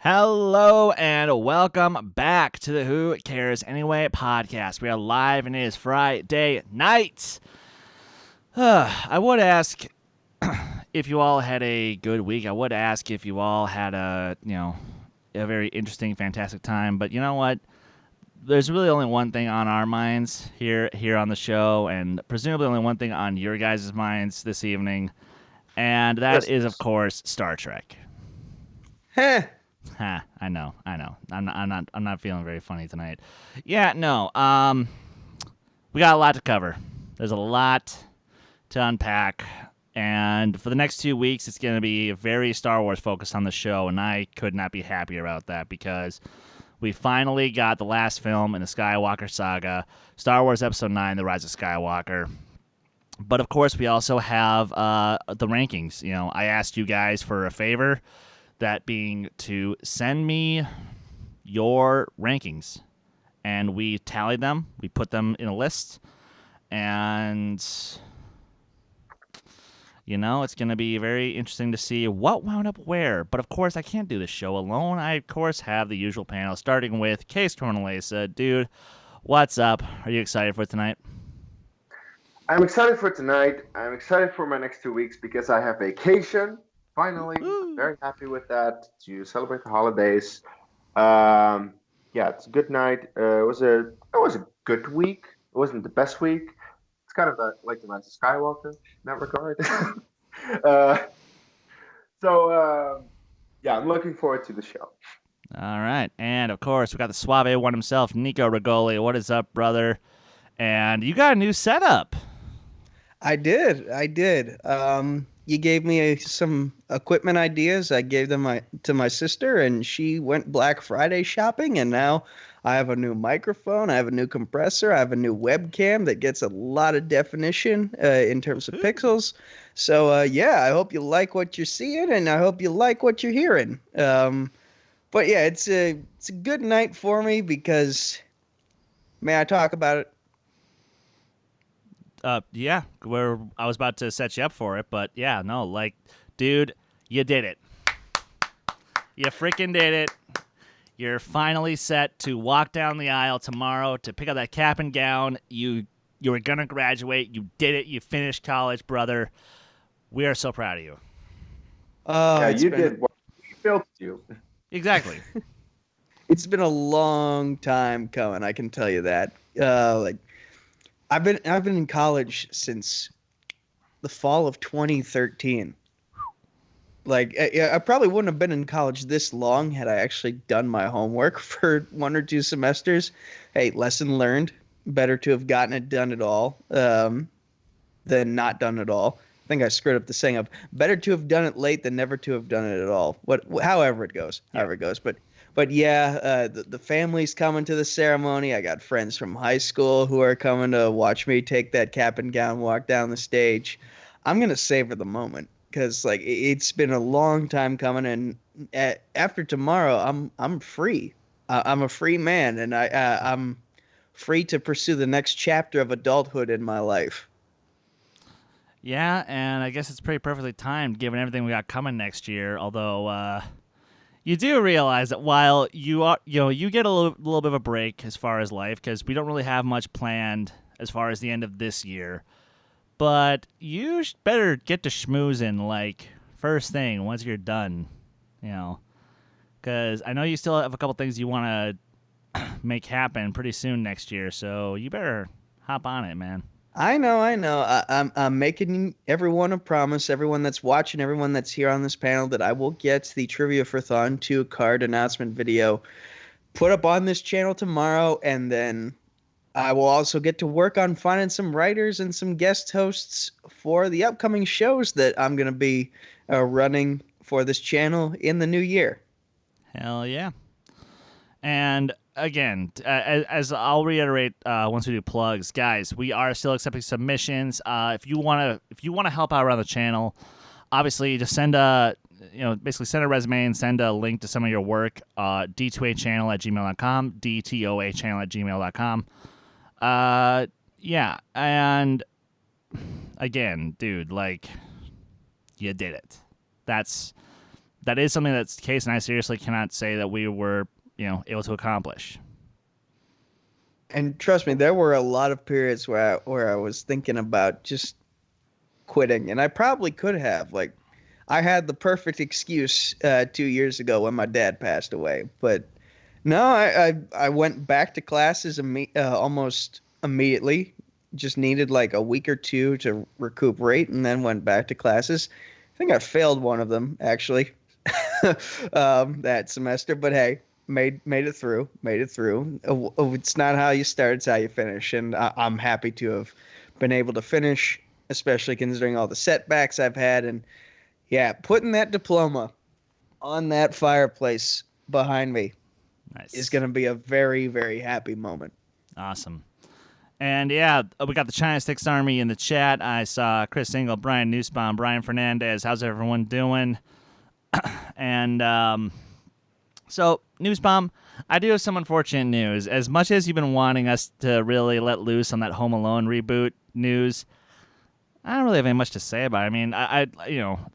Hello and welcome back to the Who Cares Anyway podcast. We are live and it is Friday night. I would ask if you all had a good week. I would ask if you all had a very interesting, fantastic time. But you know what? There's really only one thing on our minds here on the show, and presumably only one thing on your guys' minds this evening, and that is, of course, Star Trek. Heh. Ha, I know. I'm not feeling very funny tonight. Yeah, no. We got a lot to cover. There's a lot to unpack, and for the next 2 weeks, it's going to be very Star Wars focused on the show, and I could not be happier about that because we finally got the last film in the Skywalker Saga, Star Wars Episode 9, The Rise of Skywalker. But of course, we also have the rankings. You know, I asked you guys for a favor. That being to send me your rankings. And we tallied them. We put them in a list. And, it's going to be very interesting to see what wound up where. But, of course, I can't do this show alone. I, of course, have the usual panel, starting with Kees Cornelisse. Dude, what's up? Are you excited for tonight? I'm excited for tonight. I'm excited for my next 2 weeks because I have vacation. Finally, I'm very happy with that to celebrate the holidays. It's a good night. It was a good week. It wasn't the best week. It's kind of like the Rise of Skywalker in that regard. I'm looking forward to the show. All right, and of course we got the Suave one himself, Nico Rigoli. What is up, brother? And you got a new setup. I did. You gave me some equipment ideas. I gave them to my sister, and she went Black Friday shopping, and now I have a new microphone, I have a new compressor, I have a new webcam that gets a lot of definition in terms of pixels. So, I hope you like what you're seeing, and I hope you like what you're hearing. But yeah, it's a good night for me because, may I talk about it? Yeah, I was about to set you up for it, but yeah, no, dude, you did it. You freaking did it. You're finally set to walk down the aisle tomorrow to pick up that cap and gown. You were gonna graduate. You did it. You finished college, brother. We are so proud of you. You did what we built you. Exactly. It's been a long time coming, I can tell you that. I've been in college since the fall of 2013. I probably wouldn't have been in college this long had I actually done my homework for 1 or 2 semesters. Hey, lesson learned. Better to have gotten it done at all than not done at all. I think I screwed up the saying of better to have done it late than never to have done it at all. However it goes. But yeah, the family's coming to the ceremony. I got friends from high school who are coming to watch me take that cap and gown walk down the stage. I'm going to savor the moment because it's been a long time coming. And after tomorrow, I'm free. I'm a free man, and I'm free to pursue the next chapter of adulthood in my life. Yeah, and I guess it's pretty perfectly timed given everything we got coming next year. Although, you do realize that while you get a little bit of a break as far as life because we don't really have much planned as far as the end of this year, but you better get to schmoozing first thing once you're done, because I know you still have a couple things you want to make happen pretty soon next year, so you better hop on it, man. I know. I'm making everyone a promise, everyone that's watching, everyone that's here on this panel, that I will get the Trivia for Thon 2 card announcement video put up on this channel tomorrow, and then I will also get to work on finding some writers and some guest hosts for the upcoming shows that I'm going to be running for this channel in the new year. Hell yeah. And again, as I'll reiterate once we do plugs, guys, we are still accepting submissions. If you want to help out around the channel, obviously just send a resume and send a link to some of your work. d2achannel@gmail.com, dtoachannel@gmail.com. Yeah, and again, dude, you did it. That's that is something that's Case and I seriously cannot say that we were, able to accomplish. And trust me, there were a lot of periods where I was thinking about just quitting, and I probably could have. Like, I had the perfect excuse 2 years ago when my dad passed away, but no, I went back to classes almost immediately. Just needed like a week or two to recuperate, and then went back to classes. I think I failed one of them actually that semester, but hey, made it through. It's not how you start; it's how you finish, and I'm happy to have been able to finish, especially considering all the setbacks I've had. And yeah, putting that diploma on that fireplace behind me is going to be a very, very happy moment. Awesome. And yeah, we got the China Sticks Army in the chat. I saw Chris Engel, Brian Nussbaum, Brian Fernandez. How's everyone doing? And so, Nussbaum, I do have some unfortunate news. As much as you've been wanting us to really let loose on that Home Alone reboot news, I don't really have any much to say about it. I mean, I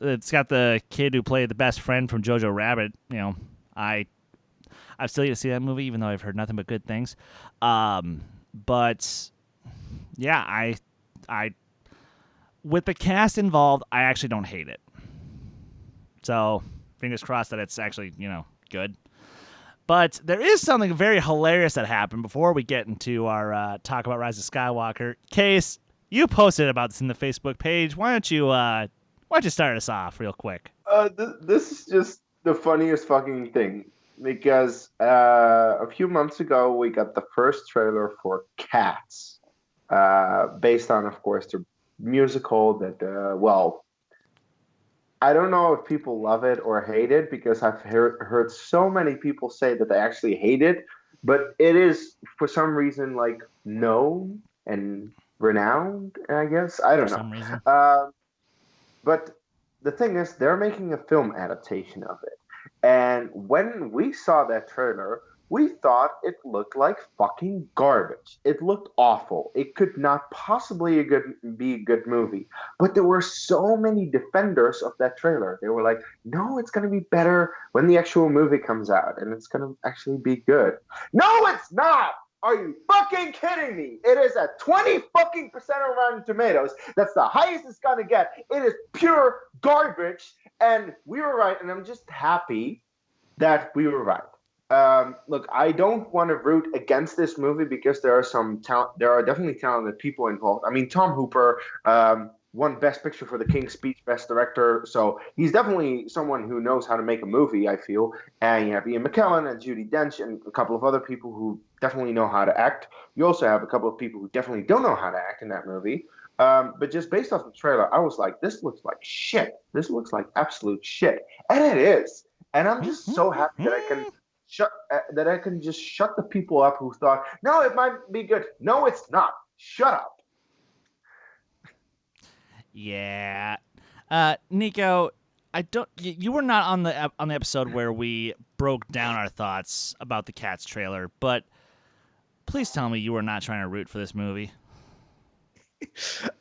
it's got the kid who played the best friend from Jojo Rabbit. I've still yet to see that movie, even though I've heard nothing but good things. But yeah, I with the cast involved, I actually don't hate it. So fingers crossed that it's actually good. But there is something very hilarious that happened before we get into our talk about Rise of Skywalker. Case, you posted about this in the Facebook page. Why don't you start us off real quick? This is just the funniest fucking thing. Because a few months ago, we got the first trailer for Cats, based on, of course, the musical that, I don't know if people love it or hate it, because I've heard so many people say that they actually hate it, but it is, for some reason, like, known and renowned, I guess. I don't know. For some reason. But the thing is, they're making a film adaptation of it. And when we saw that trailer, we thought it looked like fucking garbage. It looked awful. It could not possibly be a good movie. But there were so many defenders of that trailer. They were like, no, it's going to be better when the actual movie comes out. And it's going to actually be good. No, it's not! Are you fucking kidding me? It is at 20 fucking % on Rotten Tomatoes. That's the highest it's going to get. It is pure garbage. And we were right, and I'm just happy that we were right. Look, I don't want to root against this movie because there are definitely talented people involved. I mean, Tom Hooper won Best Picture for The King's Speech, Best Director, so he's definitely someone who knows how to make a movie, I feel. And you have Ian McLellan and Judi Dench and a couple of other people who definitely know how to act. You also have a couple of people who definitely don't know how to act in that movie. But just based off the trailer, I was like, this looks like shit. This looks like absolute shit. And it is. And I'm just so happy that I can just shut the people up who thought, no, it might be good. No, it's not. Shut up. Yeah. Nico, you were not on the episode where we broke down our thoughts about the Cats trailer, but please tell me you were not trying to root for this movie.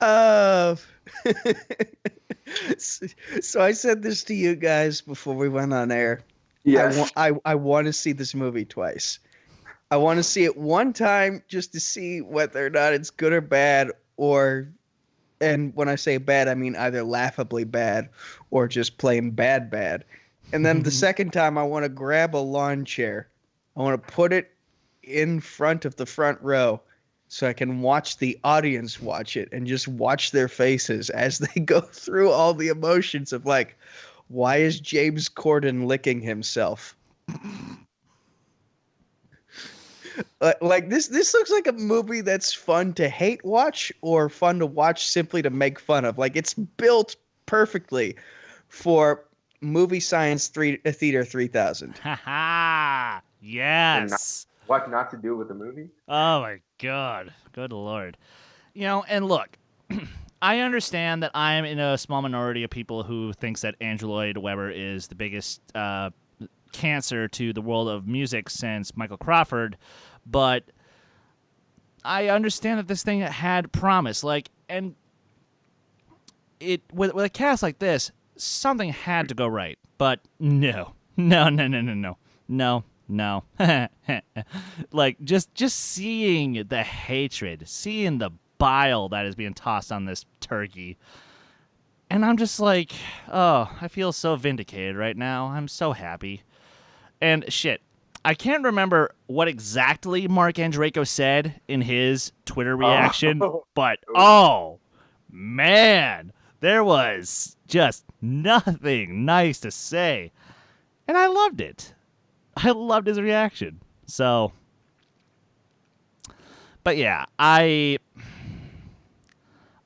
So I said this to you guys before we went on air. Yes. I want to see this movie twice. I want to see it one time just to see whether or not it's good or bad, and when I say bad, I mean either laughably bad or just plain bad. And then the second time, I want to grab a lawn chair. I want to put it in front of the front row so I can watch the audience watch it and just watch their faces as they go through all the emotions of like, why is James Corden licking himself? Like this looks like a movie that's fun to hate watch or fun to watch simply to make fun of. Like, it's built perfectly for Movie Science Theater 3000. Ha yes. What not to do with the movie? Oh my God. Good Lord. And look, I understand that I am in a small minority of people who thinks that Andrew Lloyd Webber is the biggest cancer to the world of music since Michael Crawford, but I understand that this thing had promise. And it with a cast like this, something had to go right. But no. Like just seeing the hatred, seeing the bile that is being tossed on this turkey. And I'm just like, oh, I feel so vindicated right now. I'm so happy. And shit, I can't remember what exactly Mark Andreyko said in his Twitter reaction, but oh, man, there was just nothing nice to say. And I loved it. I loved his reaction. So, but yeah, I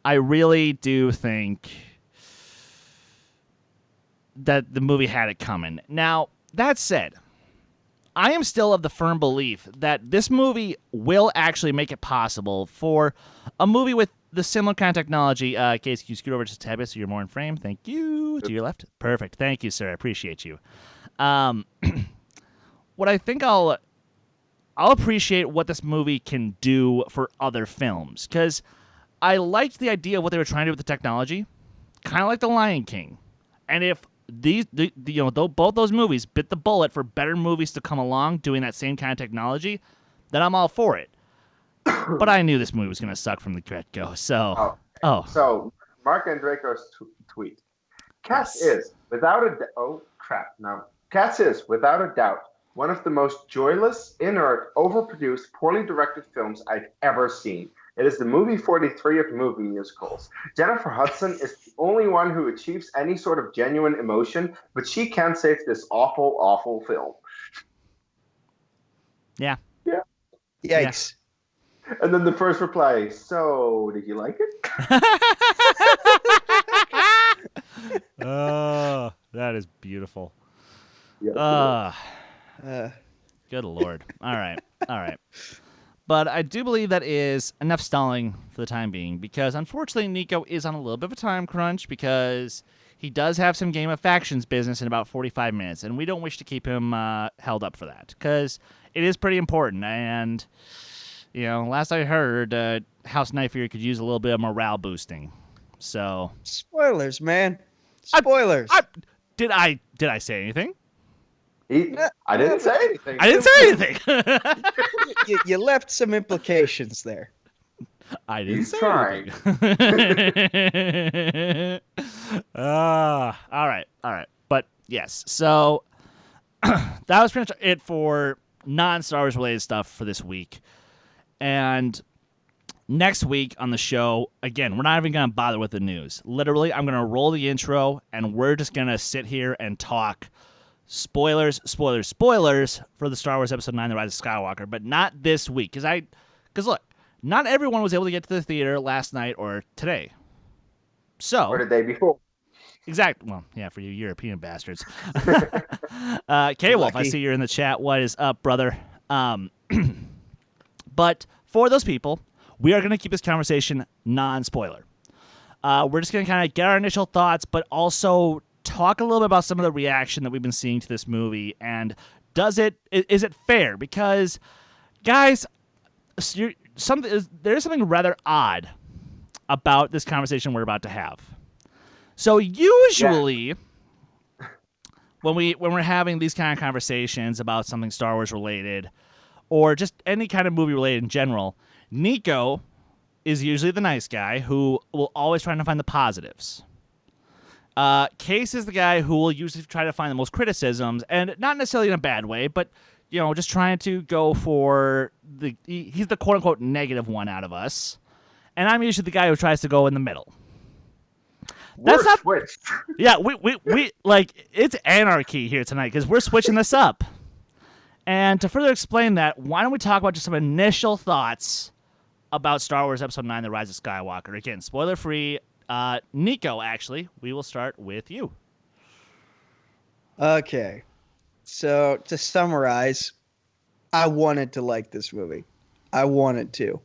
really do think that the movie had it coming. Now, that said, I am still of the firm belief that this movie will actually make it possible for a movie with the similar kind of technology. Kees, can you scoot over just a tad bit so you're more in frame? Thank you. To your left. Perfect. Thank you, sir. I appreciate you. What I think I'll appreciate what this movie can do for other films, because I liked the idea of what they were trying to do with the technology, kind of like The Lion King. And if both those movies bit the bullet for better movies to come along doing that same kind of technology, then I'm all for it. But I knew this movie was going to suck from the get-go, so... So, Mark Andreyko's tweet. Cats is, without a doubt, one of the most joyless, inert, overproduced, poorly directed films I've ever seen. It is the movie 43 of movie musicals. Jennifer Hudson is the only one who achieves any sort of genuine emotion, but she can't save this awful, awful film. Yeah. Yeah. Yikes. Yeah. And then the first reply, so, did you like it? Oh, that is beautiful. Yeah, Good Lord. All right. But I do believe that is enough stalling for the time being, because unfortunately Nico is on a little bit of a time crunch because he does have some Game of Factions business in about 45 minutes, and we don't wish to keep him held up for that because it is pretty important. And, last I heard, House Night Fury could use a little bit of morale boosting. So spoilers, man. Spoilers. Did I say anything? I didn't say anything. I didn't say anything. You left some implications there. I didn't say trying. anything. All right. But yes, so that was pretty much it for non-Star Wars related stuff for this week. And next week on the show, again, we're not even going to bother with the news. Literally, I'm going to roll the intro, and we're just going to sit here and talk spoilers for the Star Wars Episode 9, The Rise of Skywalker, but not this week. Because look, not everyone was able to get to the theater last night or today. So, or the day before. Exactly. Well, yeah, for you European bastards. K-Wolf, I see you're in the chat. What is up, brother? But for those people, we are going to keep this conversation non-spoiler. We're just going to kind of get our initial thoughts, but also talk a little bit about some of the reaction that we've been seeing to this movie, and is it fair? Because, guys, there's something rather odd about this conversation we're about to have. So usually, when we're having these kind of conversations about something Star Wars related, or just any kind of movie related in general, Nico is usually the nice guy who will always try to find the positives. Kees is the guy who will usually try to find the most criticisms, and not necessarily in a bad way, but just trying to go for he's the quote unquote negative one out of us, and I'm usually the guy who tries to go in the middle. That's not switched. Yeah, we like it's anarchy here tonight because we're switching this up. And to further explain that, why don't we talk about just some initial thoughts about Star Wars Episode 9, The Rise of Skywalker? Again, spoiler free. Nico, actually, we will start with you. Okay. So, to summarize, I wanted to like this movie. I wanted to.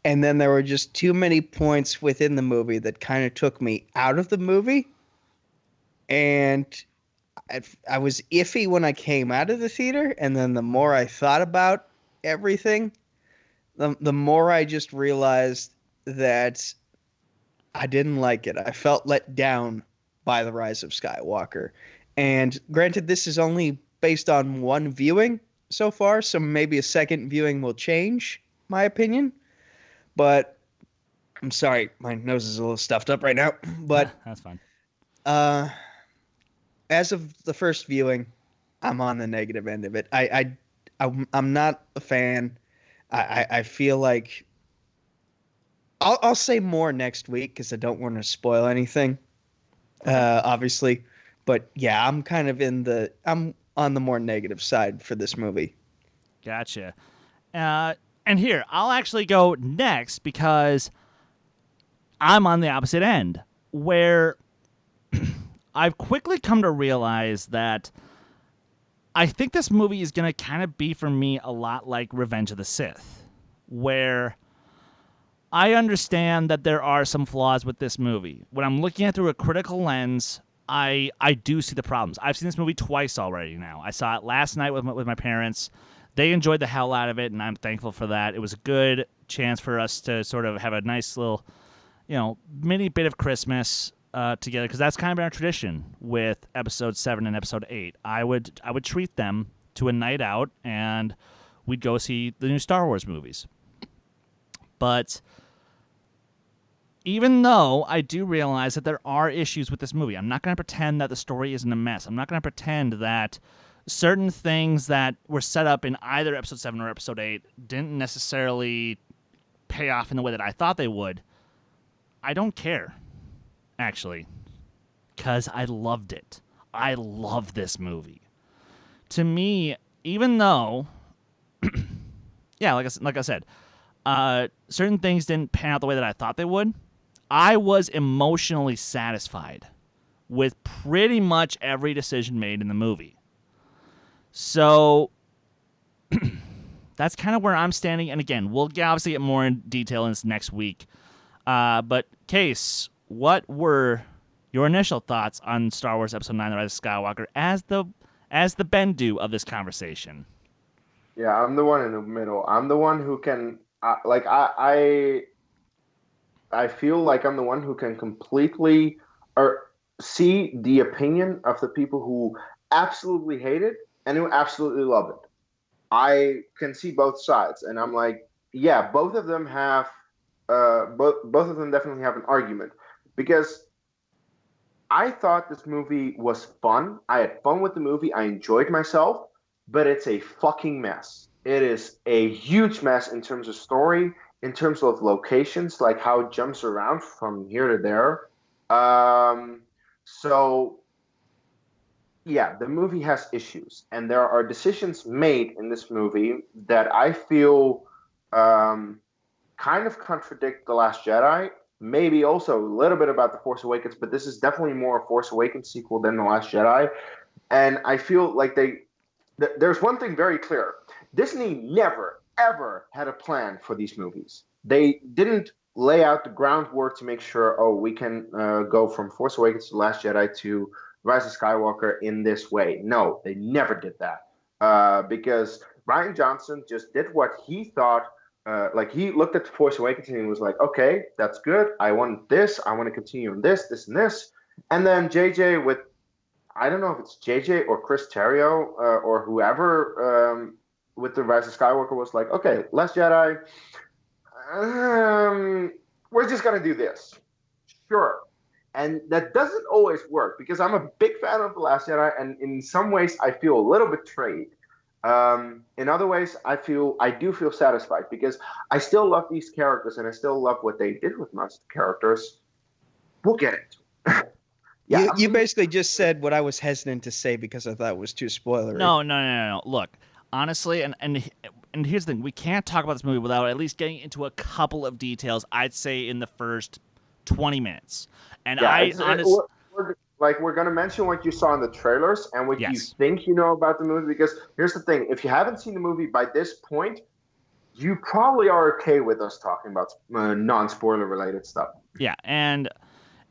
And then there were just too many points within the movie that kind of took me out of the movie. And I was iffy when I came out of the theater. And then the more I thought about everything, the more I just realized that I didn't like it. I felt let down by The Rise of Skywalker. And granted, this is only based on one viewing so far, so maybe a second viewing will change my opinion. But I'm sorry, my nose is a little stuffed up right now. But That's fine. uh, as of the first viewing, I'm on the negative end of it. I'm not a fan. I feel like I'll say more next week because I don't want to spoil anything. Obviously, but yeah, I'm on the more negative side for this movie. Gotcha. And here, I'll actually go next because I'm on the opposite end, where I've quickly come to realize that I think this movie is going to kind of be for me a lot like Revenge of the Sith, where I understand that there are some flaws with this movie. When I'm looking at it through a critical lens, I do see the problems. I've seen this movie twice already now. I saw it last night with my parents. They enjoyed the hell out of it, and I'm thankful for that. It was a good chance for us to sort of have a nice little, mini bit of Christmas together, because that's kind of been our tradition with Episode 7 and Episode 8. I would treat them to a night out, and we'd go see the new Star Wars movies. But even though I do realize that there are issues with this movie, I'm not going to pretend that the story isn't a mess. I'm not going to pretend that certain things that were set up in either Episode 7 or Episode 8 didn't necessarily pay off in the way that I thought they would. I don't care, actually, because I loved it. I love this movie. To me, even though, yeah, like I said, certain things didn't pan out the way that I thought they would, I was emotionally satisfied with pretty much every decision made in the movie. So that's kind of where I'm standing. And again, we'll obviously get more in detail in this next week. But Kees, what were your initial thoughts on Star Wars Episode 9: The Rise of Skywalker as the Bendu of this conversation? Yeah, I'm the one in the middle. I'm the one who can I feel like I'm the one who can completely or see the opinion of the people who absolutely hate it and who absolutely love it. I can see both sides, and I'm like, yeah, both of them have, both of them definitely have an argument, because I thought this movie was fun. I had fun with the movie. I enjoyed myself, but it's a fucking mess. It is a huge mess in terms of story, in terms of locations, like how it jumps around from here to there. So yeah, the movie has issues, and there are decisions made in this movie that I feel kind of contradict The Last Jedi. Maybe also a little bit about The Force Awakens, but this is definitely more a Force Awakens sequel than The Last Jedi. And I feel like there's one thing very clear. Disney never, ever had a plan for these movies. They didn't lay out the groundwork to make sure, oh, we can go from Force Awakens to Last Jedi to Rise of Skywalker in this way. No, they never did that. Because Rian Johnson just did what he thought. Like, he looked at The Force Awakens and he was like, okay, that's good. I want this. I want to continue on this, this, and this. And then JJ with, I don't know if it's JJ or Chris Terrio or whoever with the Rise of Skywalker was like, okay, Last Jedi, we're just going to do this. Sure. And that doesn't always work, because I'm a big fan of The Last Jedi, and in some ways I feel a little betrayed. In other ways, I do feel satisfied, because I still love these characters and I still love what they did with most of the characters. We'll get it. Yeah, you basically just said what I was hesitant to say because I thought it was too spoilery. No. Look, honestly, and here's the thing: we can't talk about this movie without at least getting into a couple of details. I'd say in the first 20 minutes, and yeah, we're going to mention what you saw in the trailers and what you think you know about the movie. Because here's the thing: if you haven't seen the movie by this point, you probably are okay with us talking about non-spoiler related stuff. Yeah, and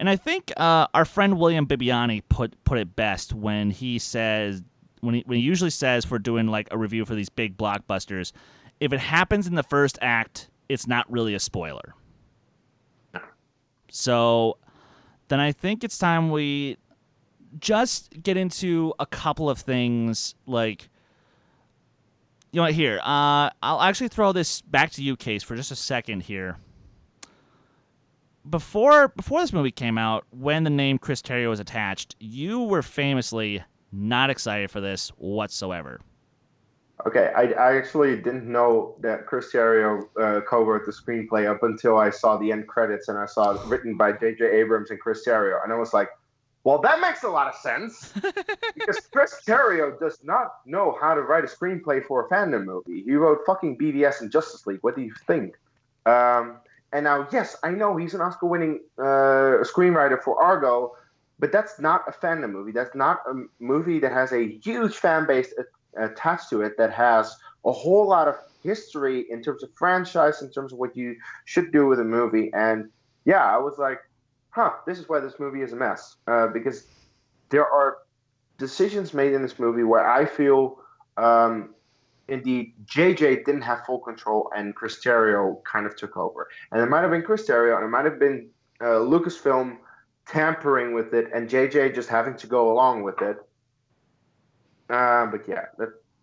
I think our friend William Bibiani put it best when he says, when he usually says, for doing like a review for these big blockbusters, if it happens in the first act, it's not really a spoiler. So then I think it's time we just get into a couple of things, like, you know what, here, I'll actually throw this back to you, Kees, for just a second here. Before this movie came out, when the name Chris Terrio was attached, you were famously not excited for this whatsoever. Okay, I actually didn't know that Chris Terrio co-wrote the screenplay up until I saw the end credits and I saw it written by J.J. Abrams and Chris Terrio, and I was like, well, that makes a lot of sense because Chris Terrio does not know how to write a screenplay for a fandom movie. He wrote fucking BVS and Justice League. What do you think? And now, yes, I know he's an Oscar-winning screenwriter for Argo, but that's not a fandom movie. That's not a movie that has a huge fan base attached to it, that has a whole lot of history in terms of franchise, in terms of what you should do with a movie. And yeah, I was like, this is why this movie is a mess. Because there are decisions made in this movie where I feel indeed JJ didn't have full control and Chris Terrio kind of took over. And it might have been Chris Terrio and it might have been Lucasfilm tampering with it and JJ just having to go along with it. But yeah,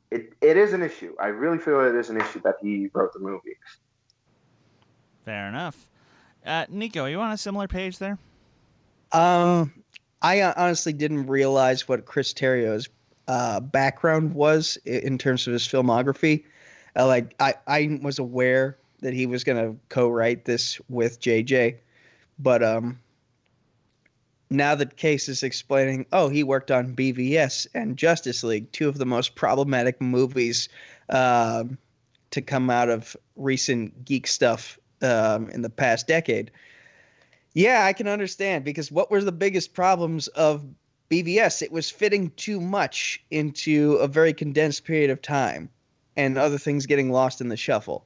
it is an issue. I really feel it is an issue that he wrote the movie. Fair enough. Nico, are you on a similar page there? I honestly didn't realize what Chris Terrio's background was in terms of his filmography. I was aware that he was going to co-write this with JJ, but now that Kees is explaining, he worked on BVS and Justice League, two of the most problematic movies to come out of recent geek stuff in the past decade. Yeah, I can understand, because what were the biggest problems of BVS? It was fitting too much into a very condensed period of time and other things getting lost in the shuffle.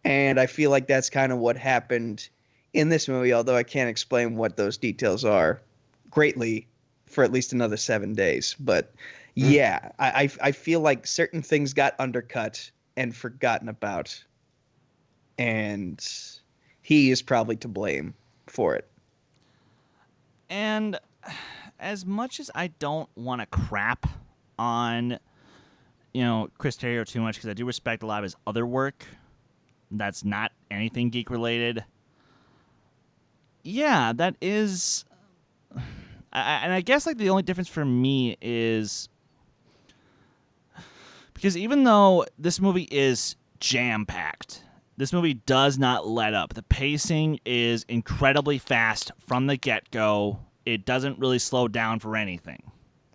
And I feel like that's kind of what happened in this movie, although I can't explain what those details are greatly for at least another 7 days. But yeah, I feel like certain things got undercut and forgotten about. And he is probably to blame for it. And as much as I don't want to crap on, Chris Terrio too much, because I do respect a lot of his other work that's not anything geek related. Yeah, that is... and I guess like the only difference for me is because even though this movie is jam-packed, this movie does not let up. The pacing is incredibly fast from the get-go. It doesn't really slow down for anything.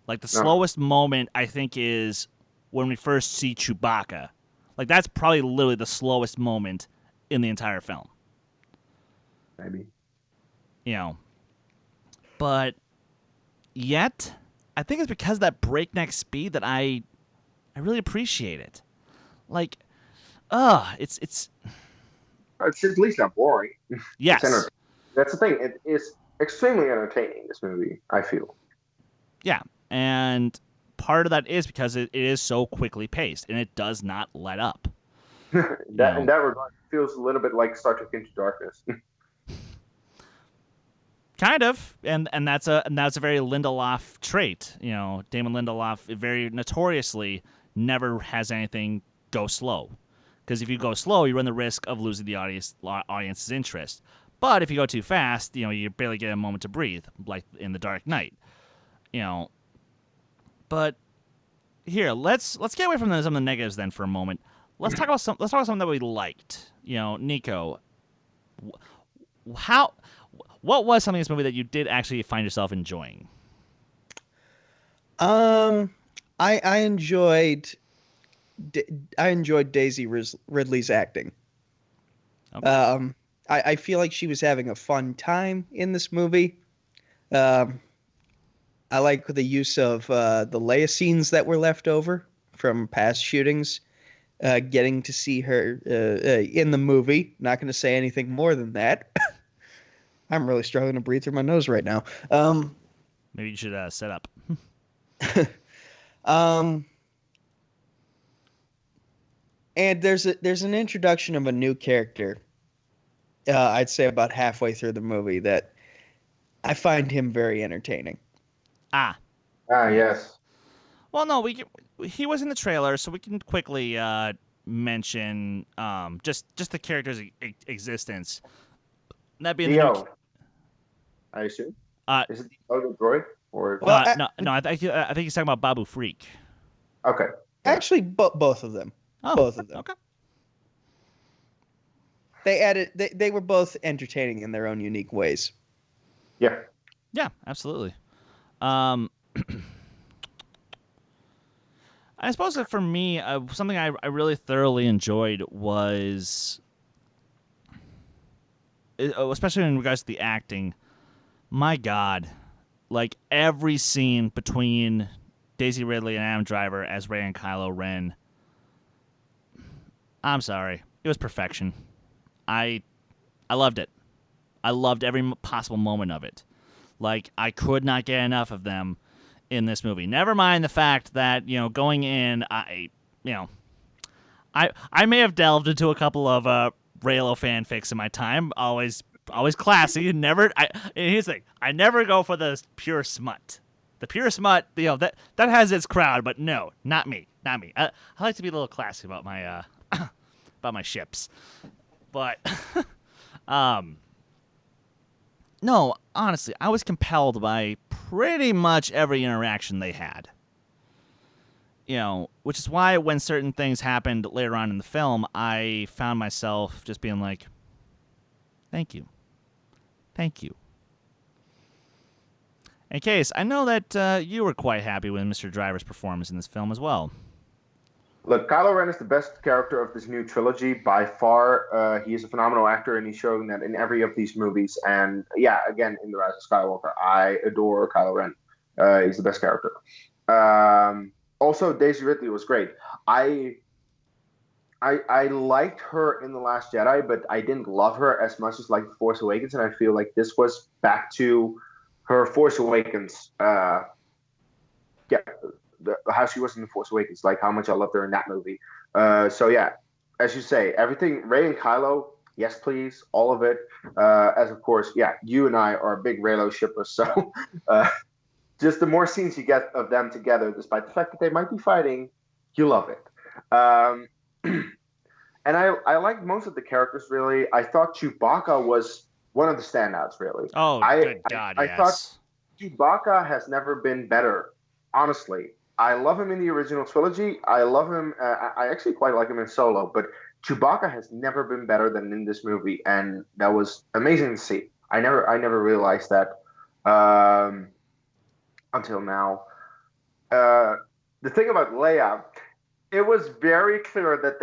Like the slowest moment, I think, is when we first see Chewbacca. Like that's probably literally the slowest moment in the entire film. Maybe. But yet, I think it's because of that breakneck speed that I really appreciate it. Like, it's at least not boring. Yes. That's the thing. It is extremely entertaining, this movie, I feel. Yeah, and part of that is because it is so quickly paced, and it does not let up. In that regard, it feels a little bit like Star Trek Into Darkness. Kind of, and that's a very Lindelof trait. Damon Lindelof very notoriously never has anything go slow, because if you go slow, you run the risk of losing the audience's interest. But if you go too fast, you barely get a moment to breathe, like in The Dark Knight. But here, let's get away from some of the negatives then for a moment. Let's talk about something that we liked. Nico, what was something in this movie that you did actually find yourself enjoying? I enjoyed Daisy Ridley's acting. Okay. I feel like she was having a fun time in this movie. I like the use of the Leia scenes that were left over from past shootings. Getting to see her in the movie. Not going to say anything more than that. I'm really struggling to breathe through my nose right now. Maybe you should set up. And there's an introduction of a new character. I'd say about halfway through the movie that I find him very entertaining. Ah, yes. Well, no, he was in the trailer, so we can quickly mention just the character's existence. That being the new. Dio, I assume. Uh, Is it Dio the droid? Or Well, no, I think he's talking about Babu Freak. okay. actually, both of them. Oh, Both of them. Okay. They were both entertaining in their own unique ways. Yeah. Yeah, absolutely. I suppose that for me, something I really thoroughly enjoyed was, especially in regards to the acting, my God, like every scene between Daisy Ridley and Adam Driver as Rey and Kylo Ren, I'm sorry, it was perfection. I loved it. I loved every possible moment of it. Like, I could not get enough of them in this movie. Never mind the fact that, going in, I may have delved into a couple of Reylo fanfics in my time. Always classy. Here's the thing. I never go for the pure smut. The pure smut, that has its crowd, but no, not me. Not me. I like to be a little classy about my about my ships. But no, honestly, I was compelled by pretty much every interaction they had. Which is why when certain things happened later on in the film, I found myself just being like, thank you. Thank you. And Kees, I know that you were quite happy with Mr. Driver's performance in this film as well. Look, Kylo Ren is the best character of this new trilogy by far. He is a phenomenal actor, and he's showing that in every of these movies. And yeah, again, in The Rise of Skywalker, I adore Kylo Ren. He's the best character. Also, Daisy Ridley was great. I liked her in The Last Jedi, but I didn't love her as much as like The Force Awakens, and I feel like this was back to her Force Awakens. How she was in The Force Awakens, like how much I loved her in that movie. So yeah, as you say, everything, Rey and Kylo, yes please, all of it. As of course, yeah, you and I are big Reylo shippers, so just the more scenes you get of them together, despite the fact that they might be fighting, you love it. And I liked most of the characters, really. I thought Chewbacca was one of the standouts, really. Oh, good God, yes. I thought Chewbacca has never been better, honestly. I love him in the original trilogy. I love him. I actually quite like him in Solo, but Chewbacca has never been better than in this movie, and that was amazing to see. I never realized that until now. The thing about Leia, it was very clear that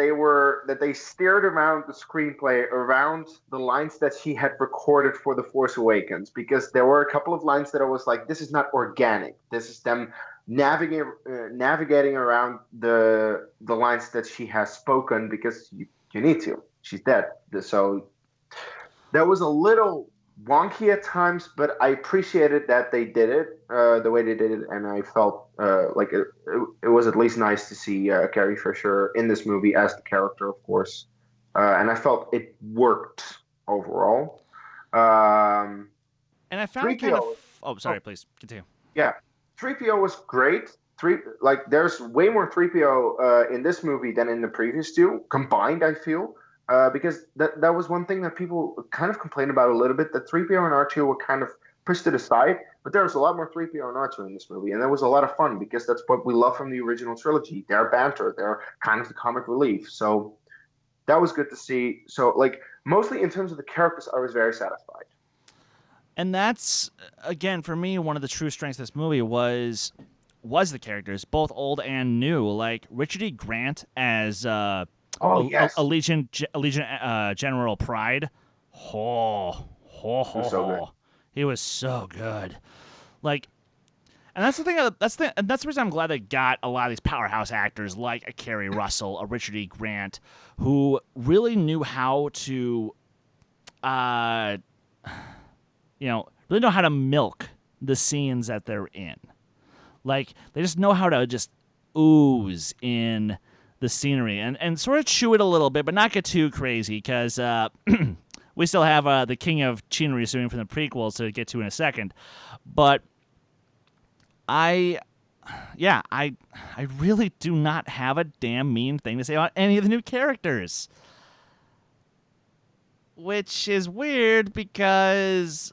they steered around the screenplay around the lines that she had recorded for The Force Awakens, because there were a couple of lines that I was like, this is not organic. This is them navigating around the lines that she has spoken, because you need to. She's dead. So that was a little wonky at times, but I appreciated that they did it the way they did it, and I felt like it was at least nice to see Carrie Fisher in this movie as the character, of course, and I felt it worked overall. And I found it 3PO, kind of. Oh, sorry. Please continue. Yeah, 3PO was great. There's way more 3PO in this movie than in the previous two combined, I feel. Because that was one thing that people kind of complained about a little bit, that 3PO and R2 were kind of pushed to the side, but there was a lot more 3PO and R2 in this movie, and that was a lot of fun, because that's what we love from the original trilogy. Their banter, they're kind of the comic relief, so that was good to see. So, like, mostly in terms of the characters, I was very satisfied. And that's, again, for me, one of the true strengths of this movie was the characters, both old and new. Like, Richard E. Grant as... yes. Allegiant General Pride. So good. He was so good. Like, and that's the thing. And that's the reason I'm glad they got a lot of these powerhouse actors like a Kerry Russell, a Richard E. Grant, who really knew how to, really know how to milk the scenes that they're in. Like, they just know how to just ooze in the scenery and sort of chew it a little bit, but not get too crazy, because we still have the King of Chinri suing from the prequels to get to in a second. But I yeah, I really do not have a damn mean thing to say about any of the new characters. Which is weird because...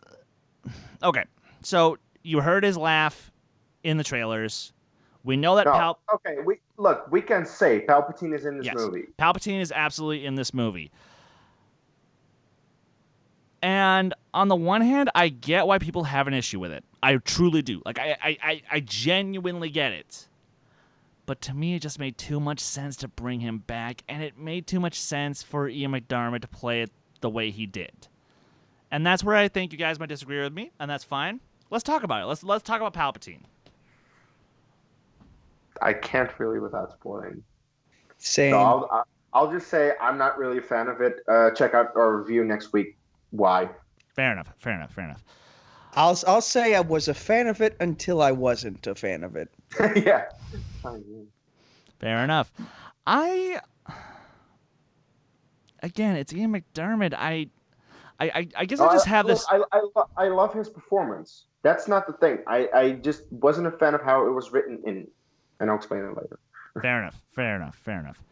Okay, so you heard his laugh in the trailers. We know that No, okay. We can say Palpatine is in this movie. Palpatine is absolutely in this movie. And on the one hand, I get why people have an issue with it. I truly do. Like, I genuinely get it. But to me, it just made too much sense to bring him back, and it made too much sense for Ian McDiarmid to play it the way he did. And that's where I think you guys might disagree with me, and that's fine. Let's talk about it. Let's talk about Palpatine. I can't really without spoiling. Same. So I'll just say I'm not really a fan of it. Check out our review next week. Why? Fair enough. I'll say I was a fan of it until I wasn't a fan of it. Yeah. Fair enough. Again, it's Ian McDiarmid. I guess I just have this. I love his performance. That's not the thing. I just wasn't a fan of how it was written in, and I'll explain it later. Fair enough.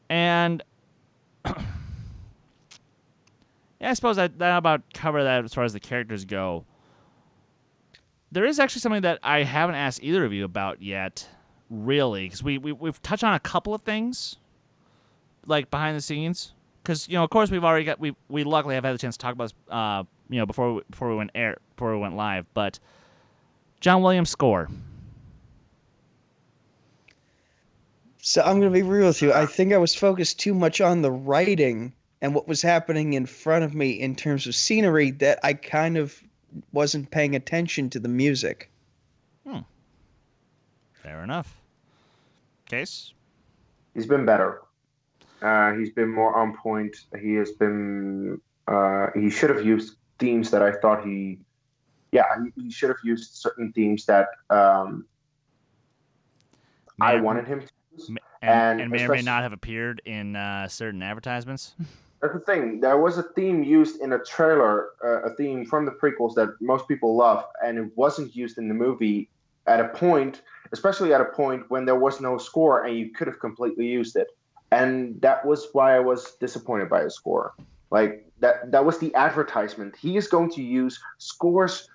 And yeah, I suppose that about cover that as far as the characters go. There is actually something that I haven't asked either of you about yet, really, because we've touched on a couple of things, like behind the scenes. Because of course, we've already got we luckily have had the chance to talk about this, before we went live. But John Williams' score. So I'm going to be real with you. I think I was focused too much on the writing and what was happening in front of me in terms of scenery that I kind of wasn't paying attention to the music. Fair enough. Kees? He's been better. He's been more on point. He has been. He should have used themes that I thought he should have used certain themes that I wanted him to use. And may or may not have appeared in certain advertisements. That's the thing. There was a theme used in a trailer, a theme from the prequels that most people love, and it wasn't used in the movie at a point, especially at a point when there was no score and you could have completely used it. And that was why I was disappointed by his score. Like, that was the advertisement. He is going to use scores,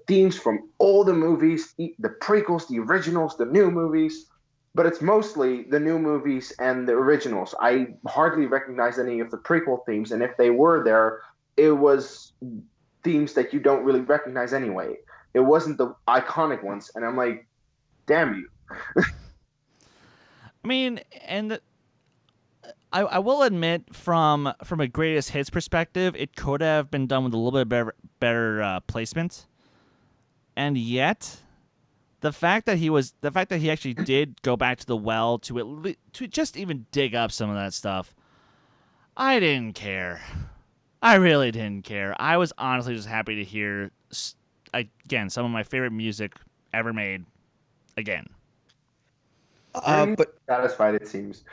themes from all the movies, the prequels, the originals, the new movies. But it's mostly the new movies and the originals. I hardly recognize any of the prequel themes, and if they were there, it was themes that you don't really recognize anyway. It wasn't the iconic ones, and I'm like, damn you. I mean, and I will admit, from a greatest hits perspective, it could have been done with a little bit better placement, and yet. The fact that he actually did go back to the well to just even dig up some of that stuff, I didn't care. I really didn't care. I was honestly just happy to hear, again, some of my favorite music ever made again. But satisfied, it seems.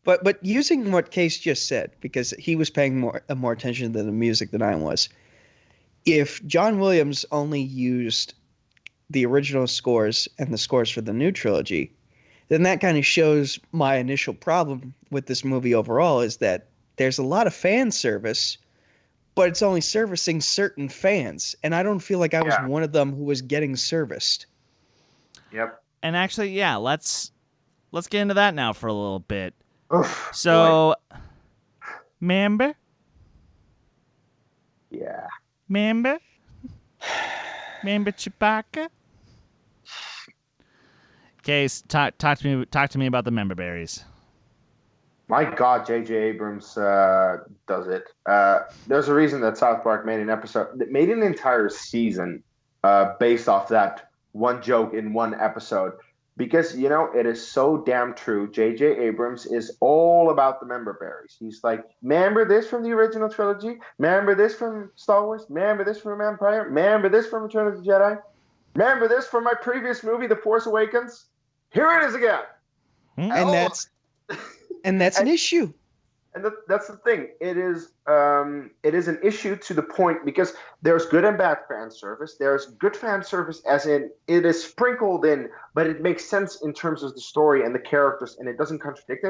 But using what Kees just said, because he was paying more attention to the music than I was, if John Williams only used the original scores and the scores for the new trilogy, then that kind of shows my initial problem with this movie overall is that there's a lot of fan service, but it's only servicing certain fans. And I don't feel like I was one of them who was getting serviced. Yep. And actually, yeah, let's get into that now for a little bit. Oof, so, remember? Yeah. Remember? Remember Chewbacca? Kees, talk to me about the member berries. My God, J.J. Abrams does it. There's a reason that South Park made an entire season based off that one joke in one episode. Because, it is so damn true. J.J. Abrams is all about the member berries. He's like, remember this from the original trilogy? Remember this from Star Wars? Remember this from Empire? Remember this from Return of the Jedi? Remember this from my previous movie, The Force Awakens? Here it is again. And that's an issue. And that's the thing. It is an issue to the point because there's good and bad fan service. There's good fan service as in it is sprinkled in, but it makes sense in terms of the story and the characters, and it doesn't contradict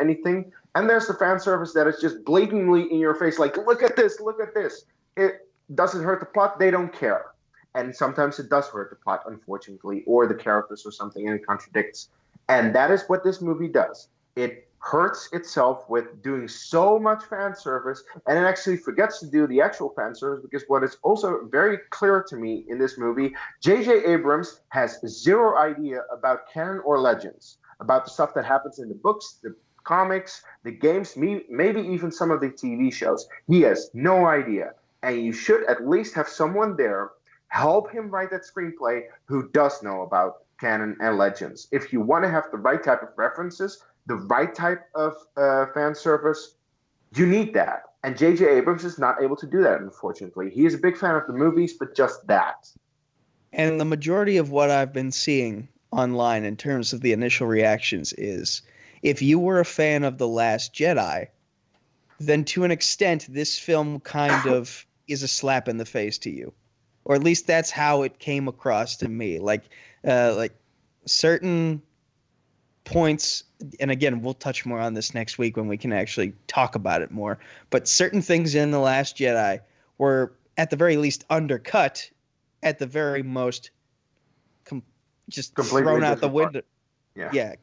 anything. And there's the fan service that is just blatantly in your face, like look at this, look at this. It doesn't hurt the plot. They don't care. And sometimes it does hurt the plot, unfortunately, or the characters or something, and it contradicts. And that is what this movie does. It hurts itself with doing so much fan service, and it actually forgets to do the actual fan service, because what is also very clear to me in this movie, J.J. Abrams has zero idea about canon or legends, about the stuff that happens in the books, the comics, the games, maybe even some of the TV shows. He has no idea. And you should at least have someone there help him write that screenplay who does know about canon and legends. If you want to have the right type of references, the right type of fan service, you need that. And J.J. Abrams is not able to do that, unfortunately. He is a big fan of the movies, but just that. And the majority of what I've been seeing online in terms of the initial reactions is, if you were a fan of The Last Jedi, then to an extent, this film kind of is a slap in the face to you. Or at least that's how it came across to me. Like certain points, and again, we'll touch more on this next week when we can actually talk about it more, but certain things in The Last Jedi were at the very least undercut, at the very most just completely thrown out the window. Yeah.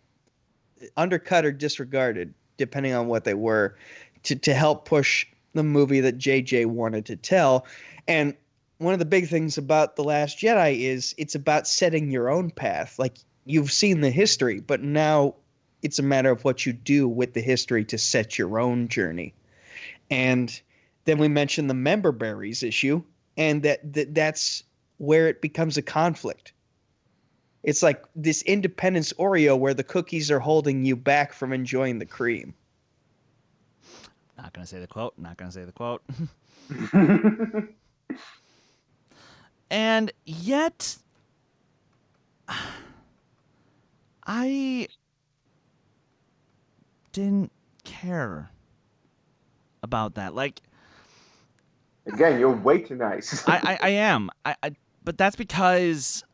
Undercut or disregarded, depending on what they were, to help push the movie that JJ wanted to tell. And one of the big things about The Last Jedi is it's about setting your own path. Like, you've seen the history, but now it's a matter of what you do with the history to set your own journey. And then we mentioned the member berries issue, and that's where it becomes a conflict. It's like this Independence Oreo where the cookies are holding you back from enjoying the cream. Not going to say the quote. Not going to say the quote. And yet, I didn't care about that. Like, again, you're way too nice. I am. But that's because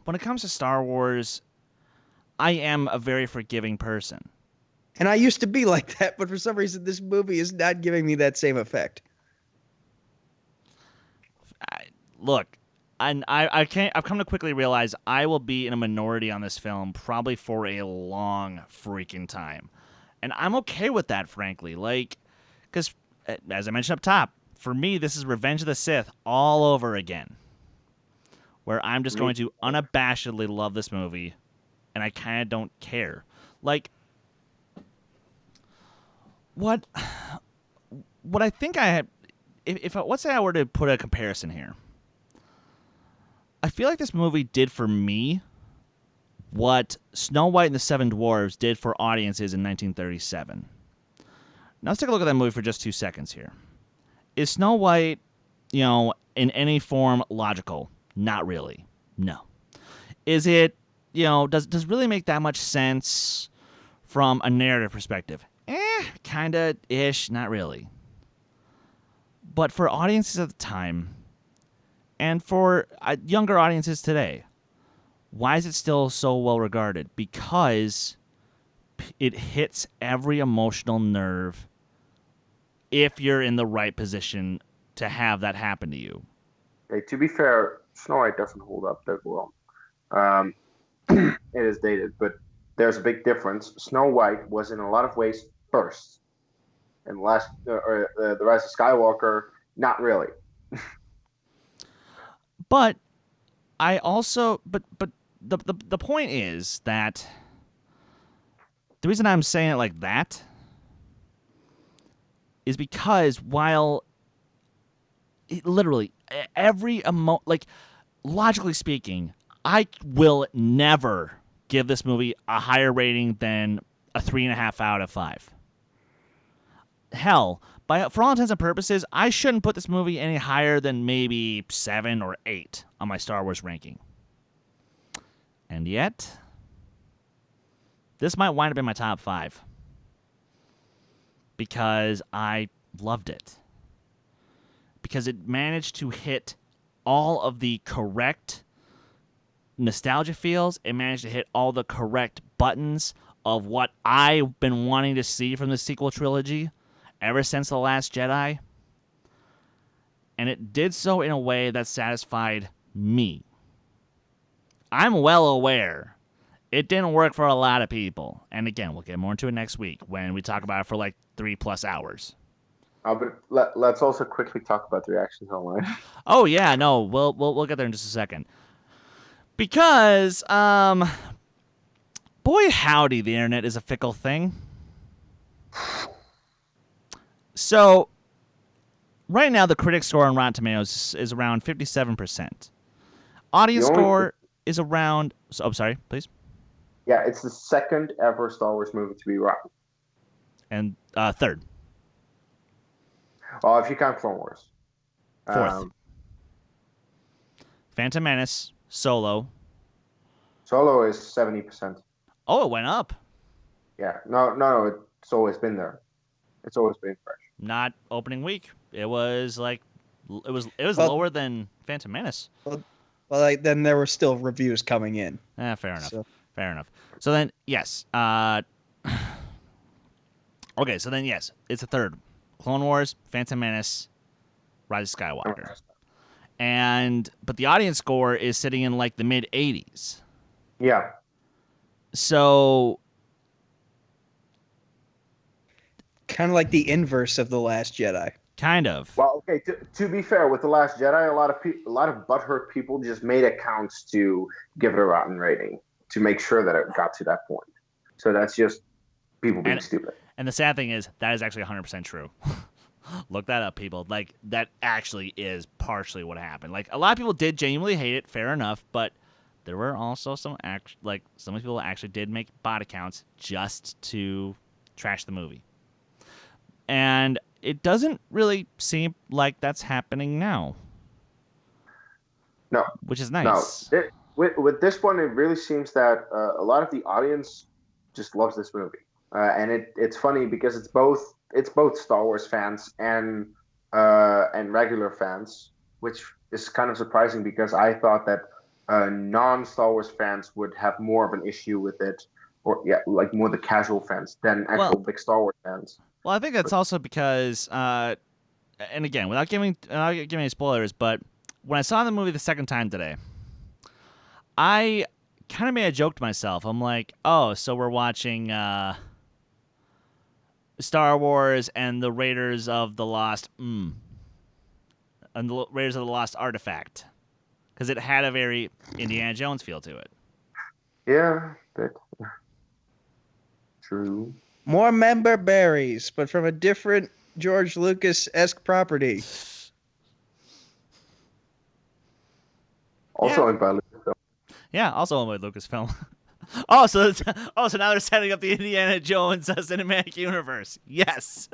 when it comes to Star Wars, I am a very forgiving person. And I used to be like that, but for some reason this movie is not giving me that same effect. Look, and I've come to quickly realize I will be in a minority on this film probably for a long freaking time. And I'm okay with that, frankly. Like, because, as I mentioned up top, for me, this is Revenge of the Sith all over again. Where I'm just going to unabashedly love this movie, and I kind of don't care. Like, what I think I had, if let's say I were to put a comparison here, I feel like this movie did for me what Snow White and the Seven Dwarfs did for audiences in 1937. Now let's take a look at that movie for just 2 seconds here. Is Snow White, in any form logical? Not really. No. Is it, does it really make that much sense from a narrative perspective? Kinda ish, not really. But for audiences at the time, and for younger audiences today, why is it still so well regarded? Because it hits every emotional nerve if you're in the right position to have that happen to you. Okay, to be fair, Snow White doesn't hold up that well. It is dated, but there's a big difference. Snow White was in a lot of ways first, and the Rise of Skywalker, not really. But I also, but the point is that the reason I'm saying it like that is because while literally every logically speaking, I will never give this movie a higher rating than a 3.5 out of 5. Hell, for all intents and purposes, I shouldn't put this movie any higher than maybe 7 or 8 on my Star Wars ranking. And yet, this might wind up in my top 5. because I loved it. Because it managed to hit all of the correct nostalgia feels. It managed to hit all the correct buttons of what I've been wanting to see from the sequel trilogy ever since The Last Jedi. And it did so in a way that satisfied me. I'm well aware it didn't work for a lot of people. And again, we'll get more into it next week when we talk about it for like 3+ hours. But let's also quickly talk about the reactions online. Oh yeah, no, we'll get there in just a second. Because, boy howdy, the internet is a fickle thing. So, right now the critic score on Rotten Tomatoes is around 57%. Audience score is around... Oh, sorry, please. Yeah, it's the second ever Star Wars movie to be rotten. And third. Well, if you count Clone Wars. Fourth. Phantom Menace, Solo. Solo is 70%. Oh, it went up. Yeah, no, it's always been there. It's always been fresh. Not opening week. It was like lower than Phantom Menace. Well, then there were still reviews coming in. Fair enough. Fair enough. So then, yes. Okay, so then, yes, it's a third. Clone Wars, Phantom Menace, Rise of Skywalker. Okay. But the audience score is sitting in like the mid-80s. Yeah. So... Kind of like the inverse of The Last Jedi. Kind of. Well, okay. To be fair, with The Last Jedi, a lot of butthurt people just made accounts to give it a rotten rating to make sure that it got to that point. So that's just people being stupid. And the sad thing is, that is actually 100% true. Look that up, people. Like, that actually is partially what happened. Like, a lot of people did genuinely hate it, fair enough, but there were also some people actually did make bot accounts just to trash the movie. And it doesn't really seem like that's happening now. No. Which is nice. No. With this one, it really seems that a lot of the audience just loves this movie. And it's funny because it's both Star Wars fans and regular fans, which is kind of surprising because I thought that non-Star Wars fans would have more of an issue with it, or like more the casual fans than actual big Star Wars fans. Well, I think that's also because, and again, without giving any spoilers, but when I saw the movie the second time today, I kind of made a joke to myself. I'm like, oh, so we're watching Star Wars and the Raiders of the Lost, and the Raiders of the Lost Artifact, because it had a very Indiana Jones feel to it. Yeah, but true. More member berries, but from a different George Lucas-esque property. Also owned by Lucasfilm. Yeah, also owned by Lucasfilm. So now they're setting up the Indiana Jones cinematic universe. Yes.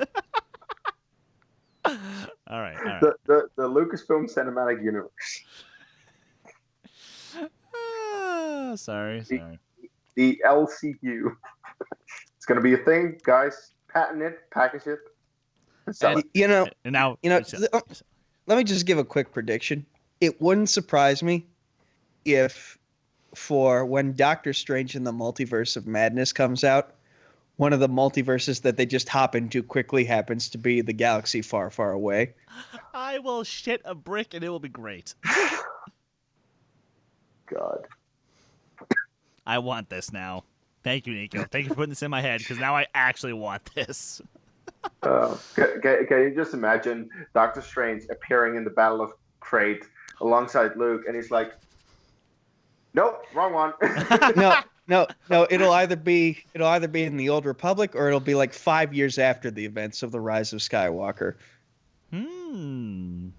All right. The Lucasfilm cinematic universe. Sorry. The LCU. It's gonna be a thing, guys. Patent it, package it, and sell it. Let me just give a quick prediction. It wouldn't surprise me if, for when Doctor Strange in the Multiverse of Madness comes out, one of the multiverses that they just hop into quickly happens to be the galaxy far, far away. I will shit a brick and it will be great. God. I want this now. Thank you, Nico. Thank you for putting this in my head, because now I actually want this. Can you just imagine Doctor Strange appearing in the Battle of Crate alongside Luke, and he's like, "Nope, wrong one." No. It'll either be in the Old Republic, or it'll be like 5 years after the events of the Rise of Skywalker. Maybe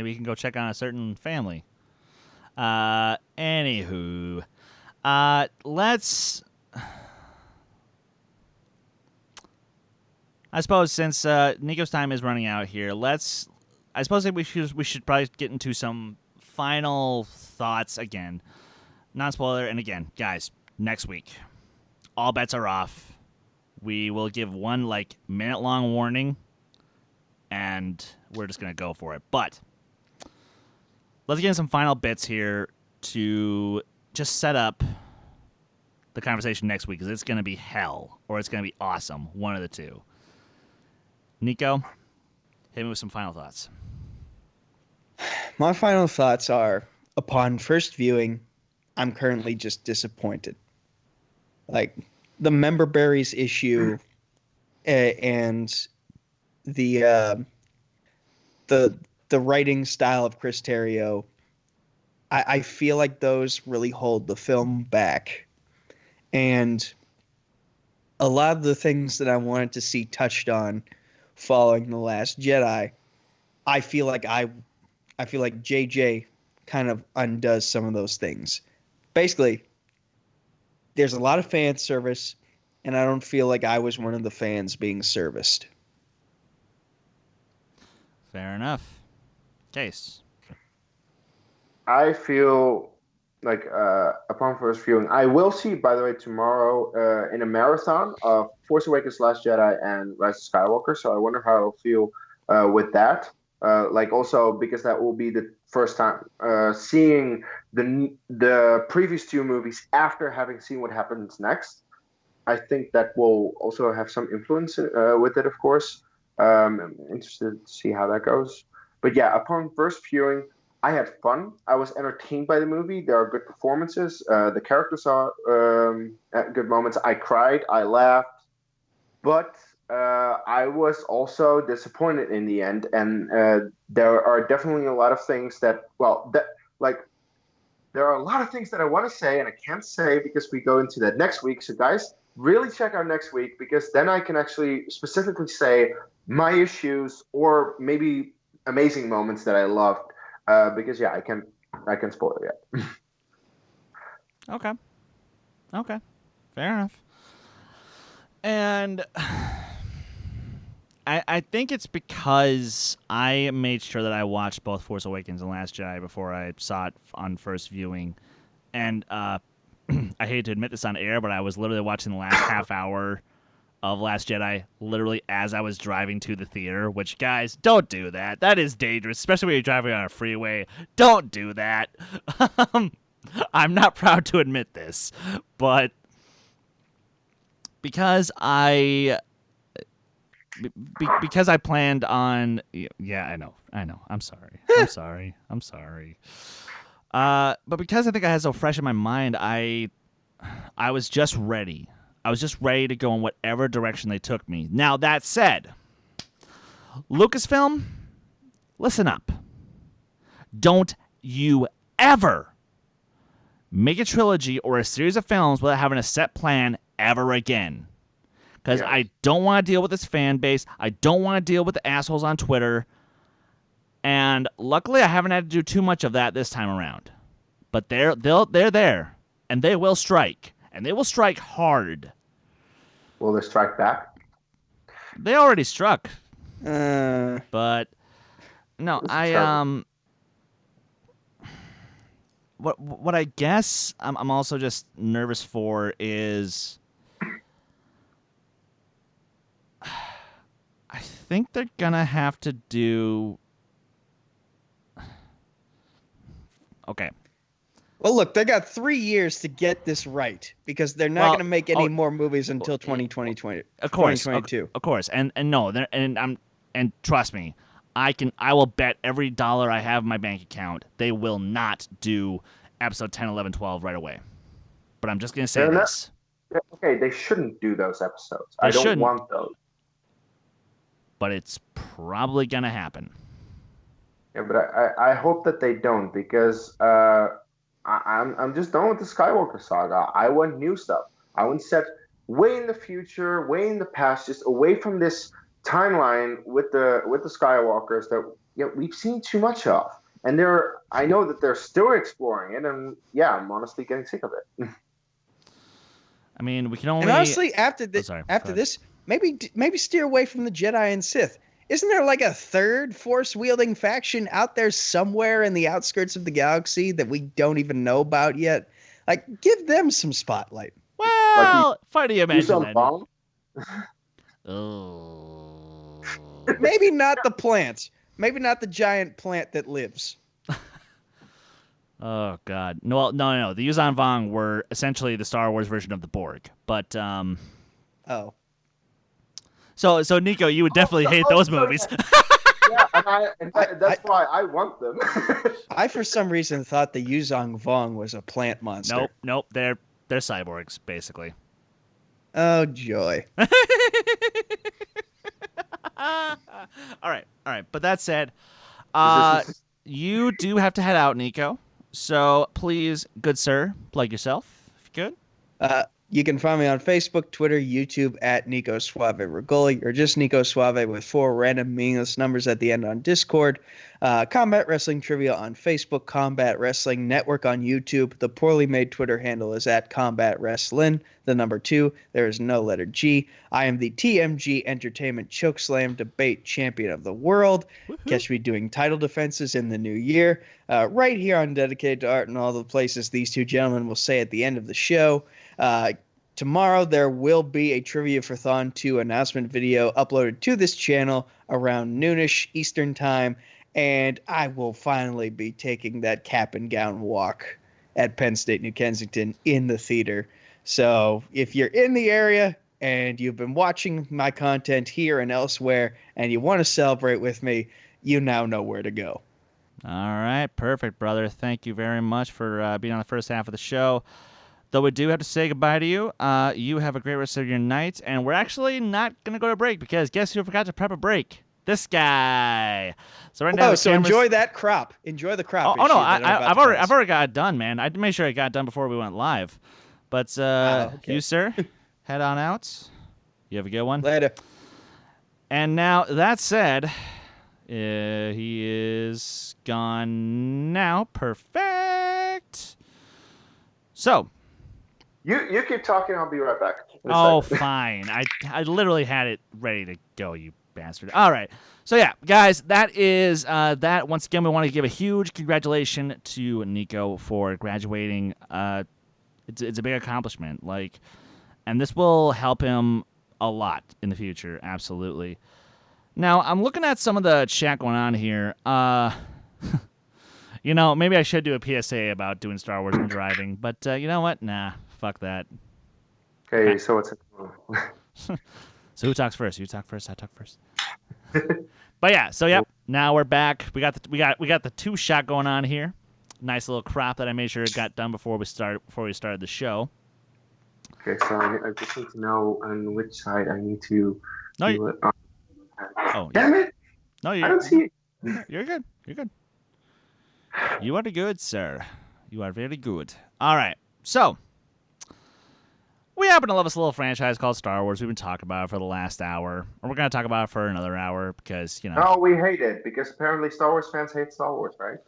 you can go check on a certain family. Anywho, let's. I suppose since Nico's time is running out here, I suppose we should probably get into some final thoughts again. Non-spoiler, and again, guys, next week, all bets are off. We will give one minute-long warning, and we're just gonna go for it. But let's get in some final bits here to just set up the conversation next week, because it's gonna be hell or it's gonna be awesome. One of the two. Nico, hit me with some final thoughts. My final thoughts are, upon first viewing, I'm currently just disappointed. Like, the member berries issue and the writing style of Chris Terrio, I feel like those really hold the film back. And a lot of the things that I wanted to see touched on following The Last Jedi, I feel like JJ kind of undoes some of those things. Basically, there's a lot of fan service, and I don't feel like I was one of the fans being serviced. Fair enough. Case. I feel like upon first viewing, I will see, by the way, tomorrow in a marathon of Force Awakens, Last Jedi, and Rise of Skywalker. So I wonder how I'll feel with that. Also because that will be the first time seeing the previous two movies after having seen what happens next. I think that will also have some influence with it, of course. I'm interested to see how that goes. But yeah, upon first viewing, I had fun. I was entertained by the movie. There are good performances. The characters are at good moments. I cried. I laughed. But I was also disappointed in the end. And there are definitely a lot of things that, there are a lot of things that I want to say and I can't say because we go into that next week. So guys, really check out next week, because then I can actually specifically say my issues or maybe amazing moments that I loved. Because I can spoil it yet. Okay. Fair enough. And I think it's because I made sure that I watched both Force Awakens and Last Jedi before I saw it on first viewing. And I hate to admit this on air, but I was literally watching the last half hour of Last Jedi literally as I was driving to the theater, which, guys, don't do that. That is dangerous, especially when you're driving on a freeway. Don't do that. I'm not proud to admit this, but because I planned on, I know. I'm sorry. But because I think I had so fresh in my mind, I was just ready. I was just ready to go in whatever direction they took me. Now, that said, Lucasfilm, listen up. Don't you ever make a trilogy or a series of films without having a set plan ever again. Because I don't want to deal with this fan base. I don't want to deal with the assholes on Twitter. And luckily, I haven't had to do too much of that this time around. But they're there, and they will strike. And they will strike hard. Will they strike back? They already struck. But no, what I guess I'm also just nervous for is I think they're gonna have to do. Okay. Well, look, they got 3 years to get this right, because they're not going to make any more movies until 2022. Of course, and trust me, I will bet every dollar I have in my bank account they will not do episode 10, 11, 12 right away. But I'm just going to say this. Okay, they shouldn't do those episodes. I don't want those. But it's probably going to happen. Yeah, but I hope that they don't, because I'm just done with the Skywalker Saga. I want new stuff. I want set way in the future, way in the past, just away from this timeline with the Skywalkers that we've seen too much of. And I know that they're still exploring it, and I'm honestly getting sick of it. I mean, we can only. And honestly, after this, maybe steer away from the Jedi and Sith. Isn't there like a third force-wielding faction out there somewhere in the outskirts of the galaxy that we don't even know about yet? Like, give them some spotlight. Well, funny you mention that. Oh. Maybe not the plant. Maybe not the giant plant that lives. Oh God. No. The Yuuzhan Vong were essentially the Star Wars version of the Borg. But Oh. So Nico, you would definitely hate those movies. Yeah, that's why I want them. I for some reason thought the Yuuzhan Vong was a plant monster. Nope. They're cyborgs basically. Oh joy. All right. But that said, you do have to head out, Nico. So please, good sir, plug yourself if you could. You can find me on Facebook, Twitter, YouTube at Nico Suave Regoli, or just Nico Suave with 4 random meaningless numbers at the end on Discord. Combat Wrestling Trivia on Facebook, Combat Wrestling Network on YouTube. The poorly made Twitter handle is at Combat Wrestling, the number 2. There is no letter G. I am the TMG Entertainment Chokeslam Debate Champion of the World. Woo-hoo. Catch me doing title defenses in the new year, right here on Dedicated to Art and all the places these two gentlemen will say at the end of the show. Tomorrow there will be a Trivia for Thon 2 announcement video uploaded to this channel around noonish Eastern time, and I will finally be taking that cap and gown walk at Penn State, New Kensington in the theater. So if you're in the area and you've been watching my content here and elsewhere and you want to celebrate with me, you now know where to go. All right, perfect, brother. Thank you very much for being on the first half of the show. Though we do have to say goodbye to you. You have a great rest of your night, and we're actually not going to go to break because guess who forgot to prep a break? This guy. So right now, enjoy that crop. Enjoy the crop. Oh no, I've already got it done, man. I made sure I got it done before we went live. But okay. You, sir, head on out. You have a good one. Later. And now that said, he is gone now. Perfect. So. You keep talking. I'll be right back. Oh, fine. I literally had it ready to go, you bastard. All right. So, yeah, guys, that is that. Once again, we want to give a huge congratulations to Nico for graduating. It's a big accomplishment. And this will help him a lot in the future. Absolutely. Now, I'm looking at some of the chat going on here. Maybe I should do a PSA about doing Star Wars and driving. But you know what? Nah. Fuck that. Okay, so what's it? So who talks first? You talk first. I talk first. But yeah, so yep. Now we're back. We got the 2 shot going on here. Nice little crop that I made sure it got done before we started the show. Okay, so I just need to know on which side I need to do it. Oh, damn it! No, I don't see it. You're good. You're good. You are good, sir. You are very good. All right, so. We happen to love this little franchise called Star Wars. We've been talking about it for the last hour. And we're going to talk about it for another hour because, No, we hate it because apparently Star Wars fans hate Star Wars, right?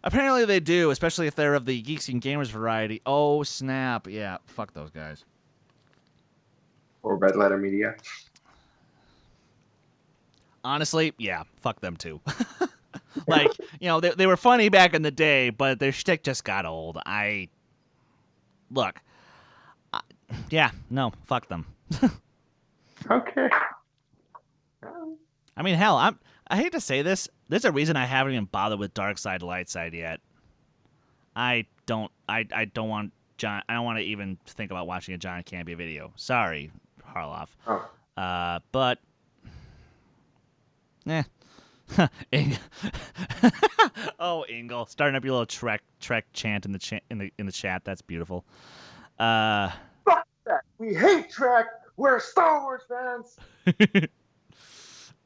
Apparently they do, especially if they're of the Geeks and Gamers variety. Oh, snap. Yeah, fuck those guys. Or Red Letter Media. Honestly, yeah, fuck them too. They were funny back in the day, but their shtick just got old. Look. Yeah, no, fuck them. Okay. I mean, hell, I hate to say this. There's a reason I haven't even bothered with Dark Side, Light Side yet. I don't want John. I don't want to even think about watching a John Campia video. Sorry, Harloff. Oh. But, oh, Ingle, starting up your little Trek chant in the chat. That's beautiful. Fuck that. We hate Trek. We're Star Wars fans.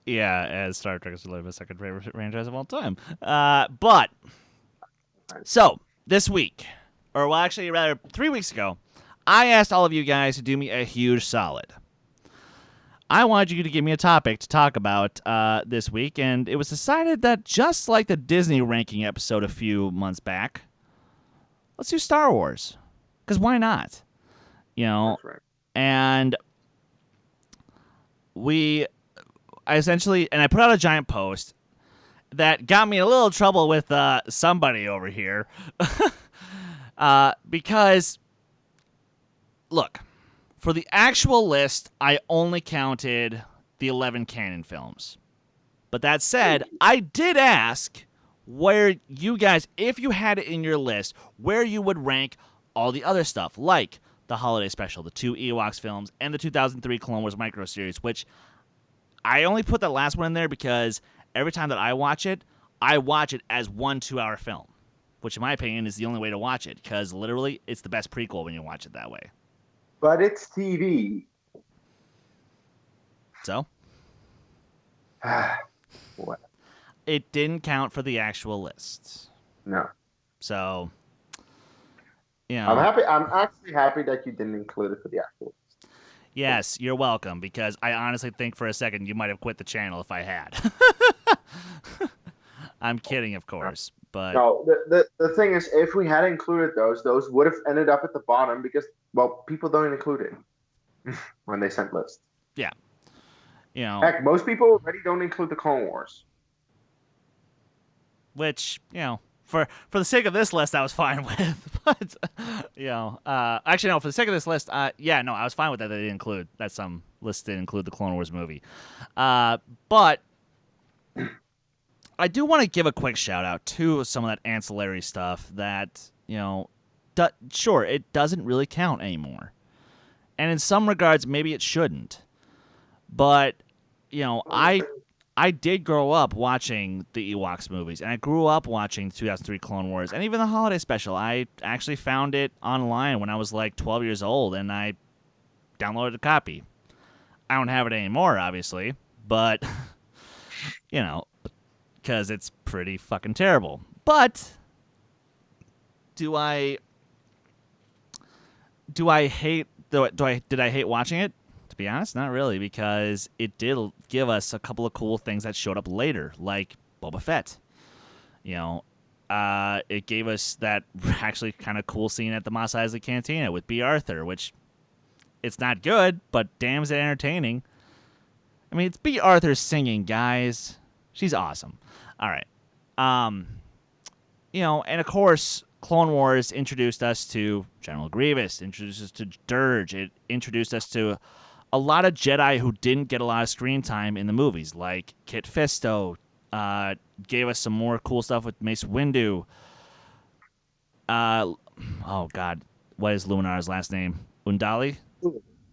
Yeah, as Star Trek is my second favorite franchise of all time. But so this week, or well, actually, rather 3 weeks ago, I asked all of you guys to do me a huge solid. I wanted you to give me a topic to talk about this week, and it was decided that just like the Disney ranking episode a few months back, let's do Star Wars. Because why not? That's right. And I put out a giant post that got me in a little trouble with somebody over here. Because, look, For the actual list, I only counted the 11 canon films. But that said, I did ask where you guys, if you had it in your list, where you would rank all the other stuff, like the holiday special, the 2 Ewoks films, and the 2003 Clone Wars micro series, which I only put that last one in there because every time that I watch it as 1 2-hour film, which in my opinion is the only way to watch it, because literally it's the best prequel when you watch it that way. But it's TV. So? What? It didn't count for the actual list. No. So, you know. I'm actually happy that you didn't include it for the actual list. Yes, you're welcome, because I honestly think for a second you might have quit the channel if I had. I'm kidding, of course, but No, the thing is, if we had included those would have ended up at the bottom because, well, people don't include it when they send lists. yeah, you know, Heck, most people already don't include the Clone Wars. which, you know, for the sake of this list, I was fine with. But, you know, actually, no, for the sake of this list, yeah, no, I was fine with that. They didn't include that. Some lists didn't include the Clone Wars movie, but I do want to give a quick shout out to some of that ancillary stuff that, you know, sure, it doesn't really count anymore, and in some regards, maybe it shouldn't. But, you know, I did grow up watching the Ewoks movies, and I grew up watching the 2003 Clone Wars, and even the holiday special. I actually found it online when I was like 12 years old, and I downloaded a copy. I don't have it anymore, obviously, but, you know, because it's pretty fucking terrible. But did I hate watching it? To be honest, not really, because it did give us a couple of cool things that showed up later, like Boba Fett. You know, it gave us that actually kind of cool scene at the Mos Eisley Cantina with B. Arthur, which it's not good, but damn is it entertaining. I mean, it's B. Arthur singing, guys. She's awesome. All right. You know, and of course, Clone Wars introduced us to General Grievous, introduced us to Dirge. It introduced us to a lot of Jedi who didn't get a lot of screen time in the movies, like Kit Fisto. Gave us some more cool stuff with Mace Windu. Oh, God. What is Luminar's last name? Unduli?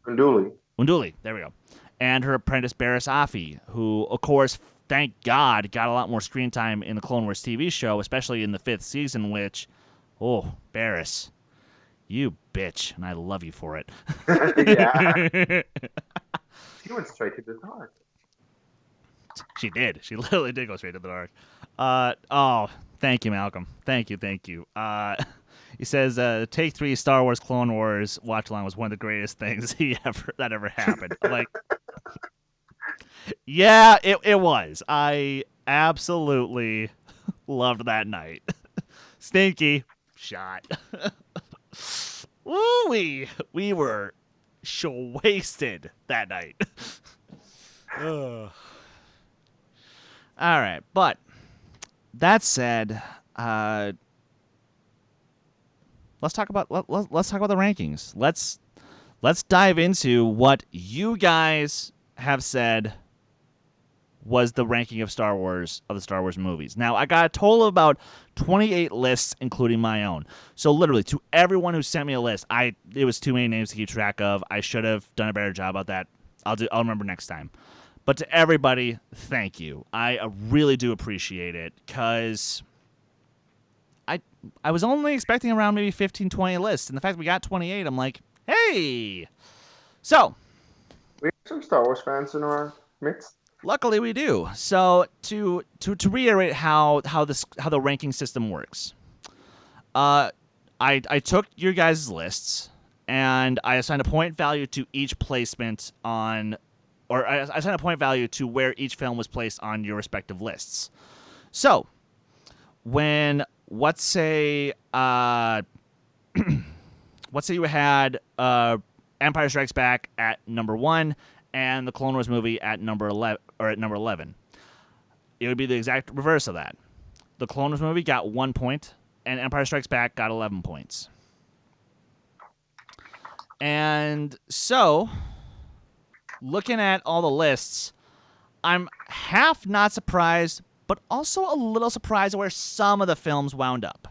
Unduli. There we go. And her apprentice, Barriss Offee, who, of course, thank God, got a lot more screen time in the Clone Wars TV show, especially in the 5th season, which, oh, Barriss, you bitch, and I love you for it. Yeah. She went straight to the dark. She did. She literally did go straight to the dark. Oh, thank you, Malcolm. Thank you. He says, Take 3 Star Wars Clone Wars watch along was one of the greatest things that ever happened. I'm like, yeah, it was. I absolutely loved that night. Stinky shot. Woo, we were wasted that night. All right, but that said, let's talk about the rankings. Let's dive into what you guys have said was the ranking of the Star Wars movies. Now, I got a total of about 28 lists, including my own. So literally, to everyone who sent me a list, it was too many names to keep track of. I should have done a better job about that. I'll remember next time. But to everybody, thank you. I really do appreciate it, because I was only expecting around maybe 15, 20 lists, and the fact we got 28, I'm like, hey! So, we have some Star Wars fans in our midst. Luckily, we do. So, to reiterate how the ranking system works, I took your guys' lists, and I assigned a point value to each placement on, or I assigned a point value to where each film was placed on your respective lists. So, when let's say you had Empire Strikes Back at number 1 and the Clone Wars movie at number 11, it would be the exact reverse of that. The Clone Wars movie got 1 point, and Empire Strikes Back got 11 points. And so, looking at all the lists, I'm half not surprised, but also a little surprised at where some of the films wound up.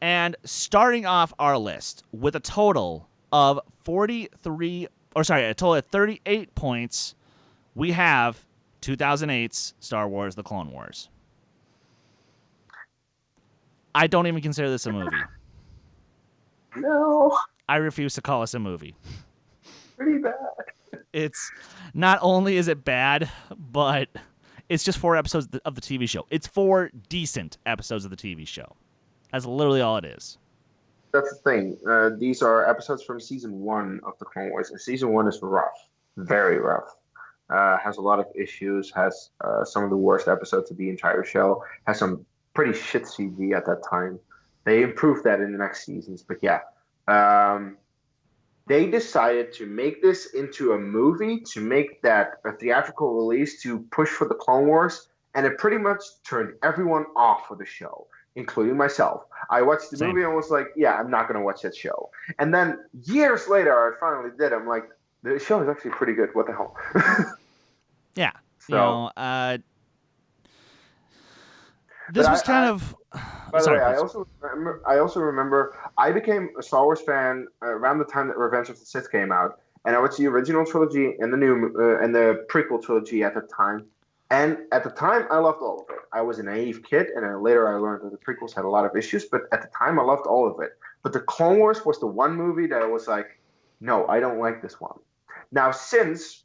And starting off our list with a total of 38 points, we have 2008's Star Wars: The Clone Wars. I don't even consider this a movie. No, I refuse to call this a movie. pretty bad. It's not only is it bad, but it's just 4 episodes of the TV show. It's 4 decent episodes of the TV show. That's literally all it is. That's the thing. These are episodes from season 1 of the Clone Wars, and season 1 is rough, very rough. Has a lot of issues. Has some of the worst episodes of the entire show. Has some pretty shit CG at that time. They improved that in the next seasons, but yeah. They decided to make this into a movie, to make that a theatrical release, to push for the Clone Wars, and it pretty much turned everyone off of the show, including myself. I watched the movie and was like, yeah, I'm not going to watch that show. And then years later, I finally did. I'm like, the show is actually pretty good. What the hell? Yeah. So, This was kind of... By the Sorry, way, please. I also remember I became a Star Wars fan around the time that Revenge of the Sith came out, and I watched the original trilogy and the prequel trilogy at the time. And at the time, I loved all of it. I was a naive kid, and then later I learned that the prequels had a lot of issues. But at the time, I loved all of it. But the Clone Wars was the one movie that I was like, no, I don't like this one. Now, since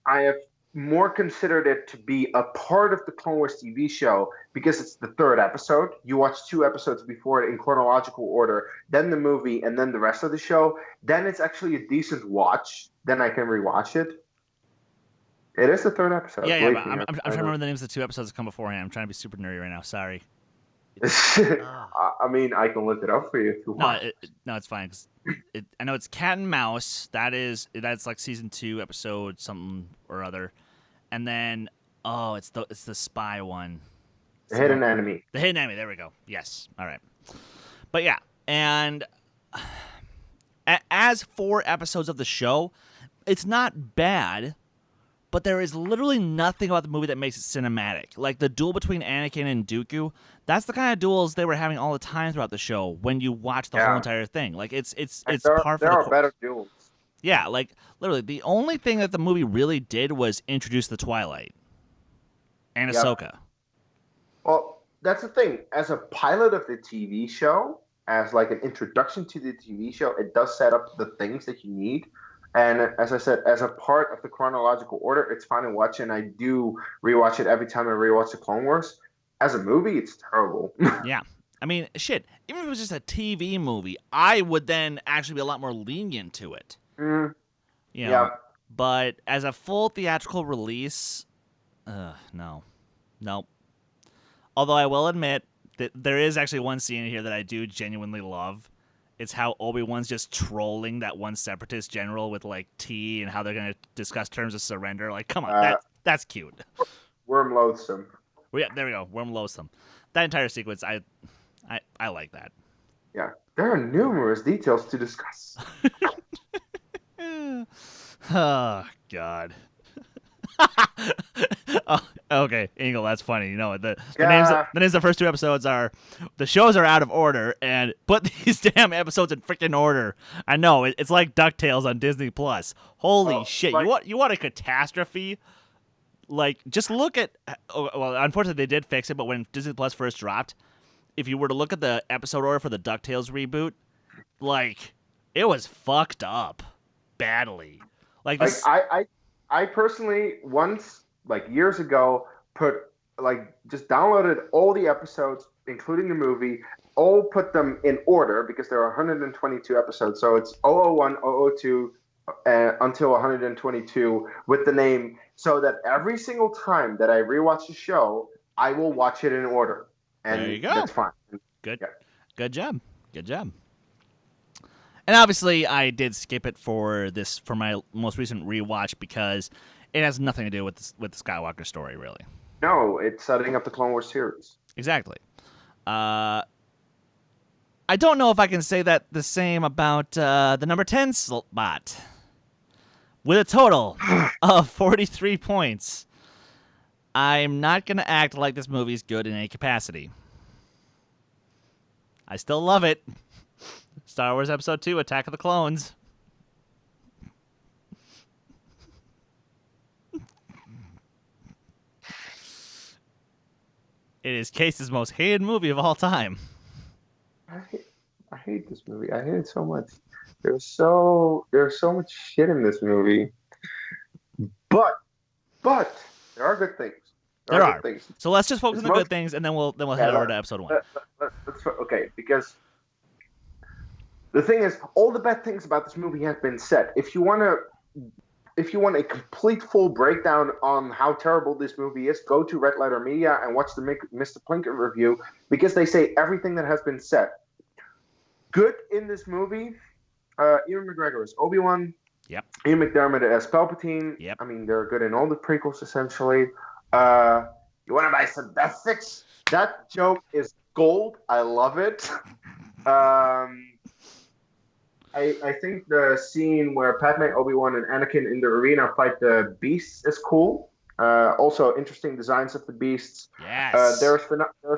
I have more considered it to be a part of the Clone Wars TV show because it's the 3rd episode. You watch 2 episodes before it in chronological order, then the movie, and then the rest of the show. Then it's actually a decent watch. Then I can rewatch it. It is the 3rd episode. Yeah, but I'm trying to remember the names of the 2 episodes that come beforehand. I'm trying to be super nerdy right now. Sorry. I mean, I can look it up for you if you want. No, it's fine. I know it's Cat and Mouse. That's like season 2, episode something or other. And then, it's the spy one. The Hidden Enemy. The Hidden Enemy. There we go. Yes. All right. But yeah, and as 4 episodes of the show, it's not bad, but there is literally nothing about the movie that makes it cinematic. Like the duel between Anakin and Dooku, that's the kind of duels they were having all the time throughout the show when you watch the whole entire thing. Like it's par for the course. There are better duels. Yeah, like literally the only thing that the movie really did was introduce the Twilight and Ahsoka. Well, that's the thing. As a pilot of the TV show, as like an introduction to the TV show, it does set up the things that you need. And as I said, as a part of the chronological order, it's fine to watch, and I do rewatch it every time I rewatch the Clone Wars. As a movie, it's terrible. Yeah. I mean, shit, even if it was just a TV movie, I would then actually be a lot more lenient to it. You know, but as a full theatrical release, no. Although I will admit that there is actually one scene in here that I do genuinely love. It's how Obi-Wan's just trolling that one separatist general with like tea and how they're going to discuss terms of surrender. Like, come on, that's cute. Worm Loathsome. Well, yeah, there we go. Worm Loathsome. That entire sequence, I like that. Yeah, there are numerous details to discuss. Oh, God. Oh, okay, Engel, that's funny. You know, the names of the first 2 episodes are, the shows are out of order, and put these damn episodes in freaking order. I know, it's like DuckTales on Disney Plus. Holy shit. You want a catastrophe? Like, just look at, well, unfortunately they did fix it, but when Disney Plus first dropped, if you were to look at the episode order for the DuckTales reboot, like, it was fucked up badly. Like this... I personally once, like years ago, just downloaded all the episodes, including the movie, all put them in order because there are 122 episodes. So it's 001, 002 until 122 with the name, so that every single time that I rewatch the show, I will watch it in order. And there you go. That's fine. Good. Yeah. Good job. And obviously, I did skip it for my most recent rewatch because it has nothing to do with the Skywalker story, really. No, it's setting up the Clone Wars series. Exactly. I don't know if I can say that the same about the number 10 slot. With a total of 43 points, I'm not going to act like this movie's good in any capacity. I still love it. Star Wars Episode 2, Attack of the Clones. It is Case's most hated movie of all time. I hate this movie. I hate it so much. There's so much shit in this movie. But there are good things. There are. Good things. So let's just focus on the good things, and then we'll head over to episode 1. Okay, because the thing is, all the bad things about this movie have been said. If you want a complete full breakdown on how terrible this movie is, go to Red Letter Media and watch the Mr. Plinkett review, because they say everything that has been said. Good in this movie, Ewan McGregor as Obi-Wan. Yep. Ian McDermott as Palpatine. Yep. I mean, they're good in all the prequels, essentially. You want to buy some Best That joke is gold. I love it. I think the scene where Padme, Obi-Wan, and Anakin in the arena fight the beasts is cool. Also, interesting designs of the beasts. Yes. There's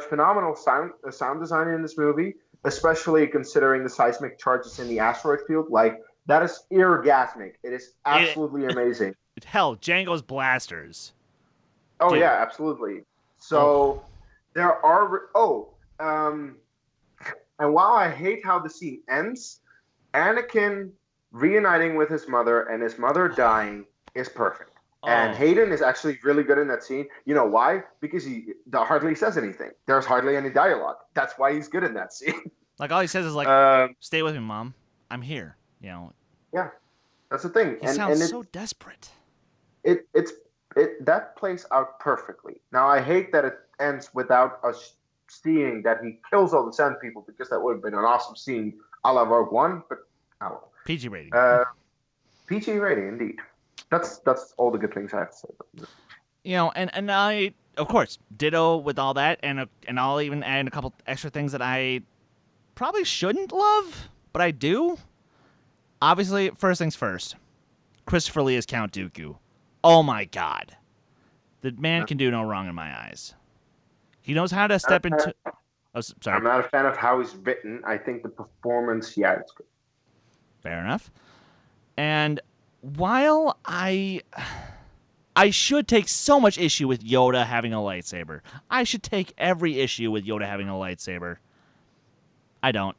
phenomenal sound design in this movie, especially considering the seismic charges in the asteroid field. Like, that is orgasmic. It is absolutely amazing. Hell, Django's blasters. Oh, Dude. yeah, absolutely. So, there are... and while I hate how the scene ends, Anakin reuniting with his mother and his mother dying is perfect. And Hayden is actually really good in that scene. You know why? Because he hardly says anything. There's hardly any dialogue. That's why he's good in that scene. Like, all he says is, like, stay with me, Mom. I'm here. You know. Yeah, that's the thing. He sounds so desperate. That plays out perfectly. Now, I hate that it ends without us seeing that he kills all the Sand People, because that would have been an awesome scene a la Rogue One, but oh. PG rating. PG rating, indeed. That's all the good things I have to say about it. You know, and I, of course, ditto with all that, and I'll even add a couple extra things that I probably shouldn't love, but I do. Obviously, first things first, Christopher Lee as Count Dooku. Oh my God. The man can do no wrong in my eyes. He knows how to step into... Oh, sorry. I'm not a fan of how he's written. I think the performance, yeah, it's good. Fair enough. And while I should take so much issue with Yoda having a lightsaber, I should take every issue with Yoda having a lightsaber, I don't.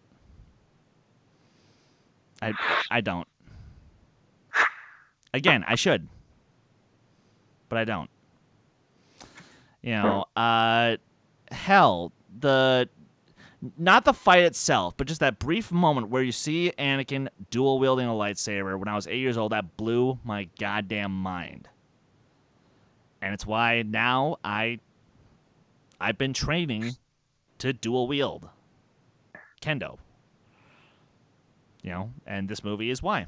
I don't. Again, I should. But I don't. You know, hell, not the fight itself, but just that brief moment where you see Anakin dual wielding a lightsaber when I was 8 years old, that blew my goddamn mind. And it's why now I've been training to dual wield Kendo. You know, and this movie is why.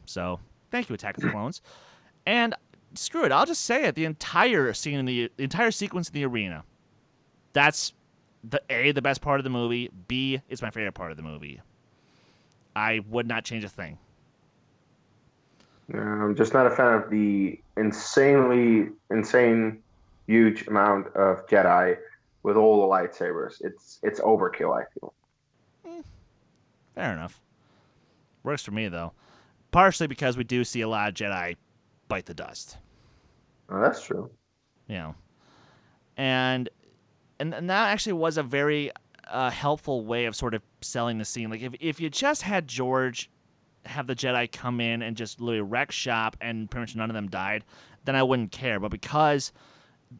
So, thank you, Attack of the Clones. And screw it, I'll just say it. The entire scene the entire sequence in the arena. That's the best part of the movie. B, it's my favorite part of the movie. I would not change a thing. I'm just not a fan of the insane, huge amount of Jedi with all the lightsabers. It's overkill, I feel. Fair enough. Works for me, though. Partially because we do see a lot of Jedi bite the dust. Oh, that's true. You know. And that actually was a very helpful way of sort of selling the scene. Like, if you just had George have the Jedi come in and just literally wreck shop and pretty much none of them died, then I wouldn't care. But because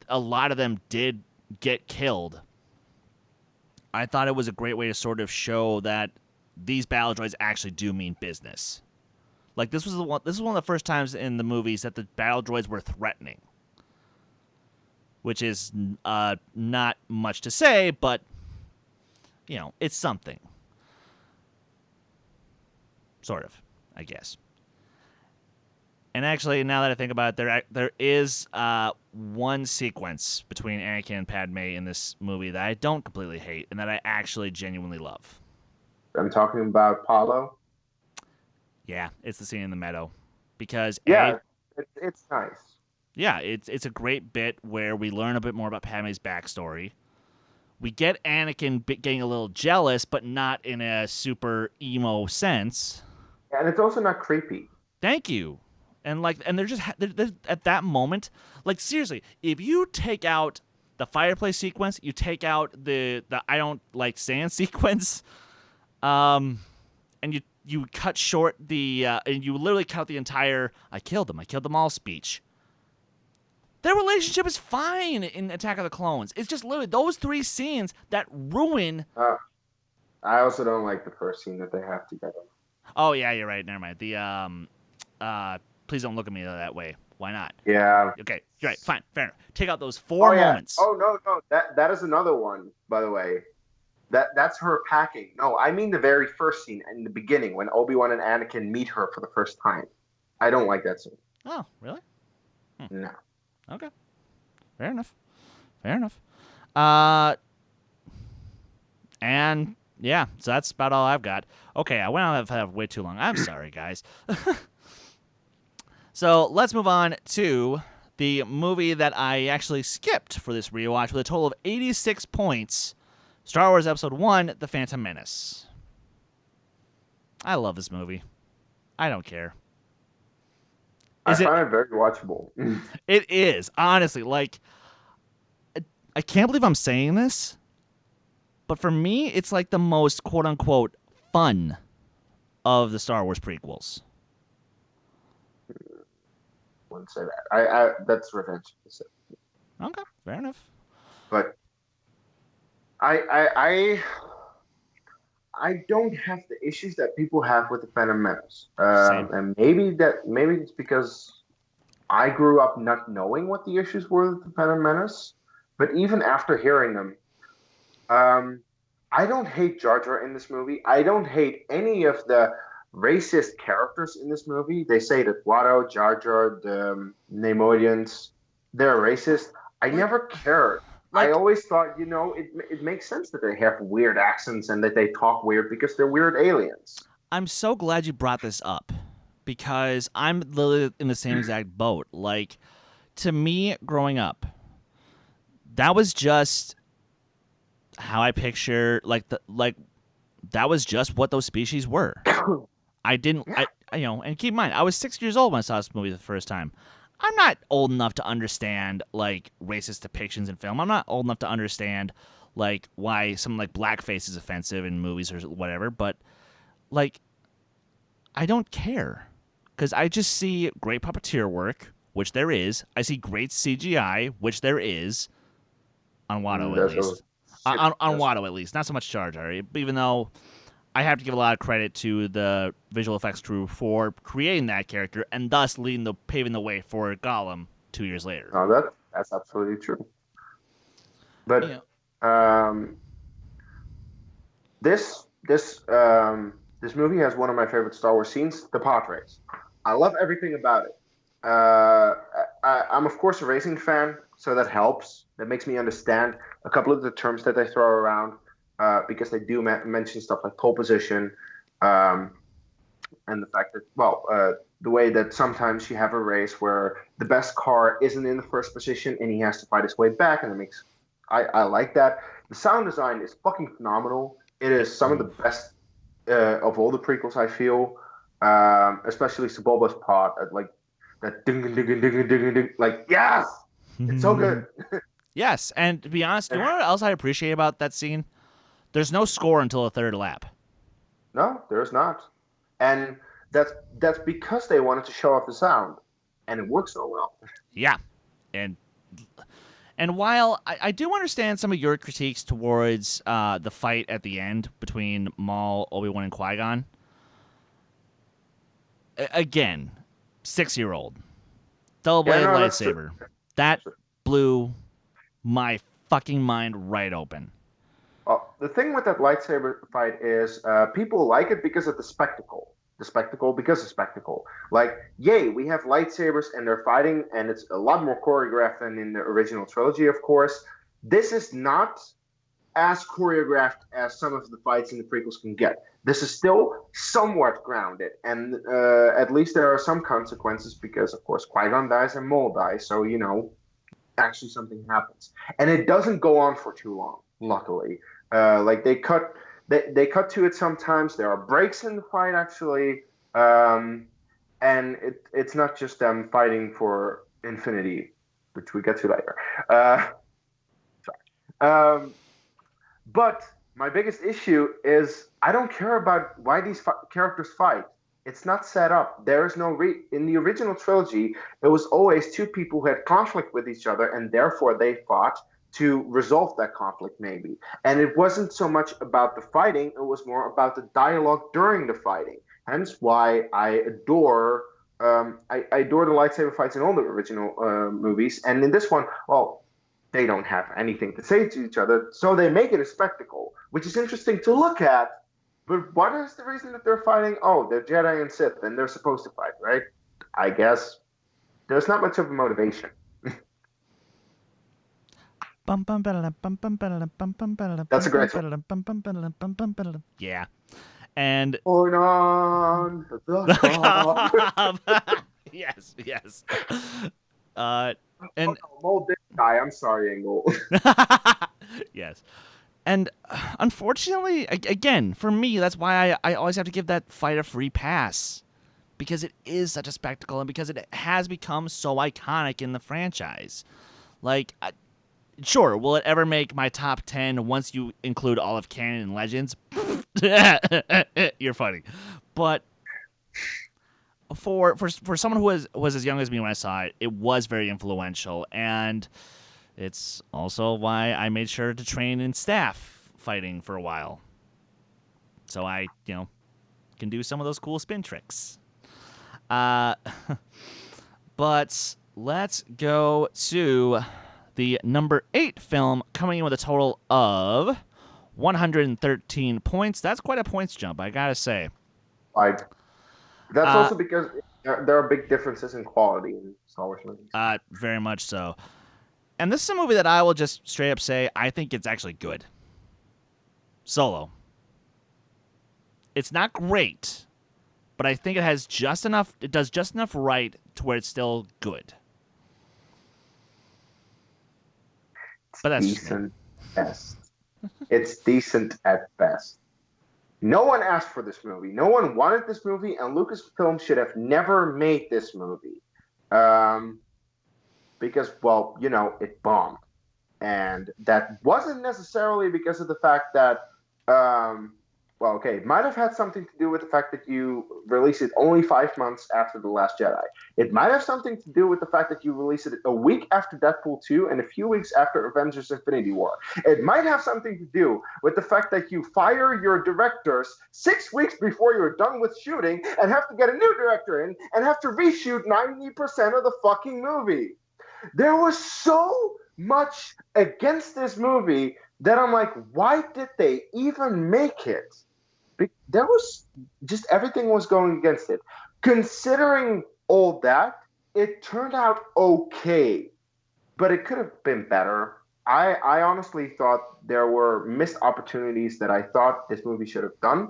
a lot of them did get killed, I thought it was a great way to sort of show that these battle droids actually do mean business. Like, this is one of the first times in the movies that the battle droids were threatening. Which is not much to say, but, you know, it's something. Sort of, I guess. And actually, now that I think about it, there is one sequence between Anakin and Padme in this movie that I don't completely hate and that I actually genuinely love. I'm talking about Paulo. Yeah, it's the scene in the meadow, because Yeah, it's nice. yeah, it's a great bit where we learn a bit more about Padme's backstory. We get Anakin getting a little jealous, but not in a super emo sense. And it's also not creepy. Thank you. And they're just they're at that moment, like seriously, if you take out the fireplace sequence, you take out the I don't like sand sequence, and you cut short the and you literally cut out the entire I killed them all speech. Their relationship is fine in Attack of the Clones. It's just literally those three scenes that ruin. I also don't like the first scene that they have together. Oh yeah, you're right. Never mind. Please don't look at me that way. Why not? Yeah. Okay, you're right. Fine, fair enough. Take out those four moments. Oh no, that is another one, by the way. That's her packing. No, I mean the very first scene in the beginning when Obi-Wan and Anakin meet her for the first time. I don't like that scene. Oh, really? No. Okay. Fair enough. And yeah, so that's about all I've got. Okay, I went on that way too long. I'm sorry, guys. So let's move on to the movie that I actually skipped for this rewatch with a total of 86 points. Star Wars Episode 1, The Phantom Menace. I love this movie. I don't care. I find it very watchable. It is, honestly. Like, I can't believe I'm saying this, but for me, it's like the most quote-unquote fun of the Star Wars prequels. Wouldn't say that. I that's revenge. Okay, fair enough. But I don't have the issues that people have with the Phantom Menace, and maybe it's because I grew up not knowing what the issues were with the Phantom Menace. But even after hearing them, I don't hate Jar Jar in this movie. I don't hate any of the racist characters in this movie. They say that Watto, Jar Jar, the Neimoidians, they're racist. I never cared. I always thought, it makes sense that they have weird accents and that they talk weird because they're weird aliens. I'm so glad you brought this up because I'm literally in the same exact boat. Like, to me, growing up, that was just how I picture that was just what those species were. I didn't, and keep in mind, I was 6 years old when I saw this movie the first time. I'm not old enough to understand, like, racist depictions in film. I'm not old enough to understand, like, why something like blackface is offensive in movies or whatever. But, like, I don't care. Because I just see great puppeteer work, which there is. I see great CGI, which there is. On Watto, at least. On Watto, at least. Not so much Jar Jar. Even though I have to give a lot of credit to the visual effects crew for creating that character and thus paving the way for Gollum 2 years later. No, that's absolutely true. But this movie has one of my favorite Star Wars scenes, the pod race. I love everything about it. I'm of course a racing fan, so that helps. That makes me understand a couple of the terms that they throw around. Because they do mention stuff like pole position, and the fact that, the way that sometimes you have a race where the best car isn't in the first position and he has to fight his way back, and I like that. The sound design is fucking phenomenal. It is some of the best of all the prequels, I feel, especially Sebulba's pod, like that ding ding ding ding ding ding, like yes, it's so good. Yes, and to be honest, you know what else I appreciate about that scene? There's no score until the third lap. No, there's not. And that's because they wanted to show off the sound. And it works so well. Yeah. And while I do understand some of your critiques towards the fight at the end between Maul, Obi-Wan, and Qui-Gon, again, 6-year-old. Double-bladed lightsaber. That blew my fucking mind right open. The thing with that lightsaber fight is people like it because of the spectacle. The spectacle because of spectacle. Like, yay, we have lightsabers and they're fighting, and it's a lot more choreographed than in the original trilogy, of course. This is not as choreographed as some of the fights in the prequels can get. This is still somewhat grounded, and at least there are some consequences because, of course, Qui-Gon dies and Maul dies, so, actually something happens. And it doesn't go on for too long, luckily. Like, they cut to it sometimes. There are breaks in the fight, actually, and it's not just them fighting for infinity, which we get to later. But my biggest issue is I don't care about why these characters fight. It's not set up. There is no in the original trilogy, it was always two people who had conflict with each other, and therefore they fought to resolve that conflict, maybe. And it wasn't so much about the fighting; it was more about the dialogue during the fighting. Hence, why I adore I adore the lightsaber fights in all the original movies, and in this one, well, they don't have anything to say to each other, so they make it a spectacle, which is interesting to look at. But what is the reason that they're fighting? Oh, they're Jedi and Sith, and they're supposed to fight, right? I guess there's not much of a motivation. That's a great song. Yeah. And Going on the cob. yes. And Maul did die. I'm sorry, Engel. yes. And unfortunately, again, for me, that's why I always have to give that fight a free pass. Because it is such a spectacle and because it has become so iconic in the franchise. Like, sure, will it ever make my top 10 once you include all of canon and legends? You're funny. But for someone who was as young as me when I saw it, it was very influential, and it's also why I made sure to train in staff fighting for a while, so I can do some of those cool spin tricks. But let's go to the number 8 film, coming in with a total of 113 points. That's quite a points jump, I gotta say. That's also because there are big differences in quality in Star Wars movies. Very much so. And this is a movie that I will just straight up say I think it's actually good. Solo. It's not great, but I think it has just enough. It does just enough right to where it's still good. But that's decent at best. It's decent at best. No one asked for this movie. No one wanted this movie, and Lucasfilm should have never made this movie. Because, well, it bombed. And that wasn't necessarily because of the fact that, it might have had something to do with the fact that you released it only 5 months after The Last Jedi. It might have something to do with the fact that you released it a week after Deadpool 2 and a few weeks after Avengers Infinity War. It might have something to do with the fact that you fire your directors 6 weeks before you're done with shooting and have to get a new director in and have to reshoot 90% of the fucking movie. There was so much against this movie that I'm like, why did they even make it? There was just everything was going against it. Considering all that, it turned out okay, but it could have been better. I honestly thought there were missed opportunities that I thought this movie should have done,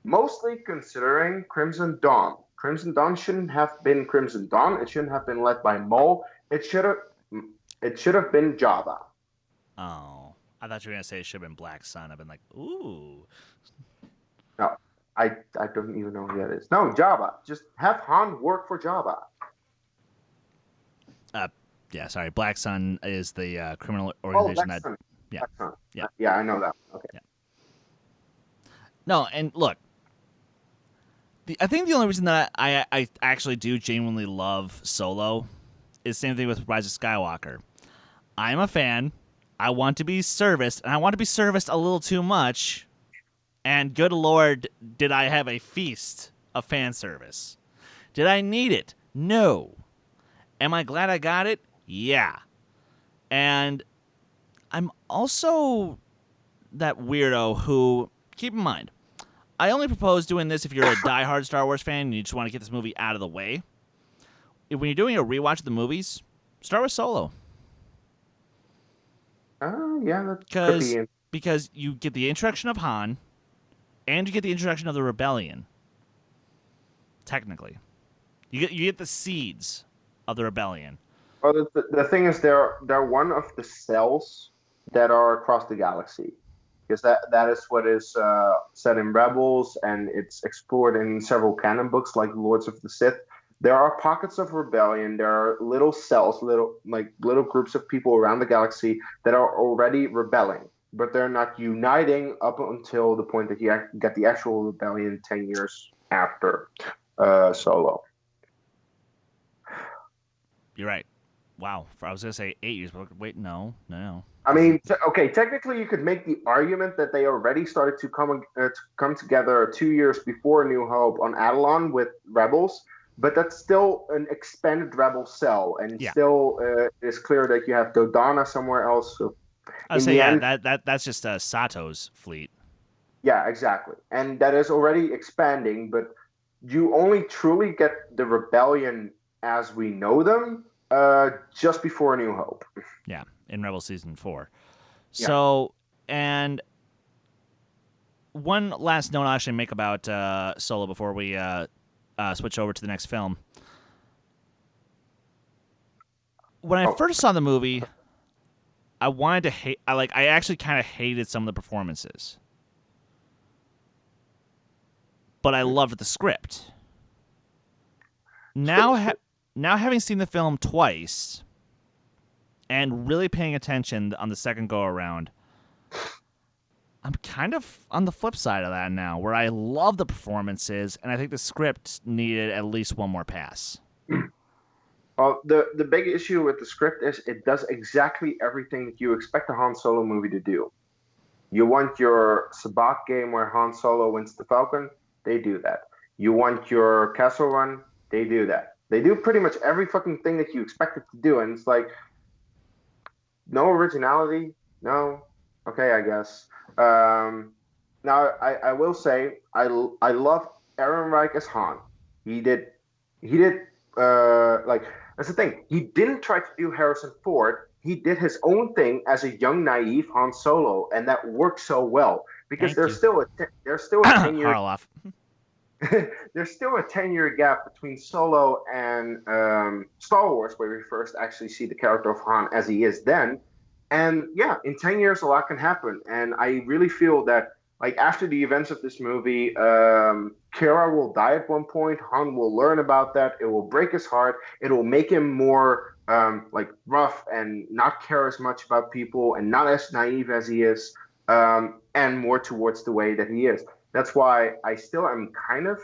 mostly considering Crimson Dawn. Crimson Dawn shouldn't have been Crimson Dawn. It shouldn't have been led by Maul. It should have been Jabba. Oh, I thought you were gonna say it should have been Black Sun. I've been like, ooh. No, I don't even know who that is. No, Jabba. Just have Han work for Jabba. Yeah, sorry. Black Sun is the criminal organization Black Sun. Yeah, Black Sun. yeah, yeah. I know that. Okay. Yeah. No, and look, I think the only reason that I actually do genuinely love Solo is the same thing with Rise of Skywalker. I'm a fan. I want to be serviced, and I want to be serviced a little too much. And good Lord, did I have a feast of fan service? Did I need it? No. Am I glad I got it? Yeah. And I'm also that weirdo who, keep in mind, I only propose doing this if you're a diehard Star Wars fan and you just want to get this movie out of the way. When you're doing a rewatch of the movies, start with Solo. Oh, yeah, that could be. because you get the introduction of Han, and you get the introduction of the rebellion. Technically, you get the seeds of the rebellion. Well, the thing is, they're one of the cells that are across the galaxy, because that is what is said in Rebels, and it's explored in several canon books like Lords of the Sith. There are pockets of rebellion. There are little cells, little groups of people around the galaxy that are already rebelling, but they're not uniting up until the point that you get the actual rebellion 10 years after Solo. You're right. Wow. I was gonna say 8 years, but wait, no. I mean, okay, technically you could make the argument that they already started to come together 2 years before New Hope on Adelon with Rebels, but that's still an expanded Rebel cell, and still it's clear that you have Dodonna somewhere else. So I would say that's just Sato's fleet. Yeah, exactly, and that is already expanding, but you only truly get the rebellion as we know them just before New Hope. Yeah, in Rebel Season 4. Yeah. So, and one last note I'll actually make about Solo before we switch over to the next film. When I first saw the movie, I wanted to hate. I actually kind of hated some of the performances, but I loved the script. Now having seen the film twice and really paying attention on the second go around, I'm kind of on the flip side of that now, where I love the performances and I think the script needed at least one more pass. Well, the big issue with the script is it does exactly everything that you expect a Han Solo movie to do. You want your Sabacc game where Han Solo wins the Falcon, they do that. You want your Castle Run, they do that. They do pretty much every fucking thing that you expect it to do, and it's like, no originality, no, okay, I guess. Now, I will say, I love Ehrenreich as Han. He did, that's the thing. He didn't try to do Harrison Ford. He did his own thing as a young, naive Han Solo, and that worked so well because there's still a 10-year Harloff. there's still a 10-year gap between Solo and Star Wars, where we first actually see the character of Han as he is then. And yeah, in 10 years, a lot can happen. And I really feel that, like, after the events of this movie, Kara will die at one point. Han will learn about that. It will break his heart. It will make him more rough and not care as much about people and not as naive as he is, and more towards the way that he is. That's why I still am kind of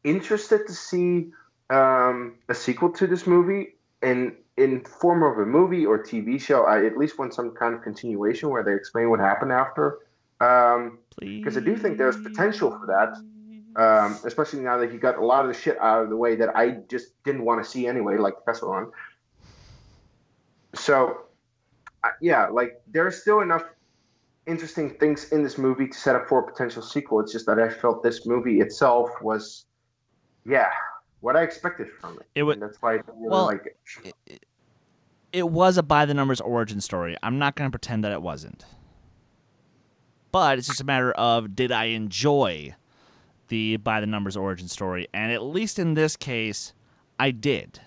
interested to see a sequel to this movie in form of a movie or TV show. I at least want some kind of continuation where they explain what happened after. Because I do think there's potential for that, especially now that he got a lot of the shit out of the way that I just didn't want to see anyway, like Castle Run. So, there's still enough interesting things in this movie to set up for a potential sequel. It's just that I felt this movie itself was, what I expected from it. And that's why I didn't really like it. It was a by-the-numbers origin story. I'm not going to pretend that it wasn't. But it's just a matter of, did I enjoy the by-the-numbers origin story? And at least in this case, I did.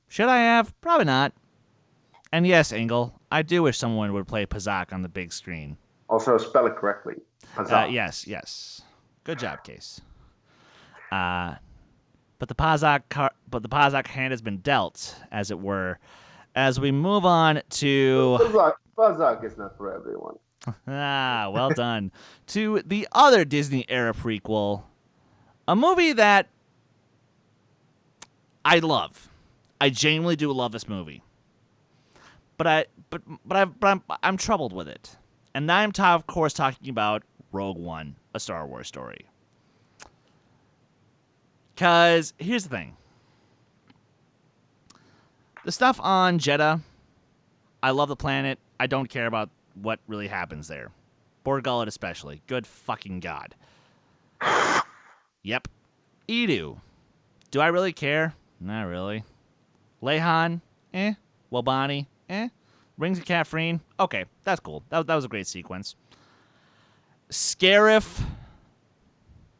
Should I have? Probably not. And yes, Engel, I do wish someone would play Pazak on the big screen. Also, spell it correctly. Pazak. Yes. Good job, Kees. But the Pazak hand has been dealt, as it were, as we move on to Pazak is not for everyone. Well done. To the other Disney era prequel, a movie that I love. I genuinely do love this movie. But I'm troubled with it. And I'm of course talking about Rogue One, a Star Wars story. Because here's the thing. The stuff on Jeddah, I love the planet. I don't care about what really happens there. Bor Gullet especially. Good fucking God. Yep. Edu. Do I really care? Not really. Lehan? Wabani? Rings of Catherine, okay, that's cool. That was a great sequence. Scarif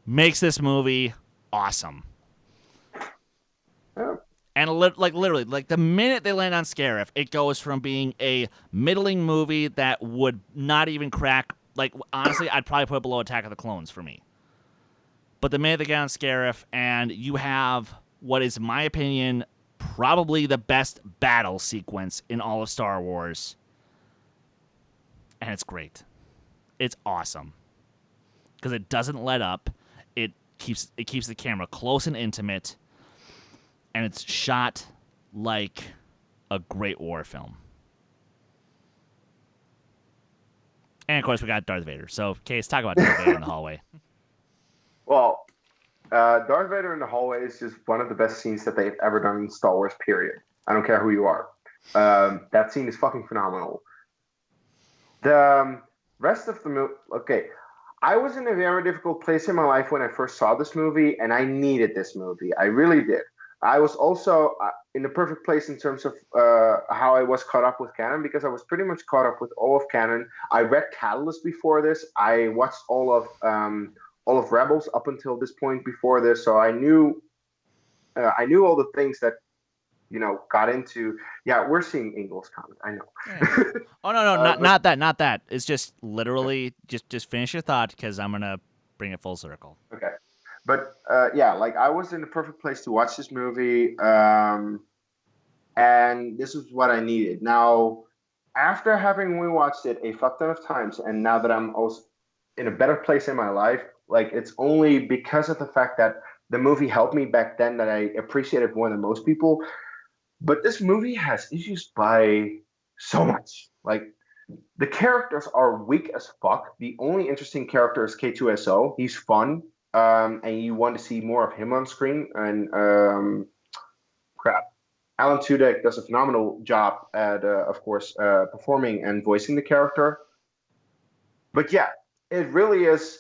makes this movie awesome. Yeah. And literally, the minute they land on Scarif, it goes from being a middling movie that would not even crack. Like, honestly, I'd probably put it below Attack of the Clones for me. But the minute they get on Scarif, and you have what is, in my opinion, probably the best battle sequence in all of Star Wars. And it's great. It's awesome. Because it doesn't let up. It keeps the camera close and intimate. And it's shot like a great war film. And, of course, we got Darth Vader. So, Kees, talk about Darth Vader in the hallway. Well, Darth Vader in the hallway is just one of the best scenes that they've ever done in Star Wars, period. I don't care who you are. That scene is fucking phenomenal. The rest of the movie... Okay, I was in a very difficult place in my life when I first saw this movie, and I needed this movie. I really did. I was also in the perfect place in terms of how I was caught up with canon, because I was pretty much caught up with all of canon. I read Catalyst before this. I watched all of Rebels up until this point before this, so I knew all the things that got into. Yeah, we're seeing Ingalls comment. I know. Yeah. Oh no, not that. It's just literally just finish your thought, because I'm gonna bring it full circle. Okay. But yeah, like I was in the perfect place to watch this movie, and this is what I needed. Now, after having rewatched it a fuck ton of times, and now that I'm also in a better place in my life, like it's only because of the fact that the movie helped me back then that I appreciate it more than most people. But this movie has issues by so much. Like, the characters are weak as fuck. The only interesting character is K2SO. He's fun. And you want to see more of him on screen. And Alan Tudyk does a phenomenal job at, of course, performing and voicing the character. But yeah, it really is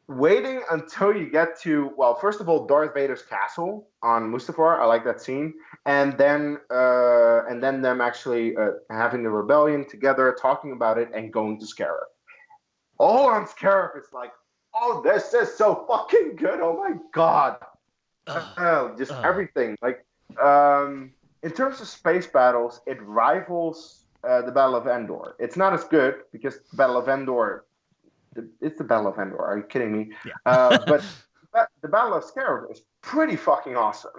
waiting until you get to, well, first of all, Darth Vader's castle on Mustafar. I like that scene. And then them actually having the rebellion together, talking about it, and going to Scarif. All on Scarif is like, oh, this is so fucking good. Oh my god. Everything. Like, in terms of space battles, it rivals the Battle of Endor. It's not as good because the Battle of Endor, it's the Battle of Endor. Are you kidding me? Yeah. But the Battle of Scarif is pretty fucking awesome.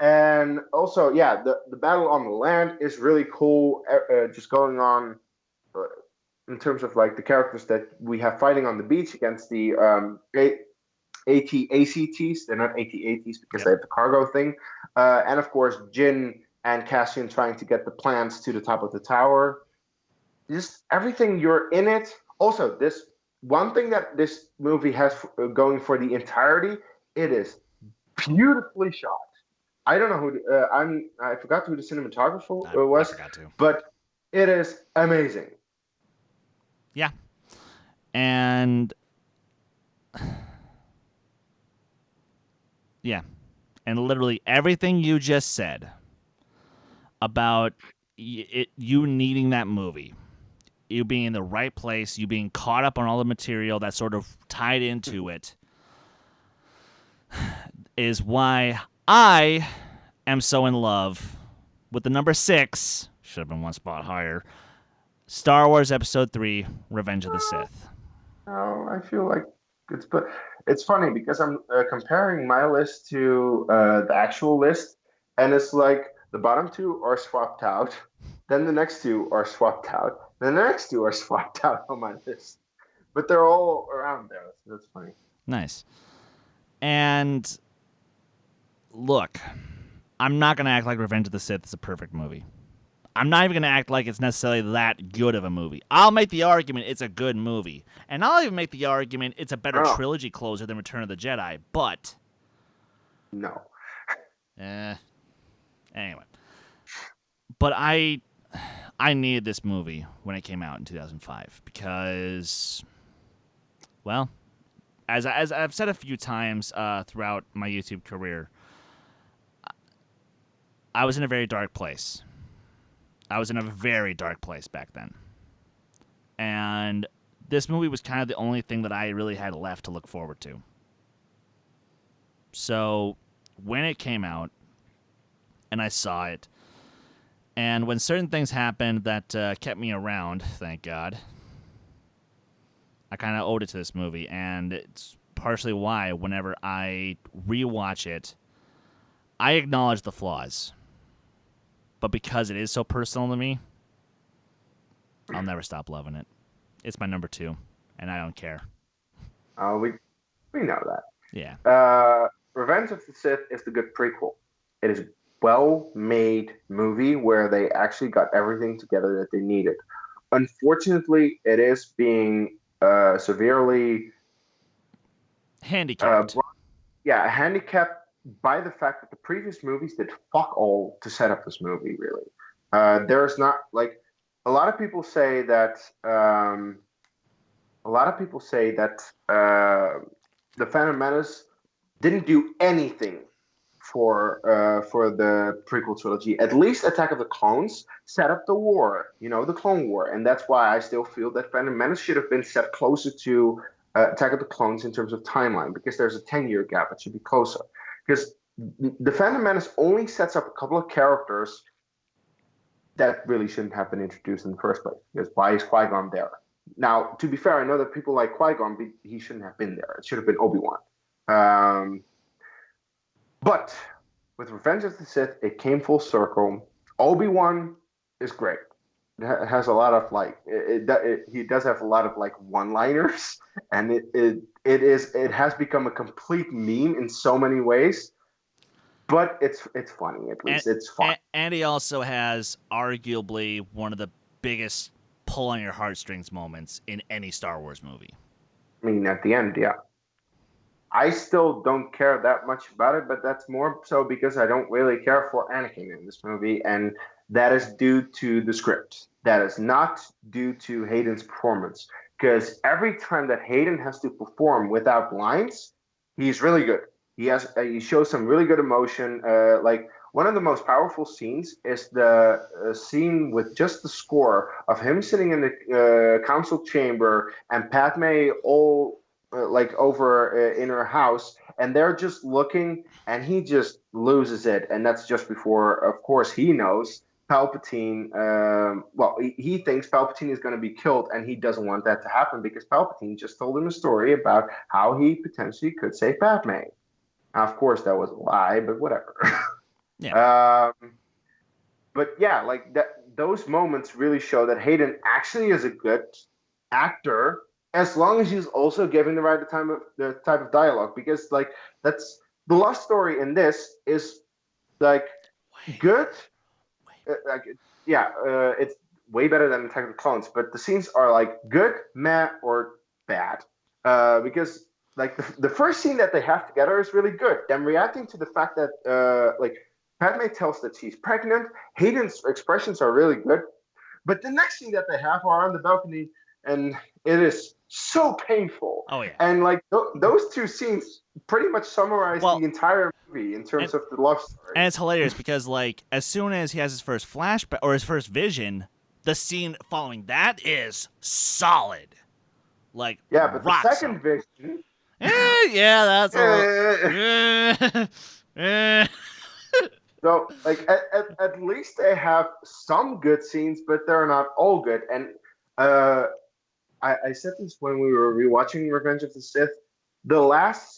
And also, yeah, the battle on the land is really cool. Just going on in terms of like the characters that we have fighting on the beach against the AT-ACTs. They're not AT-ATs because they have the cargo thing. And of course, Jyn and Cassian trying to get the plans to the top of the tower. Just everything, you're in it. Also, this one thing that this movie has going for the entirety, it is beautifully shot. I don't know who I forgot who the cinematographer was. I forgot to. But it is amazing. Yeah. And yeah. And literally everything you just said about you needing that movie, you being in the right place, you being caught up on all the material that sort of tied into it, is why I am so in love with the number 6, should have been one spot higher, Star Wars Episode 3, Revenge of the Sith. Oh, I feel like it's funny because I'm comparing my list to the actual list, and it's like the bottom 2 are swapped out, then the next 2 are swapped out, then the next 2 are swapped out on my list. But they're all around there, so that's funny. Nice. And look, I'm not going to act like Revenge of the Sith is a perfect movie. I'm not even going to act like it's necessarily that good of a movie. I'll make the argument it's a good movie. And I'll even make the argument it's a better trilogy closer than Return of the Jedi. But no. Anyway. But I needed this movie when it came out in 2005 because, well, as I've said a few times throughout my YouTube career, I was in a very dark place. I was in a very dark place back then. And this movie was kind of the only thing that I really had left to look forward to. So when it came out and I saw it, and when certain things happened that kept me around, thank God, I kind of owed it to this movie. And it's partially why whenever I rewatch it, I acknowledge the flaws. But because it is so personal to me, I'll never stop loving it. It's my number 2, and I don't care. We know that. Yeah. Revenge of the Sith is the good prequel. It is a well-made movie where they actually got everything together that they needed. Unfortunately, it is being severely handicapped. Handicapped by the fact that the previous movies did fuck all to set up this movie. Really, there's not like a lot of people say that. The Phantom Menace didn't do anything for the prequel trilogy. At least Attack of the Clones set up the war, the Clone War, and that's why I still feel that Phantom Menace should have been set closer to Attack of the Clones in terms of timeline, because there's a 10-year gap. It should be closer, because the Phantom Menace only sets up a couple of characters that really shouldn't have been introduced in the first place. Because why is Qui-Gon there? Now, to be fair, I know that people like Qui-Gon, but he shouldn't have been there. It should have been Obi-Wan. But with Revenge of the Sith, it came full circle. Obi-Wan is great. It has a lot of he does have a lot of one-liners, and it has become a complete meme in so many ways. But it's funny, at least. It's fun. And he also has arguably one of the biggest pull on your heartstrings moments in any Star Wars movie. I mean, at the end, yeah. I still don't care that much about it, but that's more so because I don't really care for Anakin in this movie, and that is due to the script. That is not due to Hayden's performance, because every time that Hayden has to perform without lines, he's really good. He shows some really good emotion. One of the most powerful scenes is the scene with just the score of him sitting in the council chamber and Padme all over in her house, and they're just looking, and he just loses it. And that's just before, of course, he knows Palpatine. He thinks Palpatine is going to be killed, and he doesn't want that to happen because Palpatine just told him a story about how he potentially could save Padme. Now, of course, that was a lie, but whatever. Yeah. But yeah, those moments really show that Hayden actually is a good actor, as long as he's also giving the type of dialogue, because that's the love story in this is good. It's way better than Attack of the Clones, but the scenes are good, meh, or bad. Because the first scene that they have together is really good. Them reacting to the fact that Padme tells that she's pregnant. Hayden's expressions are really good, but the next scene that they have are on the balcony, and it is so painful. Oh yeah. And those two scenes pretty much summarize the entire movie in terms of the love story. And it's hilarious because as soon as he has his first flashback or his first vision, the scene following that is solid. But the second vision. That's a little. So at least they have some good scenes, but they're not all good. And I said this when we were rewatching Revenge of the Sith. The last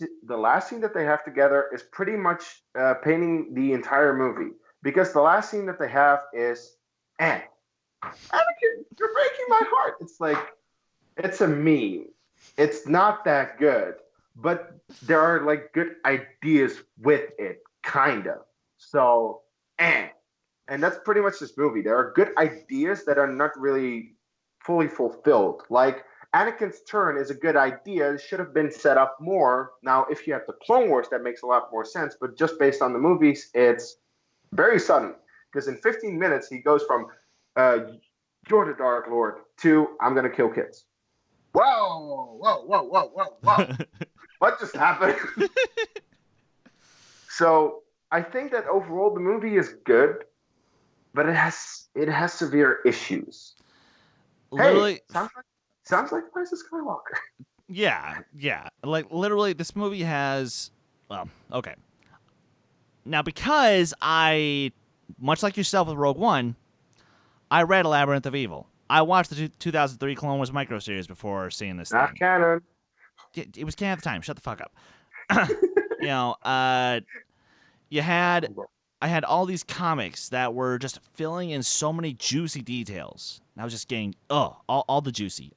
scene that they have together is pretty much painting the entire movie, because the last scene that they have is, Anakin, you're breaking my heart. It's a meme. It's not that good, but there are good ideas with it, kind of. So, and that's pretty much this movie. There are good ideas that are not really fully fulfilled. Anakin's turn is a good idea. It should have been set up more. Now, if you have the Clone Wars, that makes a lot more sense. But just based on the movies, it's very sudden. Because in 15 minutes, he goes from, you're the Dark Lord, to, I'm going to kill kids. Whoa. What just happened? So I think that overall the movie is good, but it has severe issues. Literally, Hey, sounds like Rise of Skywalker. yeah. Like literally, this movie has. Well, okay. Now, because I, much like yourself with Rogue One, I read Labyrinth of Evil. I watched the 2003 Clone Wars micro series before seeing this Not thing. canon. It was canon at the time. Shut the fuck up. You know, I had all these comics that were just filling in so many juicy details. And I was just getting all the juicy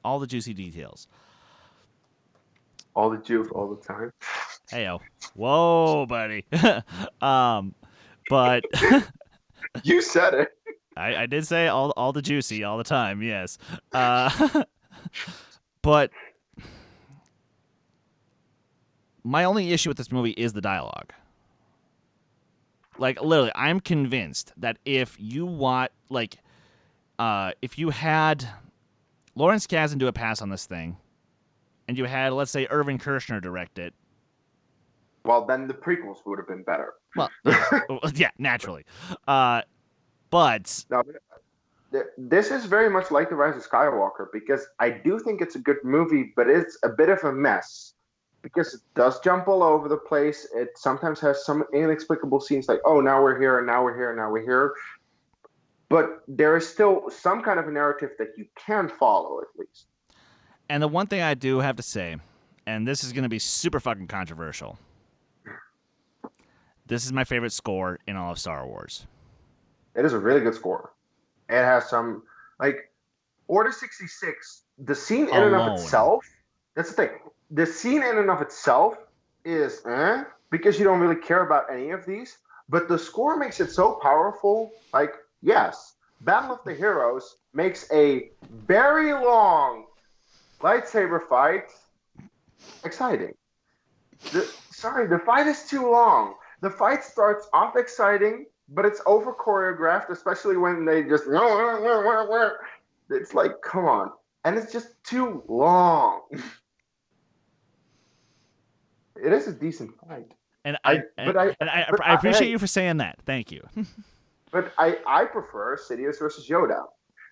details. All the juice all the time. Heyo, whoa, buddy. But You said it. I did say all the juicy all the time. Yes. But my only issue with this movie is the dialogue. Like, literally, I'm convinced that if you had Lawrence Kasdan do a pass on this thing, and you had, let's say, Irvin Kershner direct it. Well, then the prequels would have been better. Well, yeah, naturally. But No, this is very much like The Rise of Skywalker because I do think it's a good movie, but it's a bit of a mess because it does jump all over the place. It sometimes has some inexplicable scenes like, oh, now we're here, and now we're here, and now we're here. But there is still some kind of a narrative that you can follow, at least. And the one thing I do have to say, and this is going to be super fucking controversial, this is my favorite score in all of Star Wars. It is a really good score. It has some, like, Order 66, the scene in and of itself, that's the thing. The scene in and of itself is because you don't really care about any of these, but the score makes it so powerful. Like, yes, Battle of the Heroes makes a very long lightsaber fight exciting. The fight is too long. The fight starts off exciting, but it's over choreographed, especially when they just it's like, come on. And it's just too long. It is a decent fight. And I appreciate you for saying that. Thank you. But I prefer Sidious versus Yoda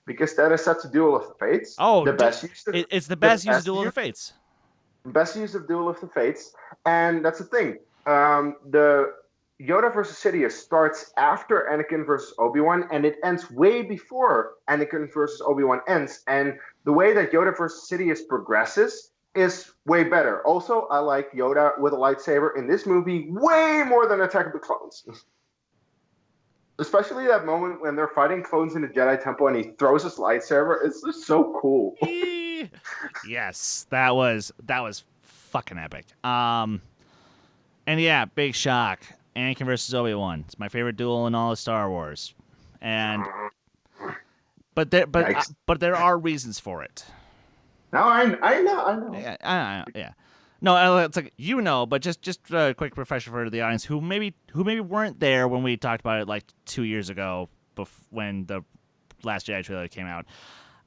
because that is such a duel of the fates. Oh, it's the best use of Duel of the Fates. Best use of Duel of the Fates, and that's the thing. The Yoda versus Sidious starts after Anakin versus Obi-Wan, and it ends way before Anakin versus Obi-Wan ends. And the way that Yoda versus Sidious progresses is way better. Also, I like Yoda with a lightsaber in this movie way more than Attack of the Clones. Especially that moment when they're fighting clones in the Jedi Temple and he throws his lightsaber. It's just so cool. Yes, that was fucking epic. And yeah, big shock. Anakin versus Obi-Wan. It's my favorite duel in all of Star Wars. And but there are reasons for it. No, I know. Yeah. No, it's like but just a quick refresher for the audience who maybe weren't there when we talked about it like 2 years ago, when the Last Jedi trailer came out.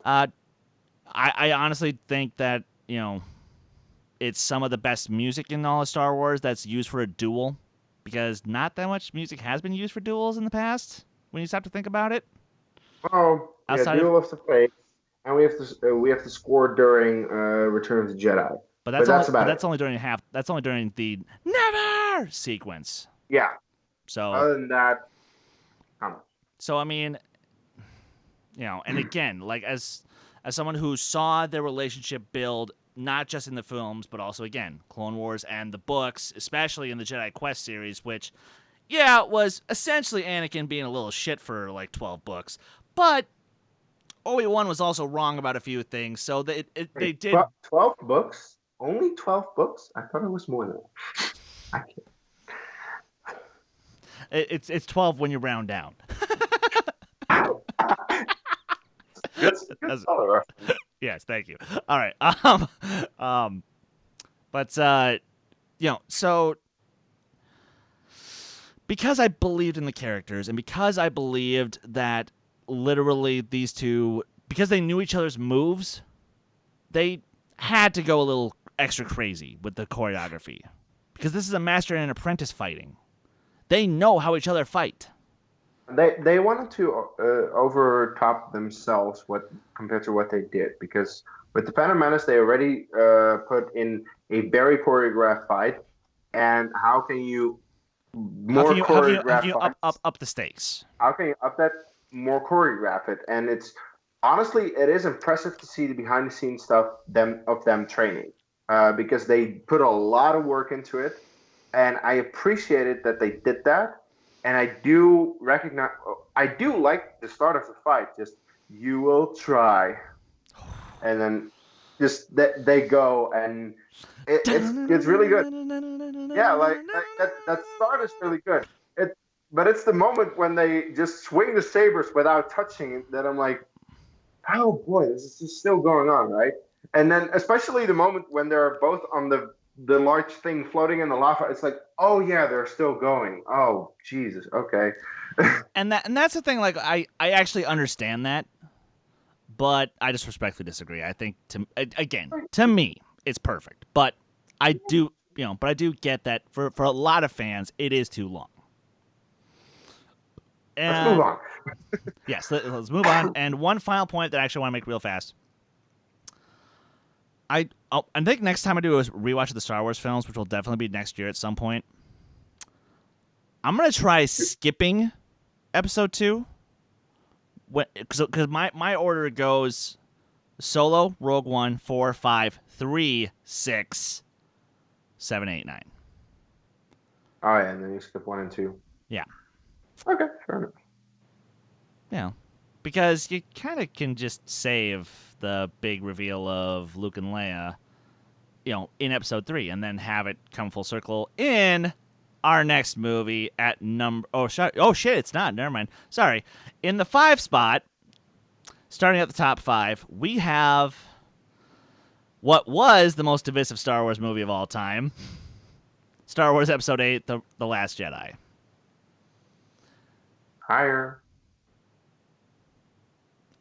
I honestly think that it's some of the best music in all of Star Wars that's used for a duel, because not that much music has been used for duels in the past when you stop to think about it. Oh, yeah, Duel of the Fates, and we have to score during Return of the Jedi. But that's only during the never sequence. Yeah. So other than that, how much? So I mean, and again, like as someone who saw their relationship build not just in the films, but also again Clone Wars and the books, especially in the Jedi Quest series, which was essentially Anakin being a little shit for like 12 books, but Obi-Wan was also wrong about a few things, so they did 12 books. Only 12 books? I thought it was more than that. I can't. It's 12 when you round down. Good color. Yes, thank you. All right. But so because I believed in the characters and because I believed that literally these two, because they knew each other's moves, they had to go a little extra crazy with the choreography, because this is a master and an apprentice fighting. They know how each other fight. They wanted to overtop themselves compared to what they did, because with the Phantom Menace they already put in a very choreographed fight, and how can you How can more you choreographed fight? up the stakes? How can you up that more choreograph it? And it's honestly, it is impressive to see the behind the scenes stuff them training, because they put a lot of work into it, and I appreciated that they did that. And I do like the start of the fight. Just you will try, and then just they go, and it's really good. Yeah, like that start is really good. It, but it's the moment when they just swing the sabers without touching it that I'm like, oh boy, this is just still going on, right? And then especially the moment when they're both on the large thing floating in the lava, it's like, oh yeah, they're still going. Oh Jesus, okay. And that's the thing. Like I actually understand that, but I just respectfully disagree. I think to me it's perfect, but I do get that for a lot of fans it is too long. And Let's move on. Yes, let's move on. And one final point that I actually want to make real fast. I think next time I do a rewatch of the Star Wars films, which will definitely be next year at some point, I'm gonna try skipping Episode 2. Because my order goes Solo, Rogue One, 4, 5, 3, 6, 7, 8, 9. Oh yeah, and then you skip 1 and 2. Yeah. Okay, fair enough. Yeah, because you kind of can just save the big reveal of Luke and Leia, in Episode 3, and then have it come full circle in our next movie at number. Oh shit! It's not. Never mind. Sorry. In the 5 spot, starting at the top 5, we have what was the most divisive Star Wars movie of all time: Star Wars Episode 8, The Last Jedi. Higher.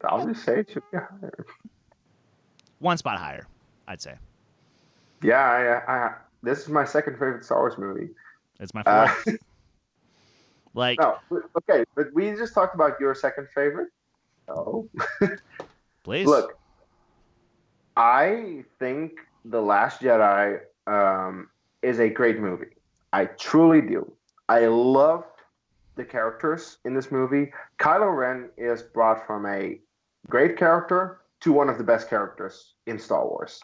I'll just say it should be higher. 1 spot higher, I'd say. Yeah, this is my second favorite Star Wars movie. It's my 4th. No, okay, but we just talked about your second favorite. Oh, Please. Look, I think The Last Jedi is a great movie. I truly do. I love the characters in this movie. Kylo Ren is brought from a great character to one of the best characters in Star Wars,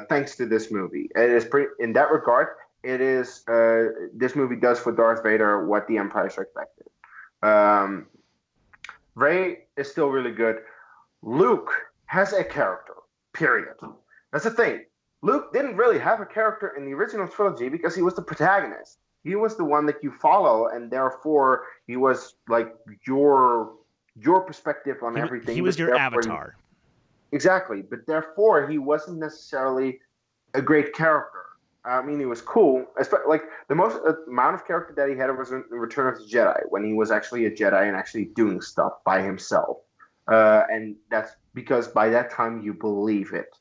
thanks to this movie. It is in that regard. It is this movie does for Darth Vader what the Empire Strikes Back did. Rey is still really good. Luke has a character. Period. That's the thing. Luke didn't really have a character in the original trilogy because he was the protagonist. He was the one that you follow, and therefore he was like your perspective on everything. He was your avatar. Exactly, but therefore he wasn't necessarily a great character. I mean, he was cool. Like the most amount of character that he had was in Return of the Jedi, when he was actually a Jedi and actually doing stuff by himself. And that's because by that time you believe it.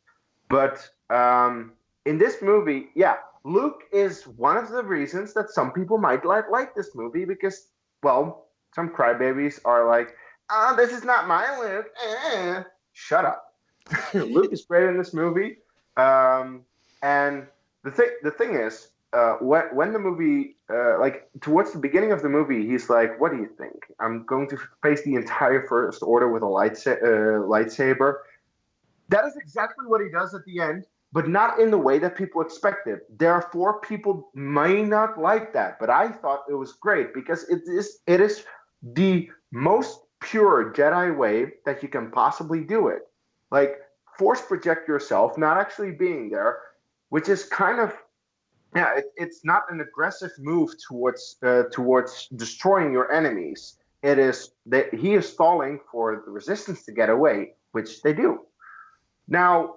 But in this movie, yeah, Luke is one of the reasons that some people might like this movie, because, well, some crybabies are like, this is not my Luke. Shut up. Luke is great in this movie. And the thing is, when the movie, like towards the beginning of the movie, he's like, "What do you think? I'm going to face the entire First Order with a lightsaber." That is exactly what he does at the end, but not in the way that people expected. Therefore, people may not like that, but I thought it was great because it is the most pure Jedi way that you can possibly do it. Like, force project yourself, not actually being there, which is kind of, yeah, it's not an aggressive move towards destroying your enemies. It is that he is stalling for the resistance to get away, which they do. Now,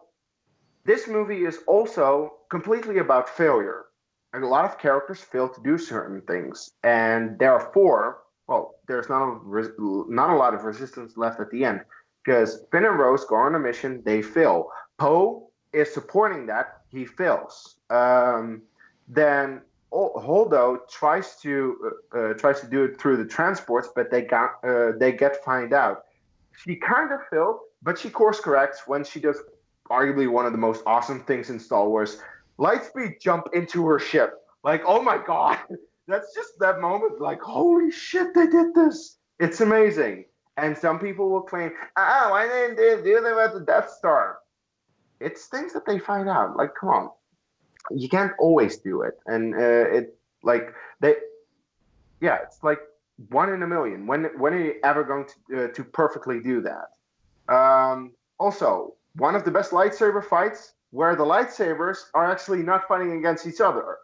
this movie is also completely about failure. And a lot of characters fail to do certain things, and therefore, well, there's not a lot of resistance left at the end, because Finn and Rose go on a mission, they fail. Poe is supporting that, he fails. Then Holdo tries to do it through the transports, but they get find out. She kind of failed, but she course corrects when she does arguably one of the most awesome things in Star Wars: Lightspeed jump into her ship. Like, oh my god, that's just that moment. Like, holy shit, they did this. It's amazing. And some people will claim, why didn't they do that with the Death Star? It's things that they find out. Like, come on, you can't always do it, and it like they, yeah, it's like one in a million. When are you ever going to perfectly do that? Also, one of the best lightsaber fights where the lightsabers are actually not fighting against each other,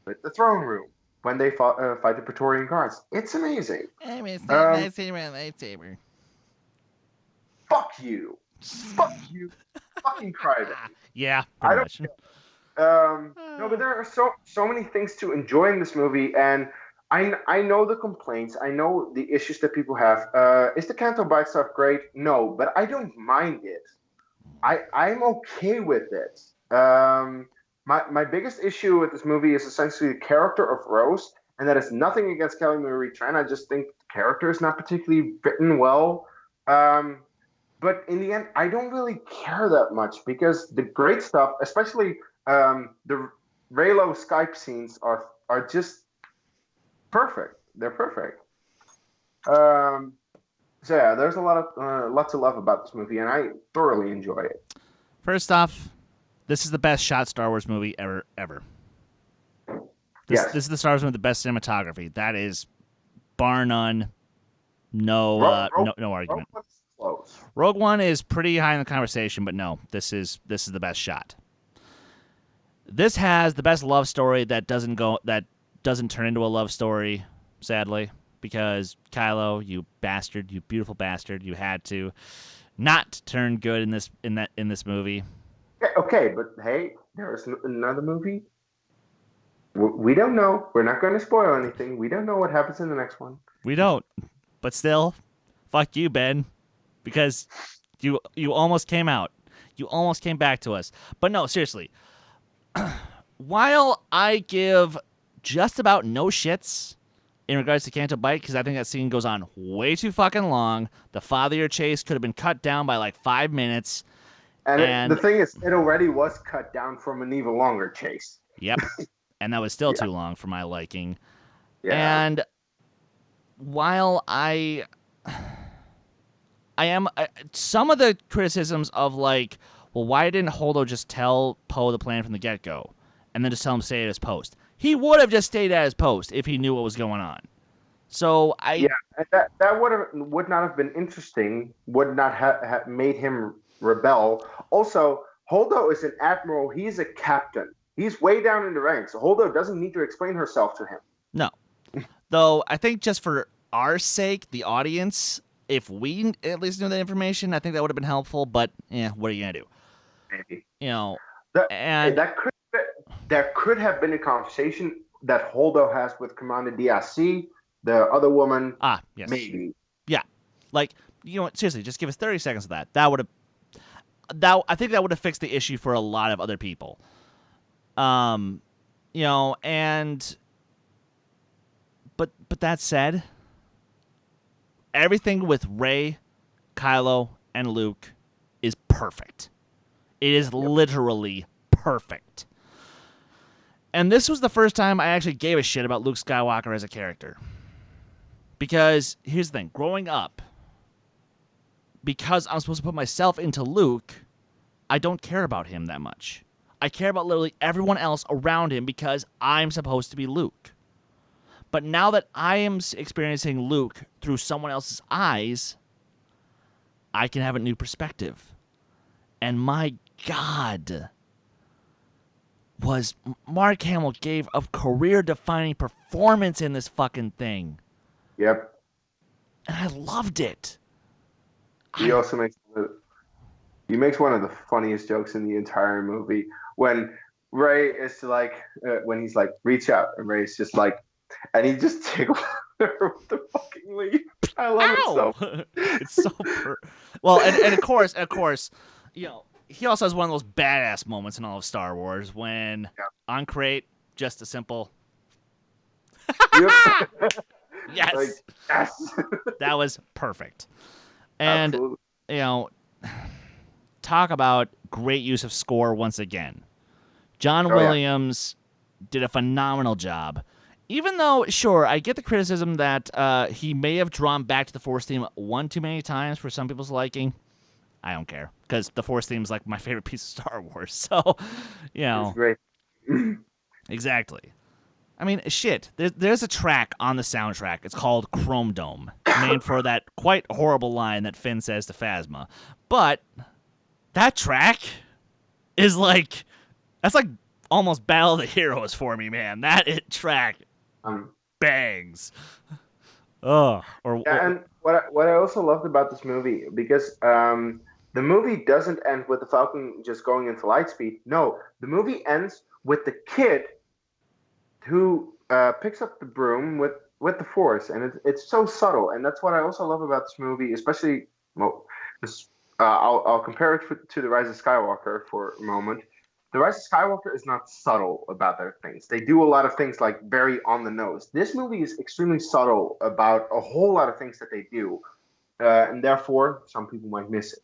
with the throne room when they fight the Praetorian Guards. It's amazing. I miss that lightsaber. Fuck you, fuck you, fucking cry that. Yeah, I pretty don't much. care. No, but there are so many things to enjoy in this movie, and I know the complaints, I know the issues that people have. Is the Canto Bite stuff great? No, but I don't mind it. I'm okay with it. My biggest issue with this movie is essentially the character of Rose, and that is nothing against Kelly Marie Tran. I just think the character is not particularly written well. But in the end, I don't really care that much because the great stuff, especially the Raylo Skype scenes, are just perfect. They're perfect. So yeah, there's a lot to love about this movie, and I thoroughly enjoy it. First off, this is the best shot Star Wars movie ever. This is the Star Wars movie with the best cinematography. That is bar none. No argument. Rogue One is pretty high in the conversation, but no, this is the best shot. This has the best love story that doesn't turn into a love story, sadly, because Kylo, you bastard, you beautiful bastard, you had to not turn good in this movie. Yeah, okay, but hey, there's another movie. We don't know. We're not going to spoil anything. We don't know what happens in the next one. We don't, but still, fuck you, Ben, because you almost came out. You almost came back to us. But no, seriously. While I give just about no shits in regards to Canto Bite, because I think that scene goes on way too fucking long. The father-year chase could have been cut down by like 5 minutes. And the thing is, it already was cut down from an even longer chase. Yep. And that was still too long for my liking. Yeah. And while I am some of the criticisms of like, well, why didn't Holdo just tell Poe the plan from the get-go and then just tell him to stay at his post? He would have just stayed at his post if he knew what was going on. So that would not have been interesting. Would not have made him rebel. Also, Holdo is an admiral. He's a captain. He's way down in the ranks. Holdo doesn't need to explain herself to him. No. Though I think just for our sake, the audience, if we at least knew that information, I think that would have been helpful. But yeah, what are you gonna do? Maybe. You know, there could have been a conversation that Holdo has with Commander DRC, the other woman. Yes. Maybe. Yeah. Like, you know what, seriously, just give us 30 seconds of that. I think that would have fixed the issue for a lot of other people. You know, and but that said, everything with Rey, Kylo, and Luke is perfect. It is literally perfect. And this was the first time I actually gave a shit about Luke Skywalker as a character. Because here's the thing, growing up, because I'm supposed to put myself into Luke, I don't care about him that much. I care about literally everyone else around him because I'm supposed to be Luke. But now that I am experiencing Luke through someone else's eyes, I can have a new perspective. And my God, was Mark Hamill gave a career-defining performance in this fucking thing. Yep. And I loved it. He also makes one of the funniest jokes in the entire movie when Rey is like, when he's like, reach out, and Rey's just like, and he just tickles her with the fucking leaf. I love it so. It's so well, and of course, you know, he also has one of those badass moments in all of Star Wars when on Crate just a simple Yep. yes. Like, yes. That was perfect. And, Absolutely. you know, talk about great use of score once again. John Oh, yeah. Williams did a phenomenal job. Even though, sure, I get the criticism that he may have drawn back to the Force theme one too many times for some people's liking. I don't care, because the Force theme is like my favorite piece of Star Wars. So, you know. It's great. Exactly. I mean, shit. There's a track on the soundtrack. It's called Chrome Dome, named for that quite horrible line that Finn says to Phasma. But that track is like, that's like almost Battle of the Heroes for me, man. Track Um, bangs. Ugh. and what I also loved about this movie, because the movie doesn't end with the Falcon just going into lightspeed. No, the movie ends with the kid who picks up the broom with the Force, and it's so subtle, and that's what I also love about this movie, especially. Well, I'll compare it to the Rise of Skywalker for a moment. The Rise of Skywalker is not subtle about their things. They do a lot of things like very on the nose. This movie is extremely subtle about a whole lot of things that they do, and therefore some people might miss it.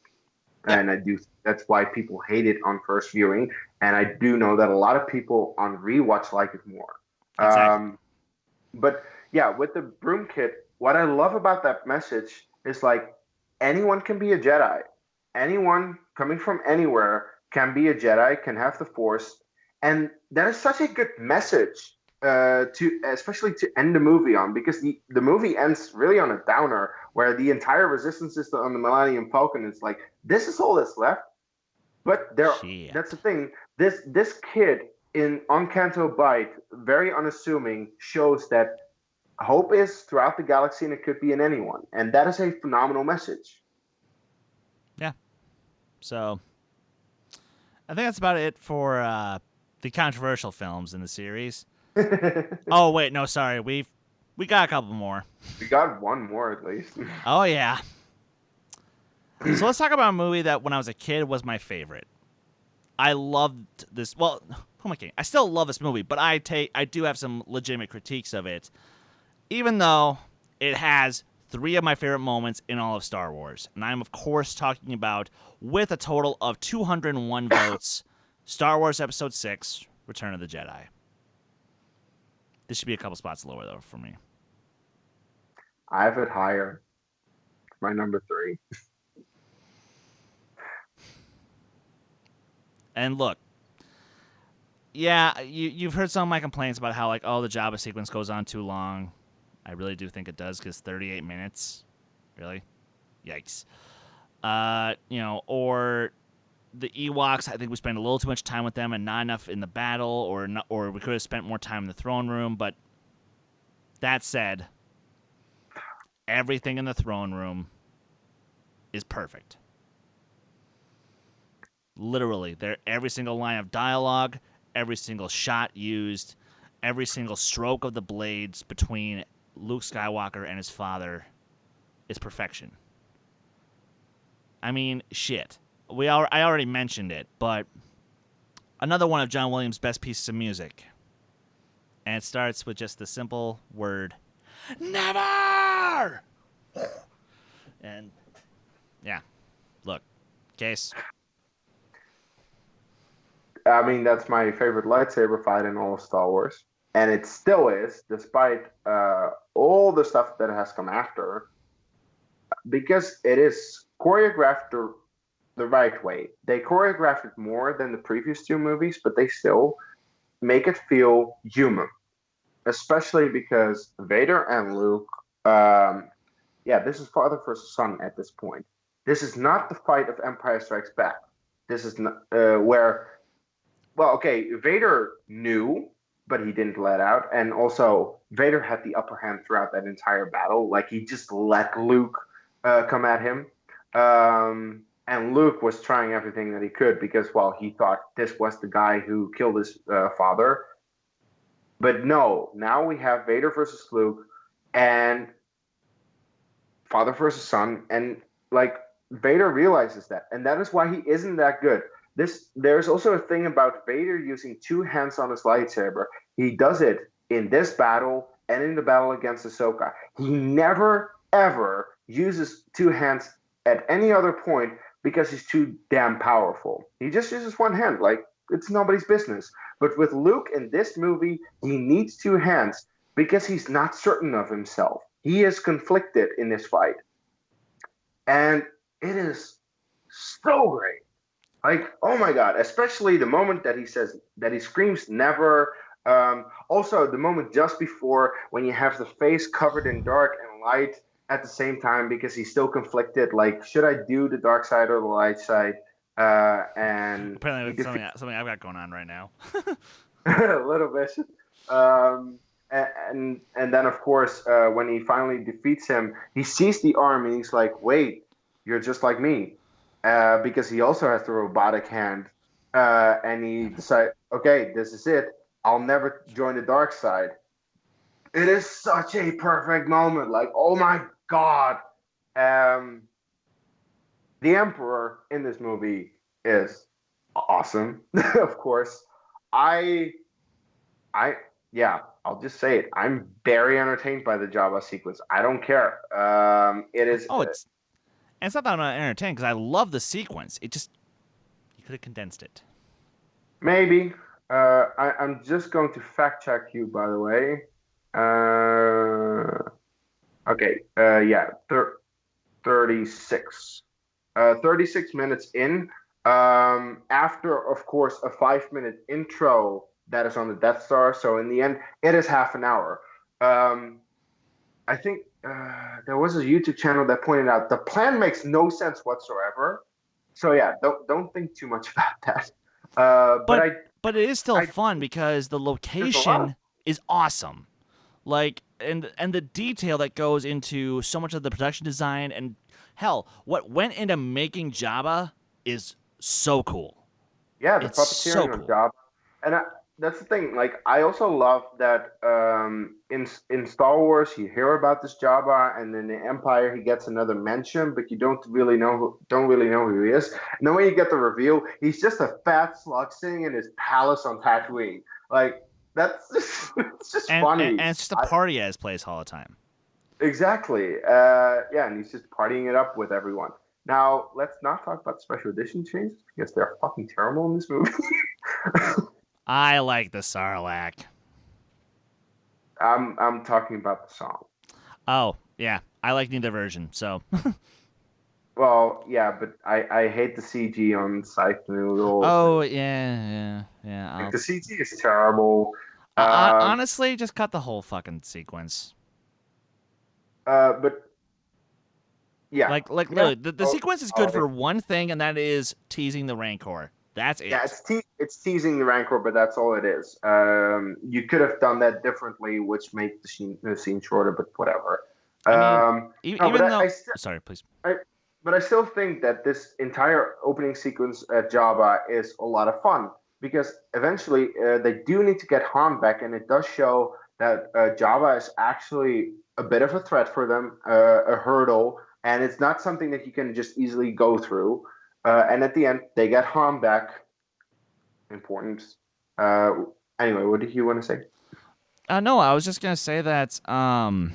Yeah. And I do. That's why people hate it on first viewing, and I do know that a lot of people on rewatch like it more. Exactly. But yeah, with the broom kit, what I love about that message is like anyone can be a Jedi. Anyone coming from anywhere can be a Jedi, can have the Force, and that is such a good message to especially to end the movie on, because the movie ends really on a downer where the entire resistance system on the Millennium Falcon is like, this is all that's left. But Shit. that's the thing. This kid on Canto Bight, very unassuming, shows that hope is throughout the galaxy and it could be in anyone, and that is a phenomenal message. Yeah. So, I think that's about it for the controversial films in the series. We Oh wait, no, sorry. We got a couple more. got one more at least. Oh yeah. So let's talk about a movie that when I was a kid was my favorite. I loved this. Well, who am I kidding? I still love this movie, but I do have some legitimate critiques of it, even though it has 3 of my favorite moments in all of Star Wars. And I'm of course talking about, with a total of 201 votes, Star Wars Episode 6, Return of the Jedi. This should be a couple spots lower though for me. I have it higher. My number 3. And look, yeah, you've heard some of my complaints about how, like, oh, the Jabba sequence goes on too long. I really do think it does, because 38 minutes, really, yikes. Or the Ewoks. I think we spend a little too much time with them and not enough in the battle, or we could have spent more time in the throne room. But that said, everything in the throne room is perfect. Literally, every single line of dialogue, every single shot used, every single stroke of the blades between Luke Skywalker and his father is perfection. I mean, shit. I already mentioned it, but another one of John Williams' best pieces of music. And it starts with just the simple word, never! And, yeah. Look, Case. I mean, that's my favorite lightsaber fight in all of Star Wars, and it still is, despite all the stuff that has come after, because it is choreographed the right way. They choreographed it more than the previous 2 movies, but they still make it feel human, especially because Vader and Luke. This is father versus son at this point. This is not the fight of Empire Strikes Back. This is not, where. Well, okay, Vader knew, but he didn't let out. And also, Vader had the upper hand throughout that entire battle. Like, he just let Luke come at him. And Luke was trying everything that he could because, well, he thought this was the guy who killed his father. But no, now we have Vader versus Luke and father versus son. And, like, Vader realizes that. And that is why he isn't that good. there's also a thing about Vader using two hands on his lightsaber. He does it in this battle and in the battle against Ahsoka. He never ever uses two hands at any other point because he's too damn powerful. He just uses one hand, like it's nobody's business. But with Luke in this movie, he needs two hands because he's not certain of himself. He is conflicted in this fight. And it is so great. Like, oh my god, especially the moment that he screams never. Also, the moment just before when you have the face covered in dark and light at the same time because he's still conflicted. Like, should I do the dark side or the light side? And apparently it's something I've got going on right now. a little bit. And then of course when he finally defeats him, he sees the arm and he's like, "Wait, you're just like me," because he also has the robotic hand, and he decides, "Okay, this is it. I'll never join the dark side." It is such a perfect moment. Like, oh my god, the Emperor in this movie is awesome. Of course, I yeah, I'll just say it. I'm very entertained by the Jabba sequence. I don't care. It is. Oh, it's not that I'm not entertained because I love the sequence. It just you could have condensed it. Maybe. I'm just going to fact check you, by the way. Okay. Yeah. 36. 36 minutes in. After, of course, a 5-minute intro that is on the Death Star. So in the end, it is half an hour. I think there was a YouTube channel that pointed out the plan makes no sense whatsoever. So yeah, don't think too much about that. But it is still fun because the location is awesome. Like and the detail that goes into so much of the production design and hell, what went into making Jabba is so cool. Yeah, the it's puppeteering so of cool. Jabba, and that's the thing. Like, I also love that in Star Wars you hear about this Jabba, and in the Empire he gets another mention, but you don't really know who he is. And then when you get the reveal, he's just a fat slug sitting in his palace on Tatooine. Like, that's just, it's just funny. And it's just a party at his place all the time. Exactly. Yeah, and he's just partying it up with everyone. Now, let's not talk about special edition changes because they're fucking terrible in this movie. I like the Sarlacc. I'm talking about the song. Oh, yeah. I like neither version, so. Well, yeah, but I hate the CG on Scythe Noodle. Oh, yeah. Like, the CG is terrible. Honestly, just cut the whole fucking sequence. But yeah, literally, the sequence is good for one thing, and that is teasing the Rancor. That's it. Yeah, it's teasing the Rancor, but that's all it is. You could have done that differently, which made the scene shorter, but whatever. Sorry, please. But I still think that this entire opening sequence at Jabba is a lot of fun because eventually they do need to get Han back, and it does show that Jabba is actually a bit of a threat for them, a hurdle, and it's not something that you can just easily go through. And at the end, they get Han back. Important. Anyway, what did you want to say? No, I was just gonna say that, again,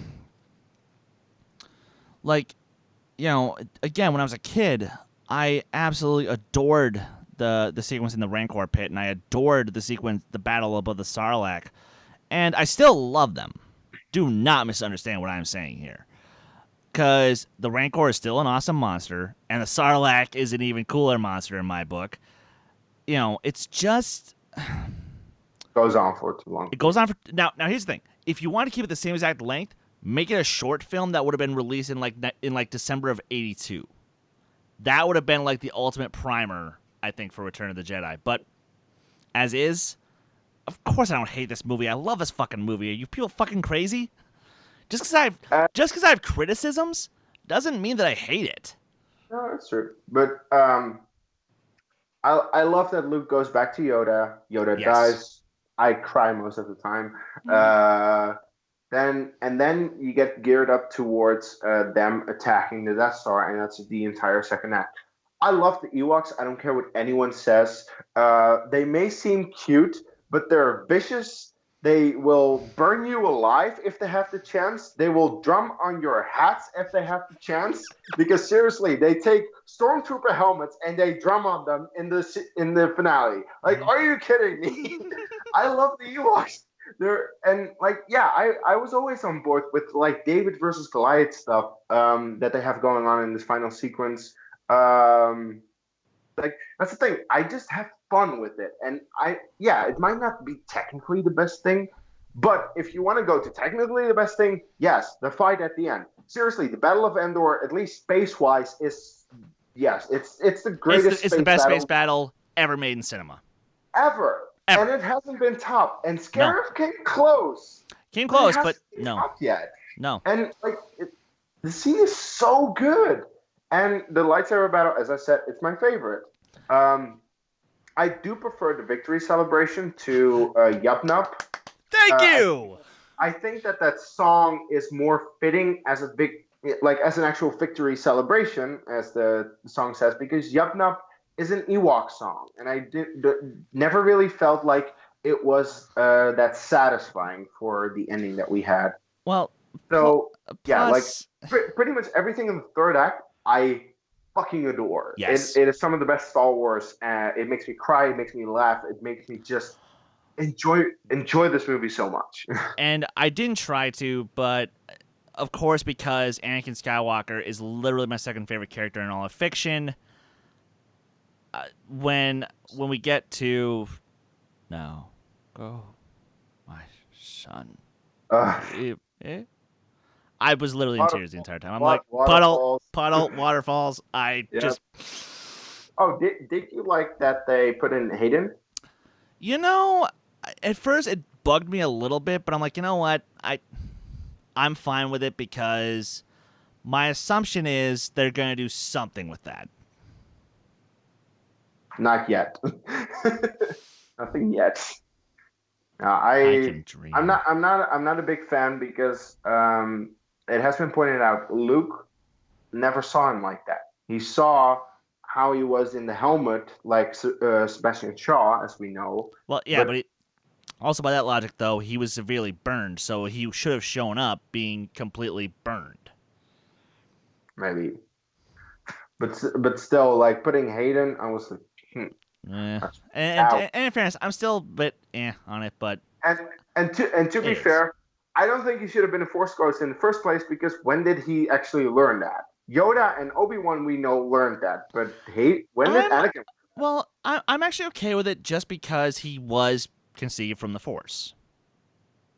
when I was a kid, I absolutely adored the sequence in the Rancor pit, and I adored the battle above the Sarlacc, and I still love them. Do not misunderstand what I'm saying here. Because the Rancor is still an awesome monster, and the Sarlacc is an even cooler monster in my book. It's just goes on for too long. It goes on for now. Here's the thing: if you want to keep it the same exact length, make it a short film that would have been released in December of '82. That would have been like the ultimate primer, I think, for Return of the Jedi. But as is, of course, I don't hate this movie. I love this fucking movie. Are you people fucking crazy? Just because I have criticisms doesn't mean that I hate it. No, that's true. But I love that Luke goes back to Yoda. Yoda dies. I cry most of the time. Then you get geared up towards them attacking the Death Star, and that's the entire second act. I love the Ewoks. I don't care what anyone says. They may seem cute, but they're vicious. They will burn you alive if they have the chance. They will drum on your hats if they have the chance. Because seriously, they take stormtrooper helmets and they drum on them in the finale. Like, are you kidding me? I love the Ewoks. I was always on board with like David versus Goliath stuff that they have going on in this final sequence. Um, like that's the thing. I just have fun with it, and it might not be technically the best thing, but if you want to go to technically the best thing, yes, the fight at the end. Seriously, the Battle of Endor, at least space wise, is yes, it's the greatest. It's the best space battle ever made in cinema. Ever. And it hasn't been topped. And Scarif came close. Came close, but no. Topped yet. No. And the scene is so good. And the lightsaber battle, as I said, it's my favorite. I do prefer the victory celebration to Yup Nup. Thank you. I think that song is more fitting as as an actual victory celebration, as the song says, because Yup Nup is an Ewok song, and I never really felt like it was that satisfying for the ending that we had. Well, so plus... pretty much everything in the third act, I fucking adore. Yes, it is some of the best Star Wars. It makes me cry, it makes me laugh, it makes me just enjoy this movie so much. And I didn't try to, but of course, because Anakin Skywalker is literally my second favorite character in all of fiction. When we get to now, go, my son. I was literally in tears the entire time. I'm like, puddle, waterfalls. Just. Oh, did you like that they put in Hayden? You know, at first it bugged me a little bit, but I'm like, you know what? I'm fine with it because my assumption is they're going to do something with that. Not yet. Nothing yet. I can dream. I'm not a big fan because it has been pointed out Luke never saw him like that. He saw how he was in the helmet, like Sebastian Shaw, as we know. Well, yeah, but also by that logic, though, he was severely burned, so he should have shown up being completely burned. Maybe, but still, like putting Hayden, I was like. And in fairness, I'm still a bit on it, but and to be fair, I don't think he should have been a Force Ghost in the first place because when did he actually learn that? Yoda and Obi-Wan we know learned that, but when did Anakin? Well, I'm actually okay with it just because he was conceived from the Force.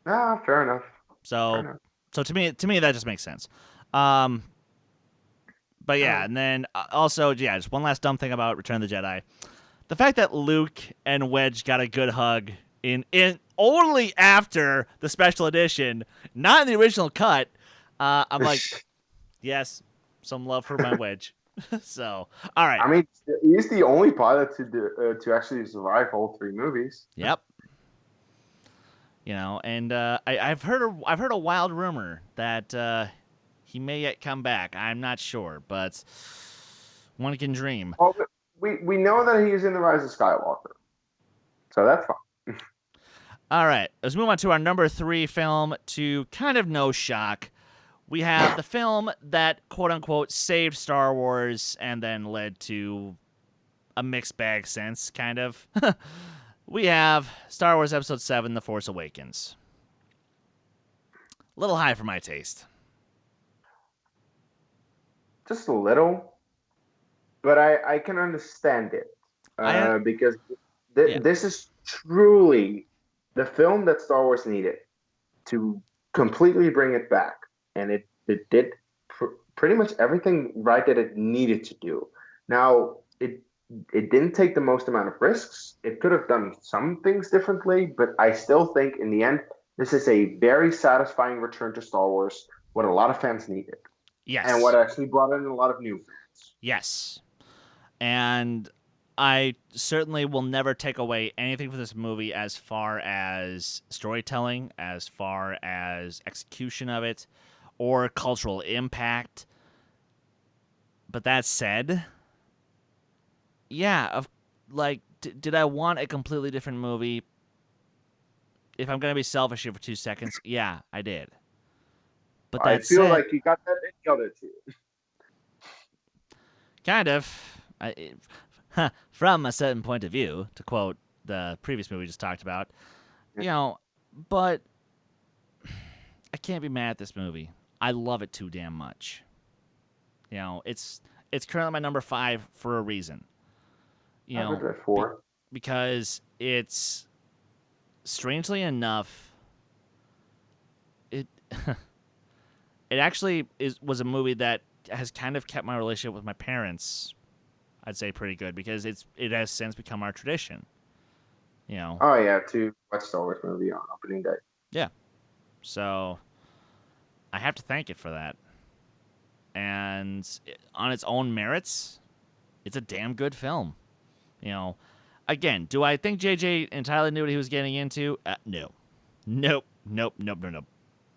Fair enough. So to me that just makes sense. But yeah, and then also, just one last dumb thing about Return of the Jedi. The fact that Luke and Wedge got a good hug in only after the special edition, not in the original cut, I'm like, yes, some love for my Wedge. So, all right. I mean, he's the only pilot to actually survive all three movies. Yep. You know, and I've heard a wild rumor that he may yet come back. I'm not sure, but one can dream. Well, we know that he's in the Rise of Skywalker, so that's fine. All right, let's move on to our number 3 film. To kind of no shock, we have the film that quote unquote saved Star Wars and then led to a mixed bag since, kind of. We have Star Wars Episode 7: The Force Awakens. A little high for my taste. Just a little. But I can understand it because this is truly the film that Star Wars needed to completely bring it back. And it did pretty much everything right that it needed to do. Now, it didn't take the most amount of risks. It could have done some things differently, but I still think in the end, this is a very satisfying return to Star Wars, what a lot of fans needed. Yes. And what actually brought in a lot of new fans. Yes. And I certainly will never take away anything from this movie as far as storytelling, as far as execution of it, or cultural impact. But that said, yeah, did I want a completely different movie? If I'm gonna be selfish here for 2 seconds, yeah, I did. But I that feel said, like you got that in the other two. kind of, from a certain point of view, to quote the previous movie we just talked about, but I can't be mad at this movie. I love it too damn much. It's currently my number 5 for a reason. I put it at 4. Because it's strangely enough, it it actually was a movie that has kind of kept my relationship with my parents, I'd say, pretty good, because it has since become our tradition. Oh yeah, to watch Star Wars movie on opening day. Yeah. So I have to thank it for that. And on its own merits, it's a damn good film. Again, do I think JJ entirely knew what he was getting into? No. Nope.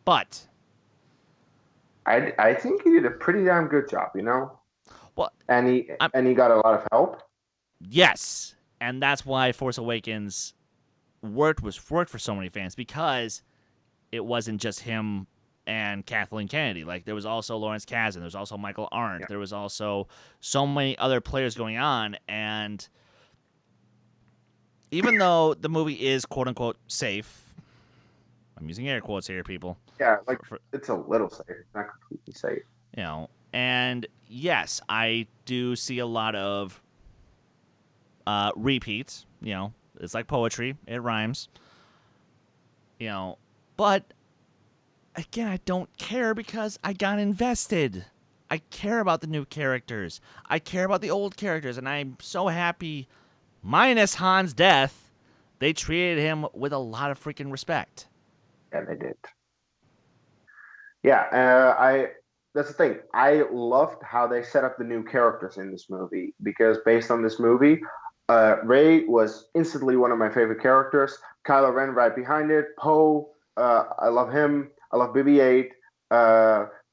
But I think he did a pretty damn good job, well, and he got a lot of help. Yes, and that's why Force Awakens worked for so many fans, because it wasn't just him and Kathleen Kennedy. Like, there was also Lawrence Kasdan, there was also Michael Arndt, Yeah. there was also so many other players going on, and even though the movie is quote unquote safe, I'm using air quotes here, people. Yeah, it's a little safe, it's not completely safe. And yes, I do see a lot of repeats. It's like poetry; it rhymes. But again, I don't care because I got invested. I care about the new characters. I care about the old characters, and I'm so happy. Minus Han's death, they treated him with a lot of freaking respect. Yeah, they did. Yeah, that's the thing. I loved how they set up the new characters in this movie, because based on this movie, Rey was instantly one of my favorite characters. Kylo Ren right behind it. Poe, I love him. I love BB-8.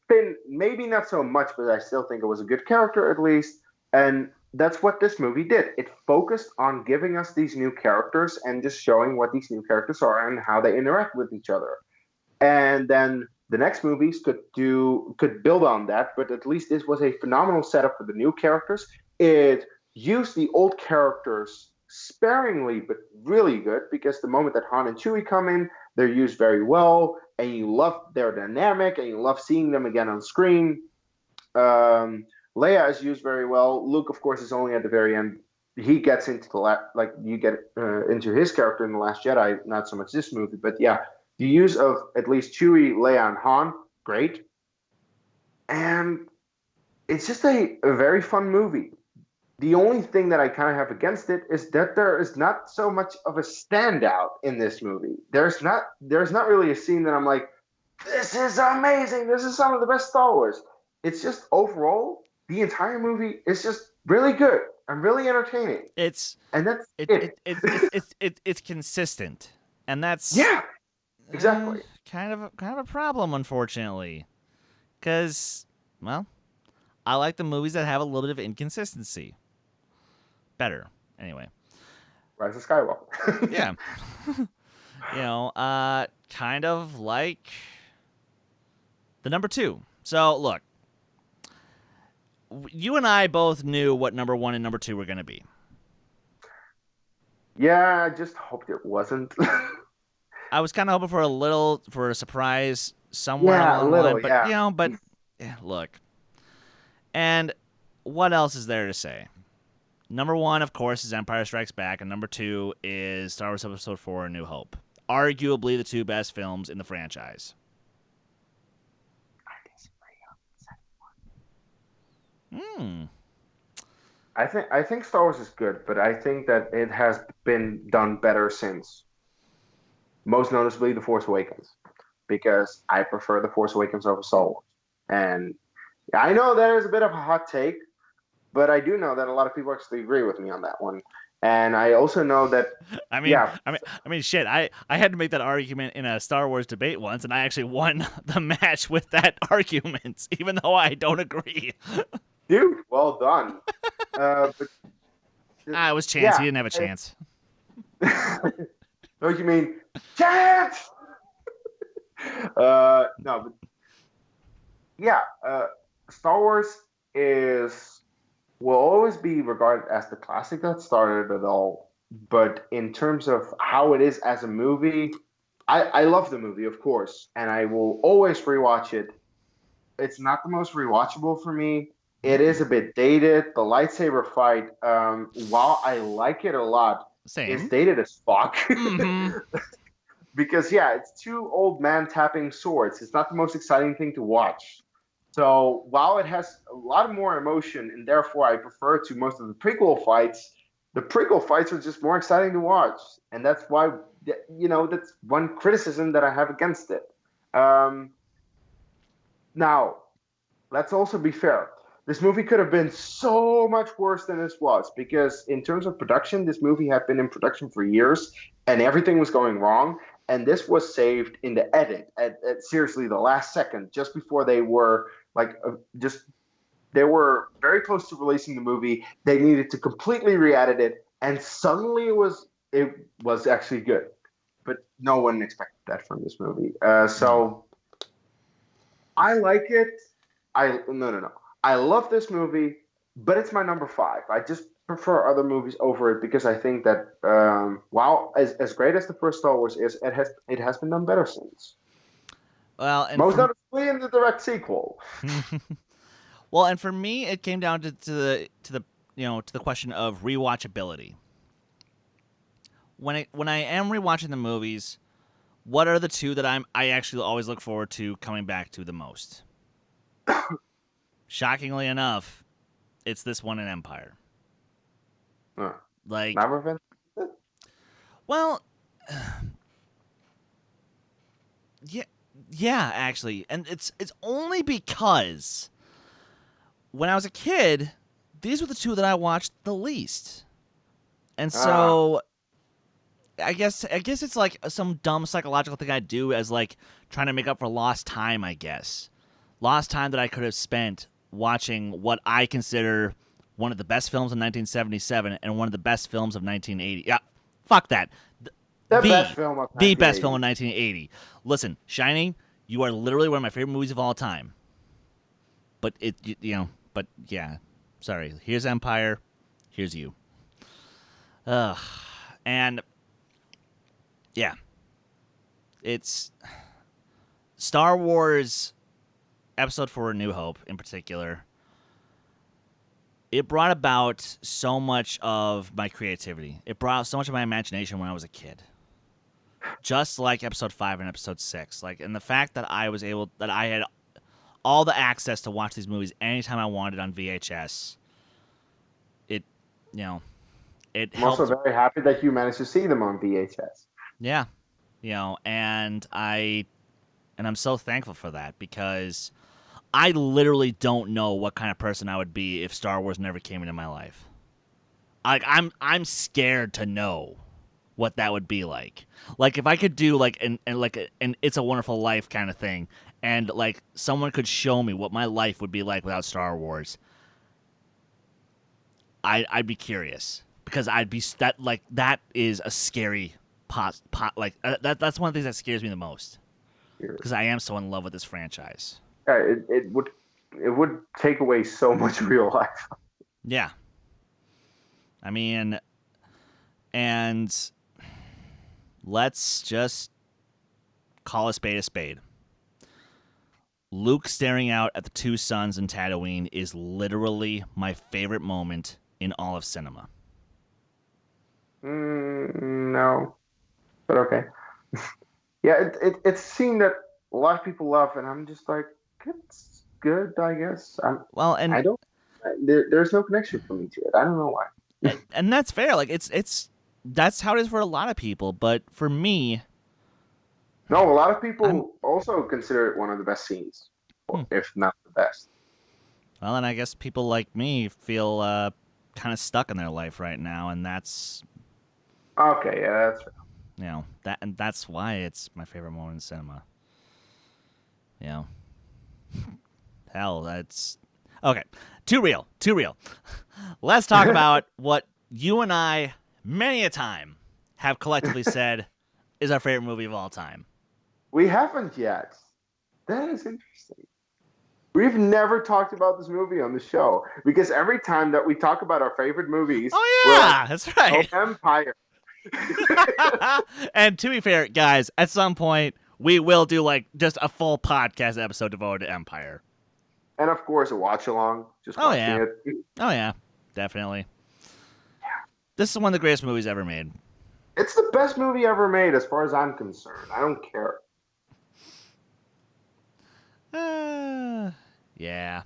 Finn, maybe not so much, but I still think it was a good character at least. And that's what this movie did. It focused on giving us these new characters and just showing what these new characters are and how they interact with each other. And then the next movies could build on that, but at least this was a phenomenal setup for the new characters. It used the old characters sparingly, but really good, because the moment that Han and Chewie come in, they're used very well, and you love their dynamic, and you love seeing them again on screen. Leia is used very well. Luke, of course, is only at the very end. He gets into you get into his character in The Last Jedi, not so much this movie, but yeah, the use of at least Chewie, Leia, and Han, great. And it's just a very fun movie. The only thing that I kind of have against it is that there is not so much of a standout in this movie. There's not really a scene that I'm like, this is amazing. This is some of the best Star Wars. It's just overall, the entire movie is just really good and really entertaining. It's consistent, and that's exactly kind of a problem, unfortunately, because I like the movies that have a little bit of inconsistency better. Anyway, Rise of Skywalker. Yeah. Kind of like the number 2. So look, you and I both knew what number 1 and number 2 were going to be. Yeah, I just hoped it wasn't. I was kind of hoping for a surprise somewhere along the line, but look. And what else is there to say? Number 1, of course, is Empire Strikes Back, and number 2 is Star Wars Episode 4: A New Hope. Arguably the 2 best films in the franchise. I disagree on the second one. I think Star Wars is good, but I think that it has been done better since. Most noticeably, The Force Awakens, because I prefer The Force Awakens over Star Wars. And I know that is a bit of a hot take, but I do know that a lot of people actually agree with me on that one. And I also know that shit. I had to make that argument in a Star Wars debate once, and I actually won the match with that argument, even though I don't agree. Dude, well done. But It was Chance. Yeah. He didn't have a chance. Don't you mean Chance? No, but yeah, Star Wars will always be regarded as the classic that started it all. But in terms of how it is as a movie, I love the movie, of course, and I will always rewatch it. It's not the most rewatchable for me. It is a bit dated. The lightsaber fight, while I like it a lot, is Same. dated as fuck. Mm-hmm. Because yeah, it's two old men tapping swords. It's not the most exciting thing to watch. So while it has a lot more emotion, and therefore I prefer to most of the prequel fights, the prequel fights are just more exciting to watch, and that's why that's one criticism that I have against it. Now, let's also be fair. This movie could have been so much worse than this was, because in terms of production, this movie had been in production for years and everything was going wrong. And this was saved in the edit at seriously the last second, just before they were they were very close to releasing the movie. They needed to completely re-edit it, and suddenly it was actually good. But no one expected that from this movie. So I like it. No. I love this movie, but it's my number 5. I just prefer other movies over it because I think that while as great as the first Star Wars is, it has been done better since. Well, and Most notably in the direct sequel. well, and for me, it came down to the question of rewatchability. When I am rewatching the movies, what are the two that I actually always look forward to coming back to the most? Shockingly enough, it's this one in Empire. Like, Never been. well, yeah, actually, and it's only because when I was a kid, these were the two that I watched the least, and so I guess it's like some dumb psychological thing I do as like trying to make up for lost time. I guess lost time that I could have spent watching what I consider one of the best films of 1977 and one of the best films of 1980. Yeah, fuck that. The best film of the best film of 1980. Listen, Shining, you are literally one of my favorite movies of all time. But but yeah, sorry. Here's Empire. Here's you. And yeah, it's Star Wars Episode 4: A New Hope in particular. It brought about so much of my creativity. It brought out so much of my imagination when I was a kid. Just like Episode 5 and Episode 6. And the fact that I had all the access to watch these movies anytime I wanted on VHS. It I'm helped. also very happy that you managed to see them on VHS. Yeah. And I'm so thankful for that because I literally don't know what kind of person I would be if Star Wars never came into my life. I'm scared to know what that would be like. Like if I could do an It's a Wonderful Life kind of thing, and like someone could show me what my life would be like without Star Wars, I'd be curious because that is a scary that's one of the things that scares me the most because I am so in love with this franchise. It would take away so much real life. Yeah. I mean, and let's just call a spade a spade. Luke staring out at the two suns in Tatooine is literally my favorite moment in all of cinema. No, but okay. Yeah, it's a scene that a lot of people love, and I'm just like, it's good, I guess. There's no connection for me to it. I don't know why. And that's fair. Like that's how it is for a lot of people, but for me, no, a lot of people also consider it one of the best scenes, if not the best. Well, and I guess people like me feel kind of stuck in their life right now, and that's okay. Yeah, that's fair. That's why it's my favorite moment in cinema. Hell, that's okay. Too real. Let's talk about what you and I, many a time, have collectively said is our favorite movie of all time. We haven't yet. That is interesting. We've never talked about this movie on the show because every time that we talk about our favorite movies, Oh we're yeah, like, that's right. "Oh, Empire." And to be fair, guys, at some point we will do like just a full podcast episode devoted to Empire. And of course, a watch along. Just Oh, watching yeah. it. Oh yeah, definitely. This is one of the greatest movies ever made. It's the best movie ever made, as far as I'm concerned. I don't care. Yeah.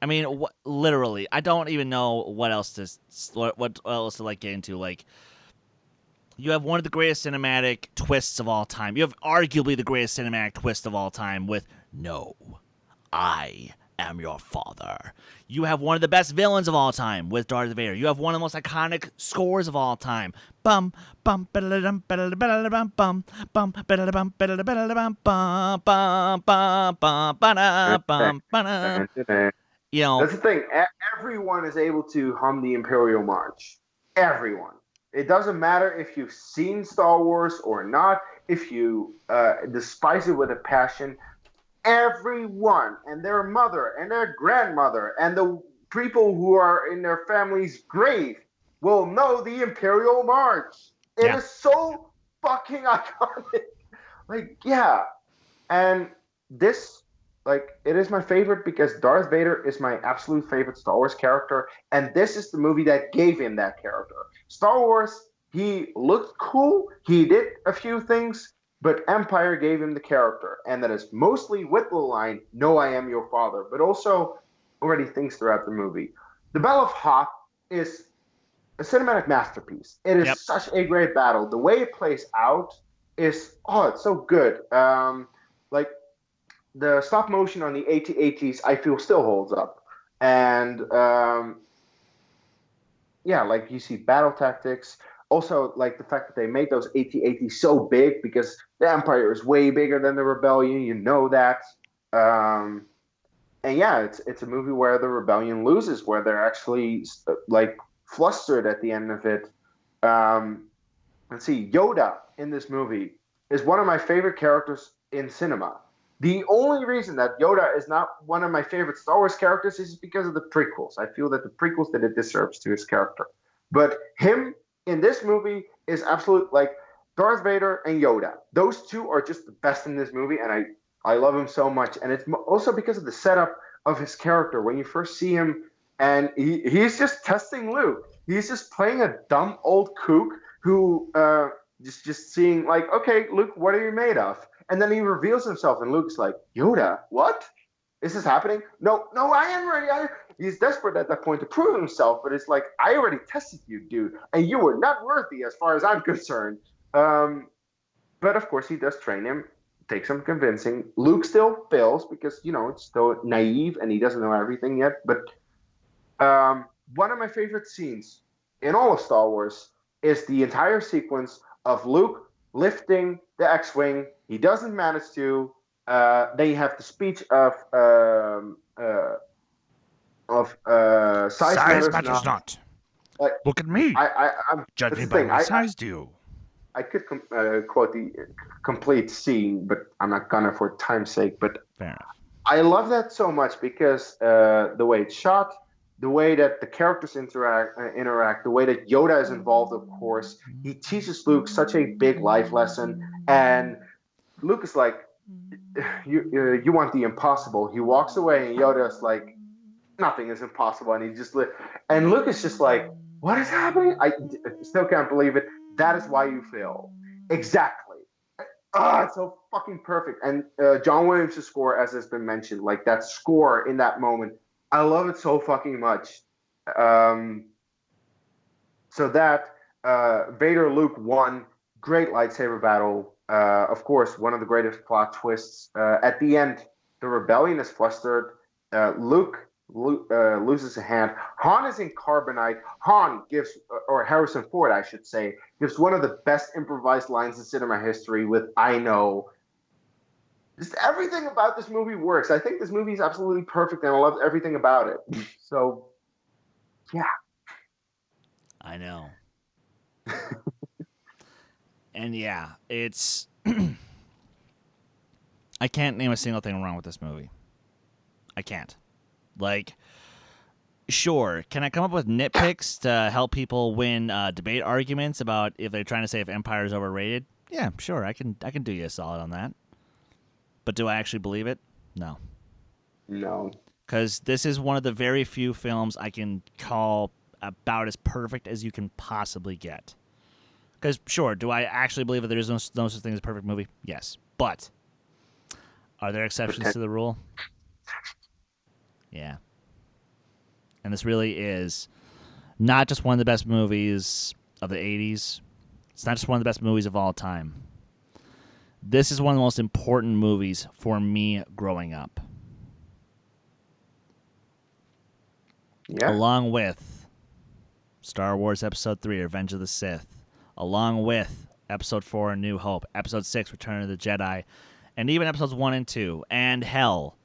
I mean, literally, I don't even know what else to like get into. Like, you have one of the greatest cinematic twists of all time. You have arguably the greatest cinematic twist of all time with "No, I am your father." You have one of the best villains of all time with Darth Vader. You have one of the most iconic scores of all time. Bum bum ba-da-dum ba-da-da-ba-da-da-bum bum bum ba-da-da-bum ba-da-da-ba-da-da-bum bum bum bum bum ba-da-bum ba-da. You know, That's the thing. Everyone is able to hum the Imperial March. Everyone. It doesn't matter if you've seen Star Wars or not, if you despise it with a passion. Everyone and their mother and their grandmother and the people who are in their family's grave will know the Imperial March. It is so fucking iconic. Like, yeah. And this, like, it is my favorite because Darth Vader is my absolute favorite Star Wars character. And this is the movie that gave him that character. Star Wars, he looked cool. He did a few things. But Empire gave him the character, and that is mostly with the line, "No, I am your father," but also already things throughout the movie. The Battle of Hoth is a cinematic masterpiece. It is such a great battle. The way it plays out is, it's so good. Like, the stop motion on the AT-ATs, I feel still holds up. And, like, you see battle tactics. Also, like, the fact that they made those AT-ATs so big because the Empire is way bigger than the Rebellion. You know that. And yeah, it's a movie where the Rebellion loses, where they're actually like flustered at the end of it. Let's see, Yoda in this movie is one of my favorite characters in cinema. The only reason that Yoda is not one of my favorite Star Wars characters is because of the prequels. I feel that the prequels did a disservice to his character. But him in this movie is absolute, like, Darth Vader and Yoda. Those two are just the best in this movie, and I love him so much. And it's also because of the setup of his character. When you first see him, and he's just testing Luke. He's just playing a dumb old kook who just seeing, like, okay, Luke, what are you made of? And then he reveals himself, and Luke's like, Yoda, what? Is this happening? No, I am ready. He's desperate at that point to prove himself, but it's like, I already tested you, dude, and you were not worthy as far as I'm concerned. But of course, he does train him, takes some convincing. Luke still fails because, it's still naive and he doesn't know everything yet. But one of my favorite scenes in all of Star Wars is the entire sequence of Luke lifting the X-Wing. He doesn't manage to. Then you have the speech of size matters not. Look at me. I'm judge me by my size, do. I could quote the complete scene, but I'm not gonna for time's sake. But fair enough. I love that so much because the way it's shot, the way that the characters interact, the way that Yoda is involved, of course. He teaches Luke such a big life lesson, and Luke is like, you want the impossible. He walks away, and Yoda's like, nothing is impossible, and he just and Luke is just like, what is happening? I still can't believe it. That is why you fail. Exactly. It's so fucking perfect. And John Williams' score, as has been mentioned, like that score in that moment, I love it so fucking much. So that Vader Luke 1, great lightsaber battle. Of course, one of the greatest plot twists. At the end, the rebellion is flustered. Luke loses a hand. Han is in carbonite. Han gives, or Harrison Ford, I should say, gives one of the best improvised lines in cinema history with "I know." Just everything about this movie works. I think this movie is absolutely perfect, and I love everything about it. So, yeah. I know. And yeah, it's... I can't name a single thing wrong with this movie. I can't. Like, sure, can I come up with nitpicks to help people win debate arguments about if they're trying to say if Empire is overrated? Yeah, sure, I can do you a solid on that. But do I actually believe it? No. No. Because this is one of the very few films I can call about as perfect as you can possibly get. Because, sure, do I actually believe that there is no such thing as a perfect movie? Yes. But are there exceptions to the rule? Yeah. And this really is not just one of the best movies of the 80s. It's not just one of the best movies of all time. This is one of the most important movies for me growing up. Yeah. Along with Star Wars Episode 3, Revenge of the Sith. Along with Episode 4, A New Hope. Episode 6, Return of the Jedi. And even Episodes 1 and 2. And hell,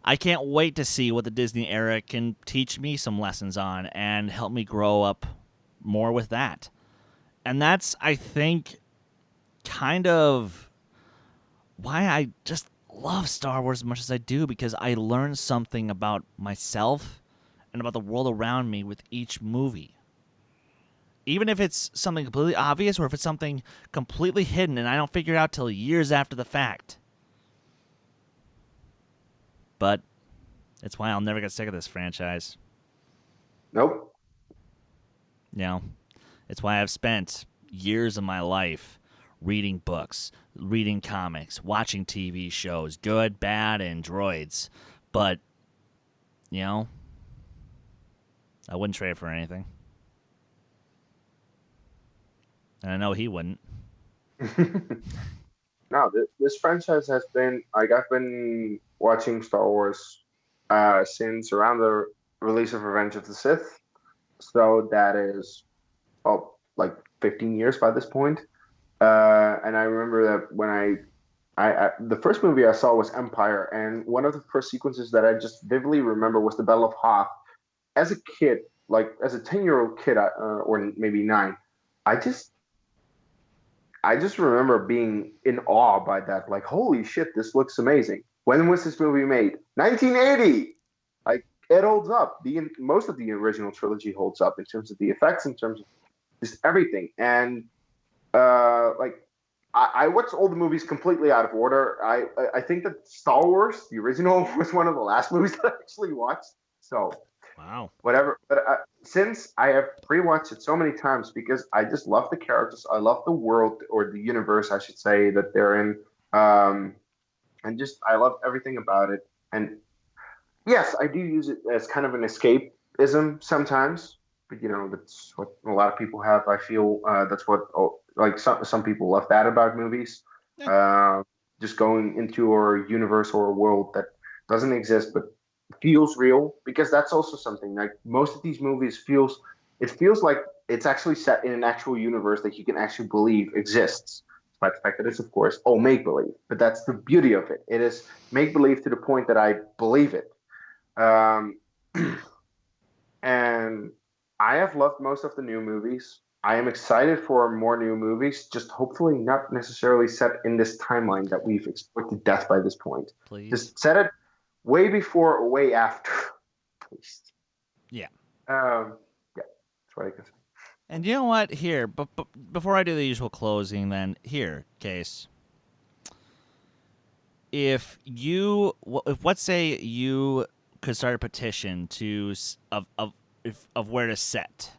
I can't wait to see what the Disney era can teach me some lessons on and help me grow up more with that. And that's, I think, kind of why I just love Star Wars as much as I do, because I learn something about myself and about the world around me with each movie. Even if it's something completely obvious or if it's something completely hidden and I don't figure it out till years after the fact. But it's why I'll never get sick of this franchise. Nope. You know, it's why I've spent years of my life reading books, reading comics, watching TV shows, good, bad, and droids. But, you know, I wouldn't trade it for anything. And I know he wouldn't. No, this franchise has been, like, I've been watching Star Wars since around the release of Revenge of the Sith. So that is, like 15 years by this point. And I remember that when I the first movie I saw was Empire, and one of the first sequences that I just vividly remember was the Battle of Hoth. As a kid, like as a 10-year-old kid, or maybe 9, I just remember being in awe by that. Like, holy shit, this looks amazing. When was this movie made? 1980. Like, it holds up. Most of the original trilogy holds up in terms of the effects, in terms of just everything. And like, I watched all the movies completely out of order. I think that Star Wars, the original, was one of the last movies that I actually watched. So, wow, whatever. But since I have rewatched it so many times, because I just love the characters, I love the world, or the universe, I should say, that they're in, and just I love everything about it. And yes, I do use it as kind of an escapism sometimes. But that's what a lot of people have. I feel that's what like some people love that about movies. Yeah. Just going into a universe or a world that doesn't exist but feels real, because that's also something, like, most of these movies feels like it's actually set in an actual universe that you can actually believe exists, despite the fact that it's, of course, all make believe. But that's the beauty of it. It is make believe to the point that I believe it. And I have loved most of the new movies. I am excited for more new movies, just hopefully not necessarily set in this timeline that we've explored to death by this point. Please. Just set it way before or way after, please. Yeah. Yeah, that's what I can say. And you know what? Here, but before I do the usual closing, then here, Case. If let's say you could start a petition of where to set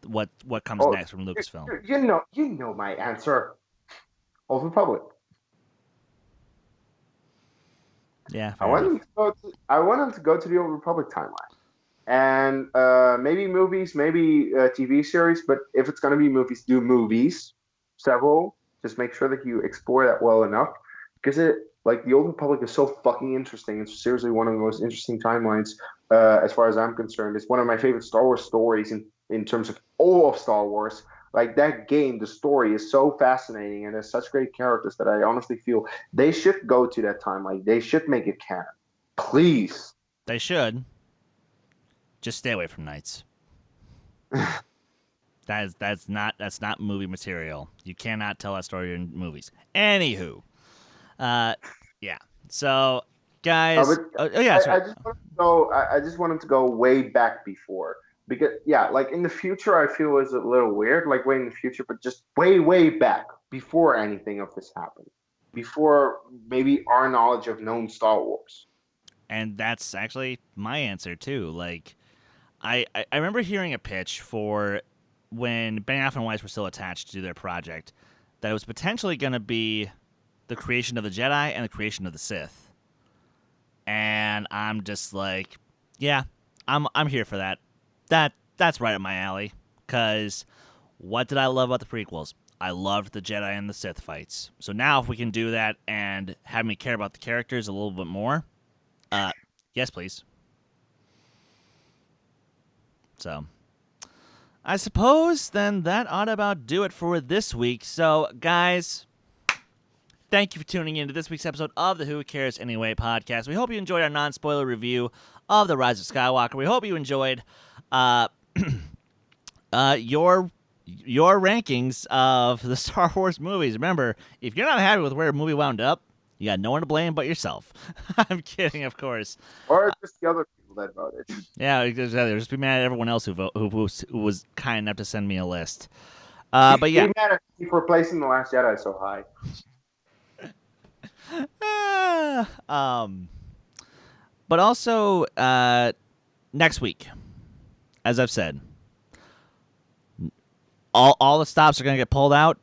what comes next from Lucasfilm. You know my answer. Old Republic. Yeah, I want them to go to the Old Republic timeline, and maybe movies, maybe TV series. But if it's going to be movies, do movies, several. Just make sure that you explore that well enough, because the Old Republic is so fucking interesting. It's seriously one of the most interesting timelines, as far as I'm concerned. It's one of my favorite Star Wars stories in terms of all of Star Wars. Like, that game, the story is so fascinating, and there's such great characters that I honestly feel they should go to that timeline. They should make it canon. Please. They should. Just stay away from Knights. That's not movie material. You cannot tell that story in movies. Anywho, yeah. So, guys, yeah, sorry. I just wanted to go. I just wanted to go way back before because yeah, like in the future, I feel is a little weird, like way in the future, but just way back before anything of this happened, before maybe our knowledge of known Star Wars. And that's actually my answer too. Like, I remember hearing a pitch for when Benioff and Weiss were still attached to their project that it was potentially going to be the creation of the Jedi and the creation of the Sith. And I'm just like, yeah, I'm here for that. That's right up my alley. Cause what did I love about the prequels? I loved the Jedi and the Sith fights. So now if we can do that and have me care about the characters a little bit more, yes, please. So, I suppose then that ought to about do it for this week. So, guys, thank you for tuning in to this week's episode of the Who Cares Anyway podcast. We hope you enjoyed our non-spoiler review of the Rise of Skywalker. We hope you enjoyed your rankings of the Star Wars movies. Remember, if you're not happy with where a movie wound up, you got no one to blame but yourself. I'm kidding, of course. Or just the other people that voted. Yeah, just be mad at everyone else who was kind enough to send me a list. But yeah, Be mad at me for placing The Last Jedi so high. But also next week, as I've said, all the stops are gonna get pulled out,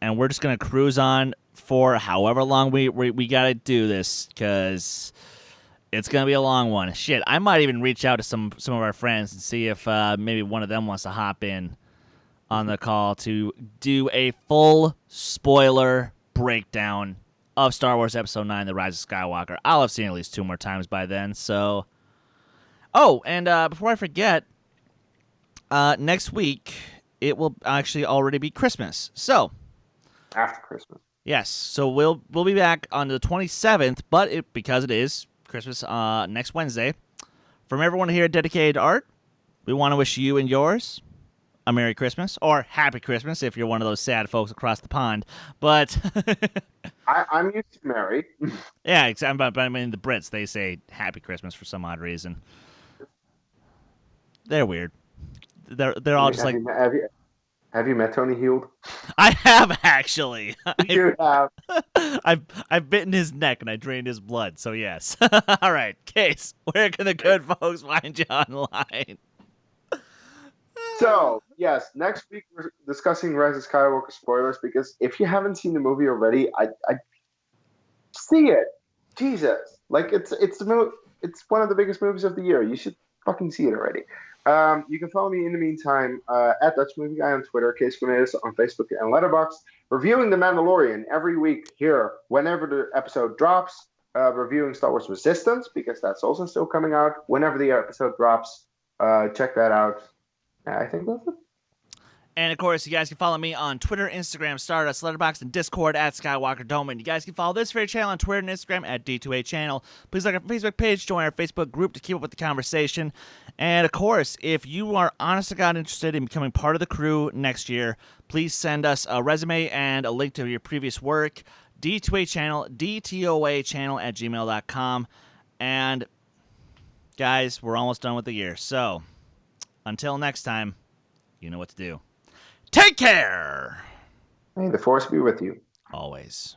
and we're just gonna cruise on for however long we gotta do this, because it's gonna be a long one. Shit, I might even reach out to some of our friends and see if maybe one of them wants to hop in on the call to do a full spoiler breakdown of Star Wars Episode 9, The Rise of Skywalker. I'll have seen it at least 2 more times by then, so... Oh, and before I forget, next week, it will actually already be Christmas. So... After Christmas. Yes, so we'll be back on the 27th, but because it is Christmas next Wednesday, from everyone here at Dedicated Art, we want to wish you and yours a Merry Christmas, or Happy Christmas if you're one of those sad folks across the pond. But I'm used to Merry. Yeah, but I mean the Brits, they say Happy Christmas for some odd reason. They're weird. They're all just like. Have you met Tony Heald? I have actually. You have. I've bitten his neck and I drained his blood. So yes. All right, Kees, where can the good folks find you online? So, yes, next week we're discussing Rise of Skywalker spoilers, because if you haven't seen the movie already, I see it. Jesus. Like, it's one of the biggest movies of the year. You should fucking see it already. You can follow me in the meantime at Dutch Movie Guy on Twitter, Kees Cornelisse on Facebook and Letterboxd, reviewing The Mandalorian every week here whenever the episode drops, reviewing Star Wars Resistance, because that's also still coming out whenever the episode drops. Check that out. I think that's it. And, of course, you guys can follow me on Twitter, Instagram, Stardust, Letterboxd, and Discord at Skywalker Dohmen. You guys can follow this very channel on Twitter and Instagram at D2A Channel. Please like our Facebook page, join our Facebook group to keep up with the conversation. And, of course, if you are honest to God interested in becoming part of the crew next year, please send us a resume and a link to your previous work. D2A Channel, DTOA Channel at gmail.com. And, guys, we're almost done with the year. So, until next time, you know what to do. Take care! May the Force be with you. Always.